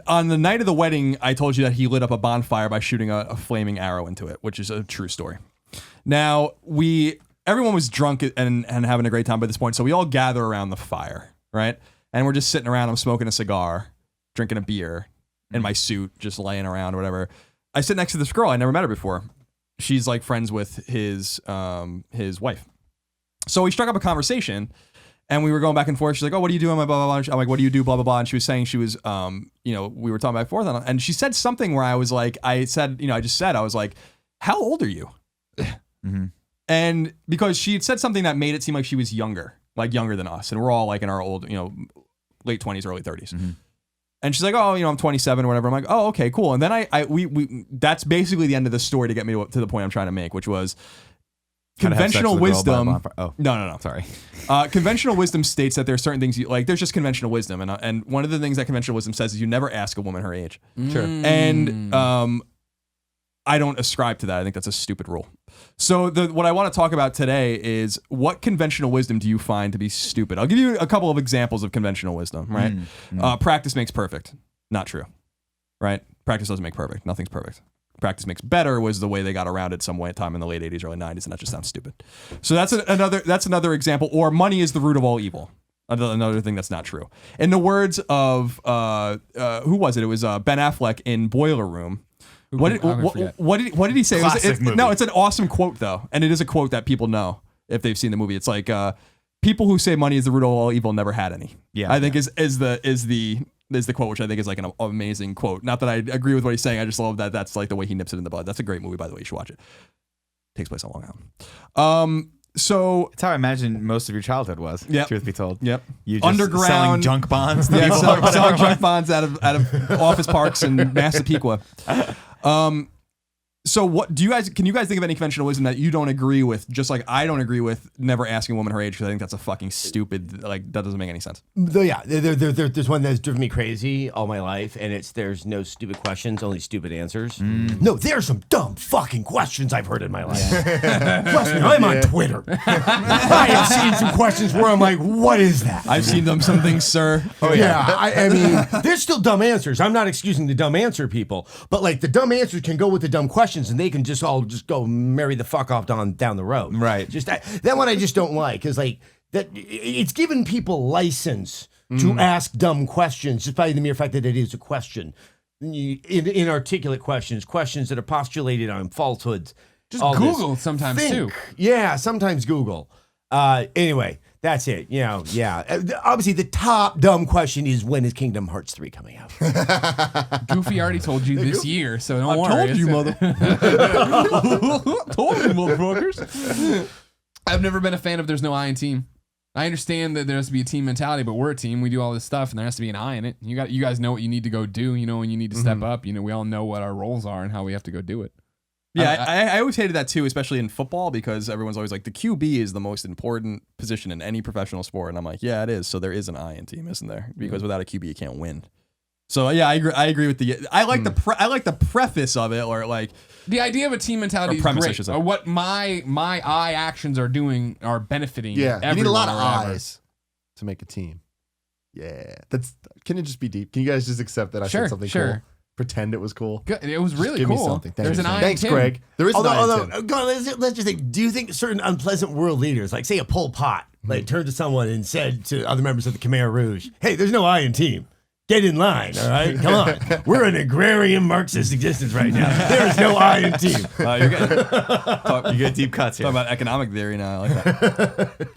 on the night of the wedding, I told you that he lit up a bonfire by shooting a flaming arrow into it, which is a true story. Now, everyone was drunk and having a great time by this point, so we all gather around the fire, right? And we're just sitting around. I'm smoking a cigar, drinking a beer in my suit, just laying around or whatever. I sit next to this girl. I never met her before. She's like friends with his wife. So we struck up a conversation, and we were going back and forth. She's like, "Oh, what do you do?" I'm like, blah, blah, blah. I'm like, "What do you do?" Blah, blah, blah. And she was saying she was, we were talking back and forth, and she said something where I was like, I was like, "How old are you?"
Mm-hmm.
And because she had said something that made it seem like she was younger than us, and we're all like in our old, late 20s, early 30s.
Mm-hmm.
And she's like, "Oh, I'm 27 or whatever." I'm like, "Oh, okay, cool." And then we that's basically the end of the story to get me to the point I'm trying to make, which was conventional wisdom. No.
Sorry.
Conventional wisdom states that there are certain things there's just conventional wisdom, and one of the things that conventional wisdom says is you never ask a woman her age.
Sure.
And I don't ascribe to that. I think that's a stupid rule. So what I want to talk about today is what conventional wisdom do you find to be stupid? I'll give you a couple of examples of conventional wisdom, right? Practice makes perfect. Not true, right? Practice doesn't make perfect. Nothing's perfect. Practice makes better was the way they got around it some time in the late 80s, early 90s, and that just sounds stupid. So that's another example. Or money is the root of all evil. Another thing that's not true. In the words of who was it? It was Ben Affleck in Boiler Room. What did he say? No, it's an awesome quote though, and it is a quote that people know if they've seen the movie. It's like people who say money is the root of all evil never had any.
Yeah,
I think is the quote, which I think is like an amazing quote. Not that I agree with what he's saying. I just love that that's like the way he nips it in the bud. That's a great movie, by the way. You should watch it. Takes place on Long Island. So
it's how I imagine most of your childhood was.
Yep.
Truth be told.
Yep.
You just
Underground
selling junk bonds.
Yeah, selling junk bonds out of office parks in Massapequa. So what do you guys? Can you guys think of any conventional wisdom that you don't agree with? Just like I don't agree with never asking a woman her age, because I think that's a fucking stupid. Like that doesn't make any sense.
Yeah, there's one that's driven me crazy all my life, and there's no stupid questions, only stupid answers. No, there's some dumb fucking questions I've heard in my life. Trust me, I'm on Twitter. I have seen some questions where I'm like, what is that?
I've seen some things, sir.
Oh yeah, I mean, there's still dumb answers. I'm not excusing the dumb answer people, but like the dumb answers can go with the dumb questions, and they can just go marry the fuck off down the road.
Right.
Just that one I just don't like, because like that it's giving people license to ask dumb questions just by the mere fact that it is a question. Inarticulate questions that are postulated on falsehoods.
Just Google sometimes too.
Yeah, sometimes Google. Anyway, that's it. Obviously the top dumb question is, when is Kingdom Hearts 3 coming out?
Goofy already told you this year, so don't worry.
Told you, motherfuckers.
I've never been a fan of there's no I in team. I understand that there has to be a team mentality, but we're a team. We do all this stuff, and there has to be an I in it. You guys know what you need to go do. You know when you need to step up. You know, we all know what our roles are and how we have to go do it.
Yeah, I always hated that too, especially in football, because everyone's always like, the QB is the most important position in any professional sport. And I'm like, yeah, it is. So there is an I in team, isn't there? Because without a QB, you can't win. So yeah, I agree with I like the preface of it, or like
the idea of a team mentality is
premise, I
great.
should say.
Or what my eye actions are doing are benefiting.
Yeah, you need a lot of
everyone or whatever.
eyes to make a team. Yeah, can it just be deep? Can you guys just accept that I
Sure,
said something
sure.
cool? Pretend it was cool.
Good. It was
Just
really
give
cool.
me something.
There's an eye.
Thanks,
in Tim.
Greg. There is an eye in Tim.
God, let's just think. Do you think certain unpleasant world leaders, like say a Pol Pot, like turned to someone and said to other members of the Khmer Rouge, "Hey, there's no I in team. Get in line, all right? Come on. We're an agrarian Marxist existence right now. There is no I in team."
You get deep cuts here.
Talk about economic theory now. I like that.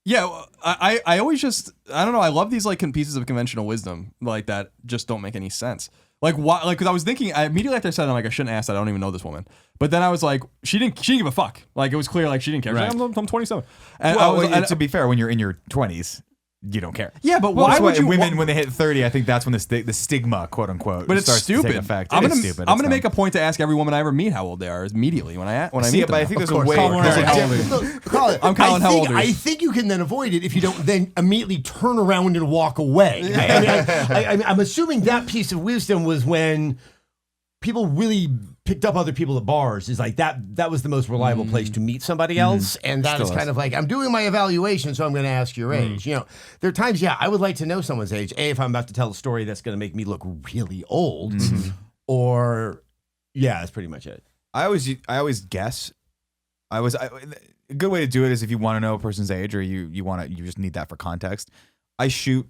Yeah, I always just I don't know. I love these like pieces of conventional wisdom like that just don't make any sense. Like why? Like because I was thinking immediately after I said it, I'm like I shouldn't ask that. I don't even know this woman. But then I was like she didn't give a fuck. Like it was clear like she didn't care. She's like, I'm 27. And
Well, to be fair, when you're in your 20s, you don't care.
yeah, but
Well,
why
that's
would you
women when they hit 30? I think that's when the stigma, quote unquote,
But it's
starts to
stupid.
take effect.
I'm
It
gonna
is stupid.
I'm
It's
gonna make
dumb.
a point to ask every woman I ever meet how old they are immediately when I
See,
meet
but
them.
I think there's a
course.
way.
Colin
there's a
Moriarty,
diff-
how old are you?
Look, Colin,
I'm Colin, how old are you?
I think you can then avoid it if you don't then immediately turn around and walk away. I'm assuming that piece of wisdom was when people really picked up other people at bars. Is like that was the most reliable place to meet somebody else, and that is
Still
kind of like I'm doing my evaluation, so I'm going to ask your age. You know, there are times, I would like to know someone's age. A, if I'm about to tell a story that's going to make me look really old, or that's pretty much it.
I always guess. A good way to do it is if you want to know a person's age or you just need that for context. I shoot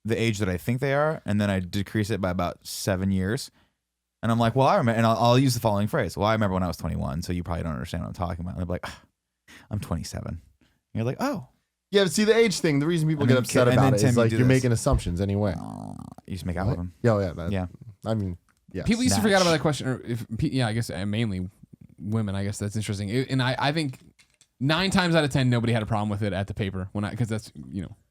the age that I think they are, and then I decrease it by about 7 years. And I'm like, well, I remember, and I'll use the following phrase. Well, I remember when I was 21, so you probably don't understand what I'm talking about. And I'm like, I'm 27. And you're like, oh.
Yeah, but see the age thing. The reason people
And
get
then
upset
Tim- and
about
then
it
Tim,
is
you
like
do
you're
this.
making assumptions anyway.
You just make out with them.
Yeah. I mean, yeah.
People used to forget
Snatch.
about that question. Or I guess mainly women. I guess that's interesting. And I think 9 times out of 10 nobody had a problem with it at the paper because that's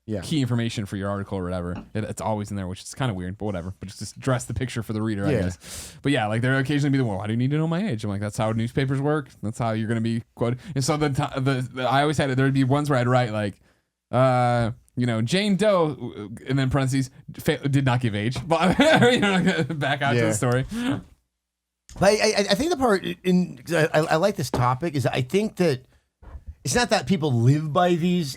Yeah.
key information for your article or whatever. It's always in there, which is kind of weird, but whatever. But it's just dress the picture for the reader, I
Yeah.
guess. But yeah, like there occasionally be why do you need to know my age? I'm like, that's how newspapers work. That's how you're gonna be quoted. And so I always had it. There'd be ones where I'd write like, Jane Doe, and then parentheses did not give age, but back out to
Yeah.
the story.
But I think the part I like this topic is I think that it's not that people live by these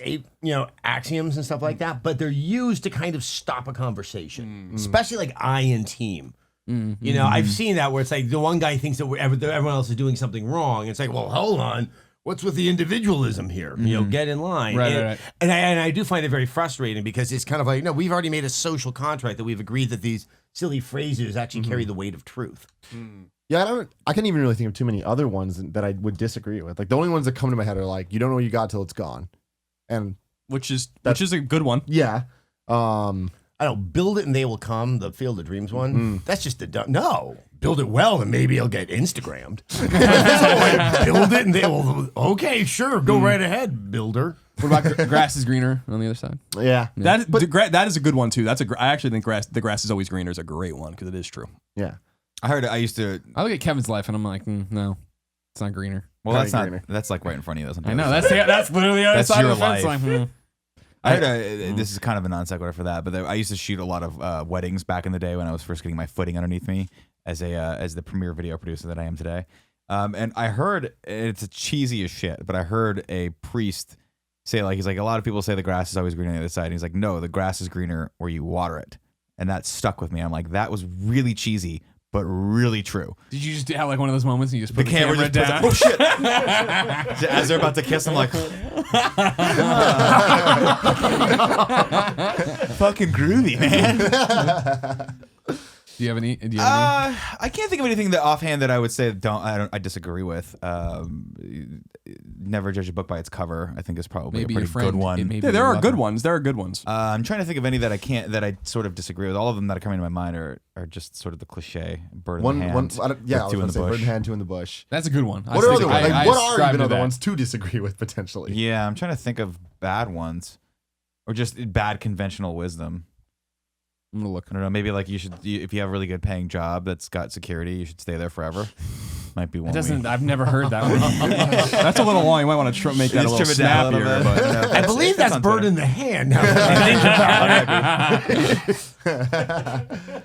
axioms and stuff like that, but they're used to kind of stop a conversation, especially like I in team. I've seen that where it's like the one guy thinks that everyone else is doing something wrong. It's like, well, hold on. What's with the individualism here? Get in line.
Right.
And I do find it very frustrating because it's kind of like, no, we've already made a social contract that we've agreed that these silly phrases actually carry the weight of truth.
Yeah, I can't even really think of too many other ones that I would disagree with. Like the only ones that come to my head are like, you don't know what you got till it's gone. And
which is a good one.
yeah.
I don't build it and they will come. The Field of Dreams one. That's just no. Build it well and maybe it'll get Instagrammed. Build it and they will. Okay, sure, go right ahead, builder.
What about grass is greener on the other side?
Yeah.
That is a good one too. I actually think the grass is always greener is a great one because it is true.
Yeah.
I used to.
I look at Kevin's life and I'm like, no, it's not greener.
Well, that's
Probably
not. That's like right in front of you. That's
I know that's literally the other
That's
side
your
of the fence.
life.
Like,
I heard this is kind of a non sequitur for that, but I used to shoot a lot of weddings back in the day when I was first getting my footing underneath me as the premier video producer that I am today. And I heard it's cheesy as shit, but I heard a priest say he's like a lot of people say the grass is always greener on the other side. And he's like, no, the grass is greener where you water it, and that stuck with me. I'm like, that was really cheesy, but really true.
Did you just have like one of those moments and you just put the
camera
camera
just
down?
puts oh shit! As they're about to kiss, I'm like, fucking groovy, man.
Do you have any?
I can't think of anything that offhand that I would say I disagree with. Never judge a book by its cover, I think is probably
Maybe
a
your
pretty
friend.
good one.
Yeah, there are good ones. There are good ones.
I'm trying to think of any that I sort of disagree with. All of them that are coming to my mind are just sort of the cliche bird in the hand.
I was
with
gonna
two in the
say bird
bush.
in hand, two in the bush.
That's a good one.
What are other ones? Like, what are
subscribe
even
to
other
that.
ones to disagree with potentially?
Yeah, I'm trying to think of bad ones, or just bad conventional wisdom.
I'm gonna look.
I don't know. Maybe like if you have a really good paying job that's got security, you should stay there forever. Might be one.
It doesn't. I've never heard that one.
That's a little long. You might want to make that a little
trim it down a little
snappier.
bit.
But
You know,
I believe that's
on
bird
Twitter.
in the hand. Now that I think about it.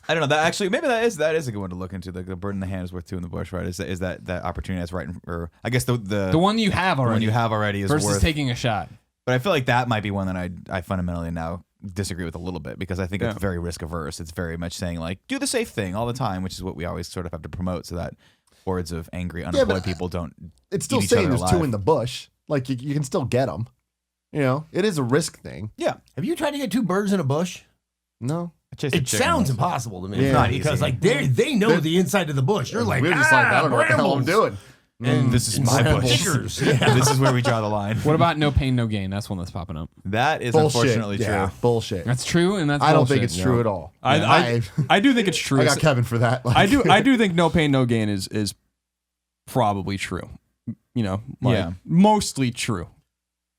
I don't know. That actually, maybe that is a good one to look into. The bird in the hand is worth two in the bush, right? Is that opportunity that's right? Or I guess the
one you have already.
one you have already is
versus
worth
taking a shot.
But I feel like that might be one that I fundamentally now disagree with a little bit because I think it's very risk averse. It's very much saying like do the safe thing all the time, which is what we always sort of have to promote so that hordes of angry unemployed people don't.
It's still
eat each
saying
other
there's two
alive.
in the bush. Like you can still get them. You know, it is a risk thing.
Yeah.
Have you tried to get two birds in a bush?
No.
It sounds impossible to me.
Yeah.
Not because like they know the inside of the bush. You're like,
we're just like, I don't know what the hell I'm
brambles."
doing.
And
This is my bush.
stickers.
This is where we draw the line.
What about no pain, no gain? That's one that's popping up.
That is
Bullshit.
unfortunately
Yeah,
true.
bullshit.
That's true, and that's
I don't
bullshit.
think it's true at all.
I do think it's true.
I got Kevin for that. Like,
I do think no pain, no gain is probably true. You know, like, mostly true.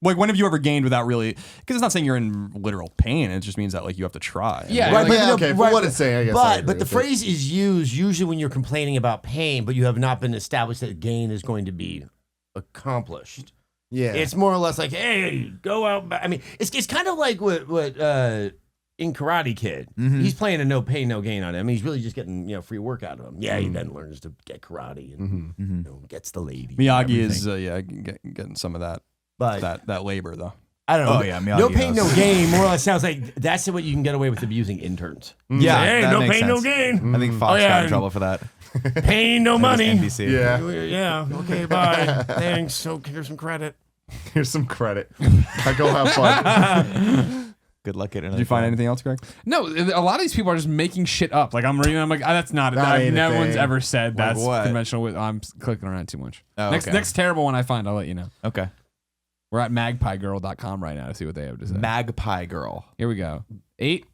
Like, when have you ever gained without really? Because it's not saying you're in literal pain. It just means that like you have to try.
Yeah,
Right,
like,
but
okay, for what it's saying, I guess. I agree
But the
with it.
phrase is used usually when you're complaining about pain, but you have not been established that gain is going to be accomplished.
Yeah.
It's more or less like, hey, go out. I mean, it's kind of like what in Karate Kid, he's playing a no pain, no gain on him. He's really just getting free work out of him. Yeah, he then learns to get karate and gets the lady.
Miyagi is getting some of that.
But
that labor though.
I don't know.
Oh, yeah, Miyagi
no pain,
knows.
no gain. More or less sounds like that's what you can get away with abusing interns.
Yeah,
Hey,
that
no
makes
pain, no
sense.
gain.
I think Fox
yeah,
got in trouble for that.
Pain, no money.
NBC.
Yeah.
Yeah. Okay. Bye. Thanks. So here's some credit.
Here's some credit. I go have fun.
Good luck getting.
Did you find anything else, Greg?
No, a lot of these people are just making shit up. Like I'm reading, I'm like, that's not.
That ain't a
no one's
thing.
ever said
Like
that's
what?
conventional. I'm clicking around too much.
Oh, okay.
Next terrible one I find, I'll let you know.
Okay.
We're at magpiegirl.com right now to see what they have to say.
Magpie girl.
Here we go. Eight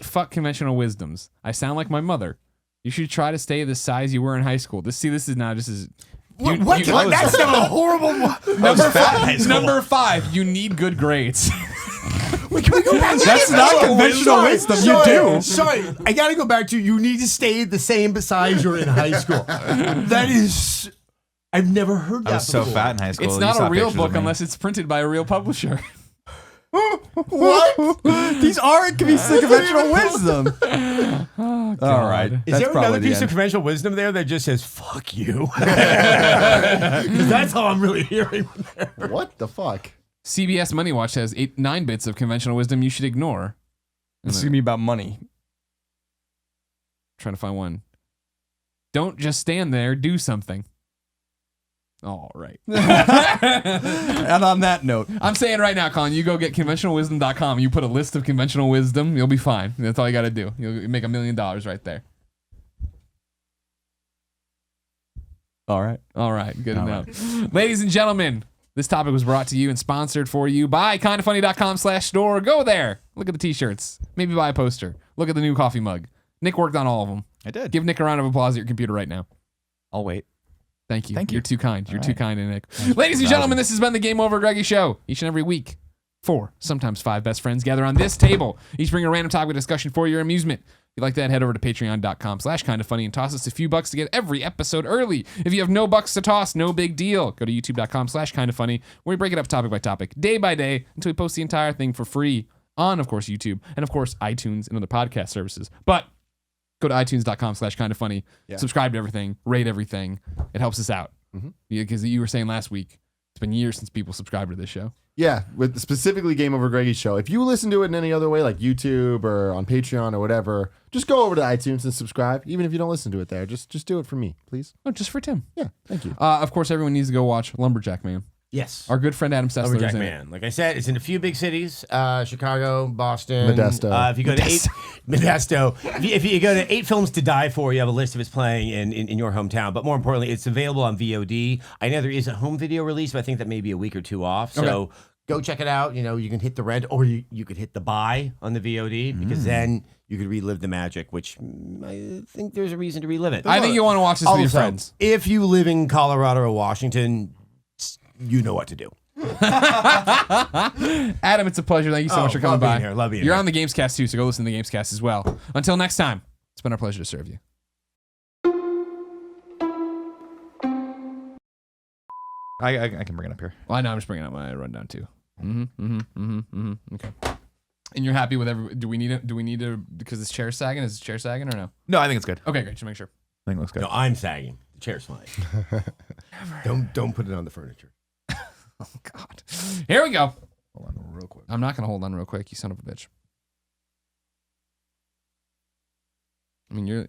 fuck conventional wisdoms. I sound like my mother. You should try to stay the size you were in high school. This is not. This is.
What? That's a horrible one.
Number five. You need good grades.
That's not conventional wisdom. You do.
Sorry, I gotta go back to you need to stay the same size you're in high school. That is, I've never heard that.
I was so
before.
fat in high school.
It's
you
not
saw
a real
pictures of
book
me.
unless it's printed by a real publisher.
What?
These aren't conventional wisdom. All right.
Is there another piece of conventional wisdom there that just says "fuck you"? Because that's all I'm really hearing.
What the fuck?
CBS Money Watch has 9 bits of conventional wisdom you should ignore.
This is gonna be about money.
Trying to find one. Don't just stand there. Do something. All right.
And on that note,
I'm saying right now, Colin, you go get conventionalwisdom.com. You put a list of conventional wisdom. You'll be fine. That's all you got to do. You'll make $1 million right there.
all right.
All right. Good enough. Ladies and gentlemen, this topic was brought to you and sponsored for you by kindafunny.com/store. Go there. Look at the t-shirts. Maybe buy a poster. Look at the new coffee mug. Nick worked on all of them.
I did.
Give Nick a round of applause at your computer right now.
I'll wait.
Thank you.
Thank you.
You're too kind. You're
All
too
right.
kind, Nick. Ladies and gentlemen, this has been the Game Over Greggy Show. Each and every week, 4, sometimes 5 best friends gather on this table. Each bring a random topic of discussion for your amusement. If you like that, head over to patreon.com/kindafunny and toss us a few bucks to get every episode early. If you have no bucks to toss, no big deal. Go to youtube.com/kindafunny where we break it up topic by topic, day by day, until we post the entire thing for free on, of course, YouTube and, of course, iTunes and other podcast services. But go to itunes.com/kindafunny, subscribe to everything, rate everything. It helps us out. Because you were saying last week, it's been years since people subscribed to this show.
Yeah, with specifically Game Over Greggy's show. If you listen to it in any other way, like YouTube or on Patreon or whatever, just go over to iTunes and subscribe. Even if you don't listen to it there, just do it for me, please.
Oh, just for Tim.
Yeah, thank you.
Of course, everyone needs to go watch Lumberjack Man.
Yes.
Our good friend Adam Sessler is
Lumberjack
in it.
Man. Like I said, it's in a few big cities: Chicago, Boston,
Modesto.
If you go to Modesto, if you go to 8 Films to Die For, you have a list of its playing in your hometown. But more importantly, it's available on VOD. I know there is a home video release, but I think that may be a week or 2 off. So go check it out. You know, you can hit the rent, or you could hit the buy on the VOD because then you could relive the magic. Which I think there's a reason to relive it.
I think you want to watch this with your
Also,
friends.
if you live in Colorado or Washington, you know what to do.
Adam, it's a pleasure. Thank you so much for coming
love being
by.
here, love being
You're
here.
on the Gamescast too, so go listen to the Gamescast as well. Until next time, it's been our pleasure to serve you.
I can bring it up here.
Well, I know I'm just bringing up my rundown too. Okay. And you're happy with every? Do we need to? Because this chair's sagging. Is this chair sagging or no?
No, I think it's good.
Okay, great. Just make sure.
I think it looks good.
No, I'm sagging. The chair's fine. don't put it on the furniture.
Oh God. Here we go.
Hold on real quick.
I'm not gonna hold on real quick. You son of a bitch. I mean, you're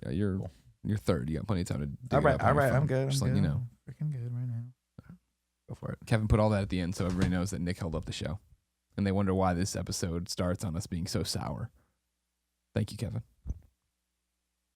third. You got plenty of time to. Dig
All
it
right,
up on your phone.
I'm good.
Just
I'm
letting
good.
you know.
Freaking good right now. Go for it.
Kevin put all that at the end so everybody knows that Nick held up the show, and they wonder why this episode starts on us being so sour. Thank you, Kevin.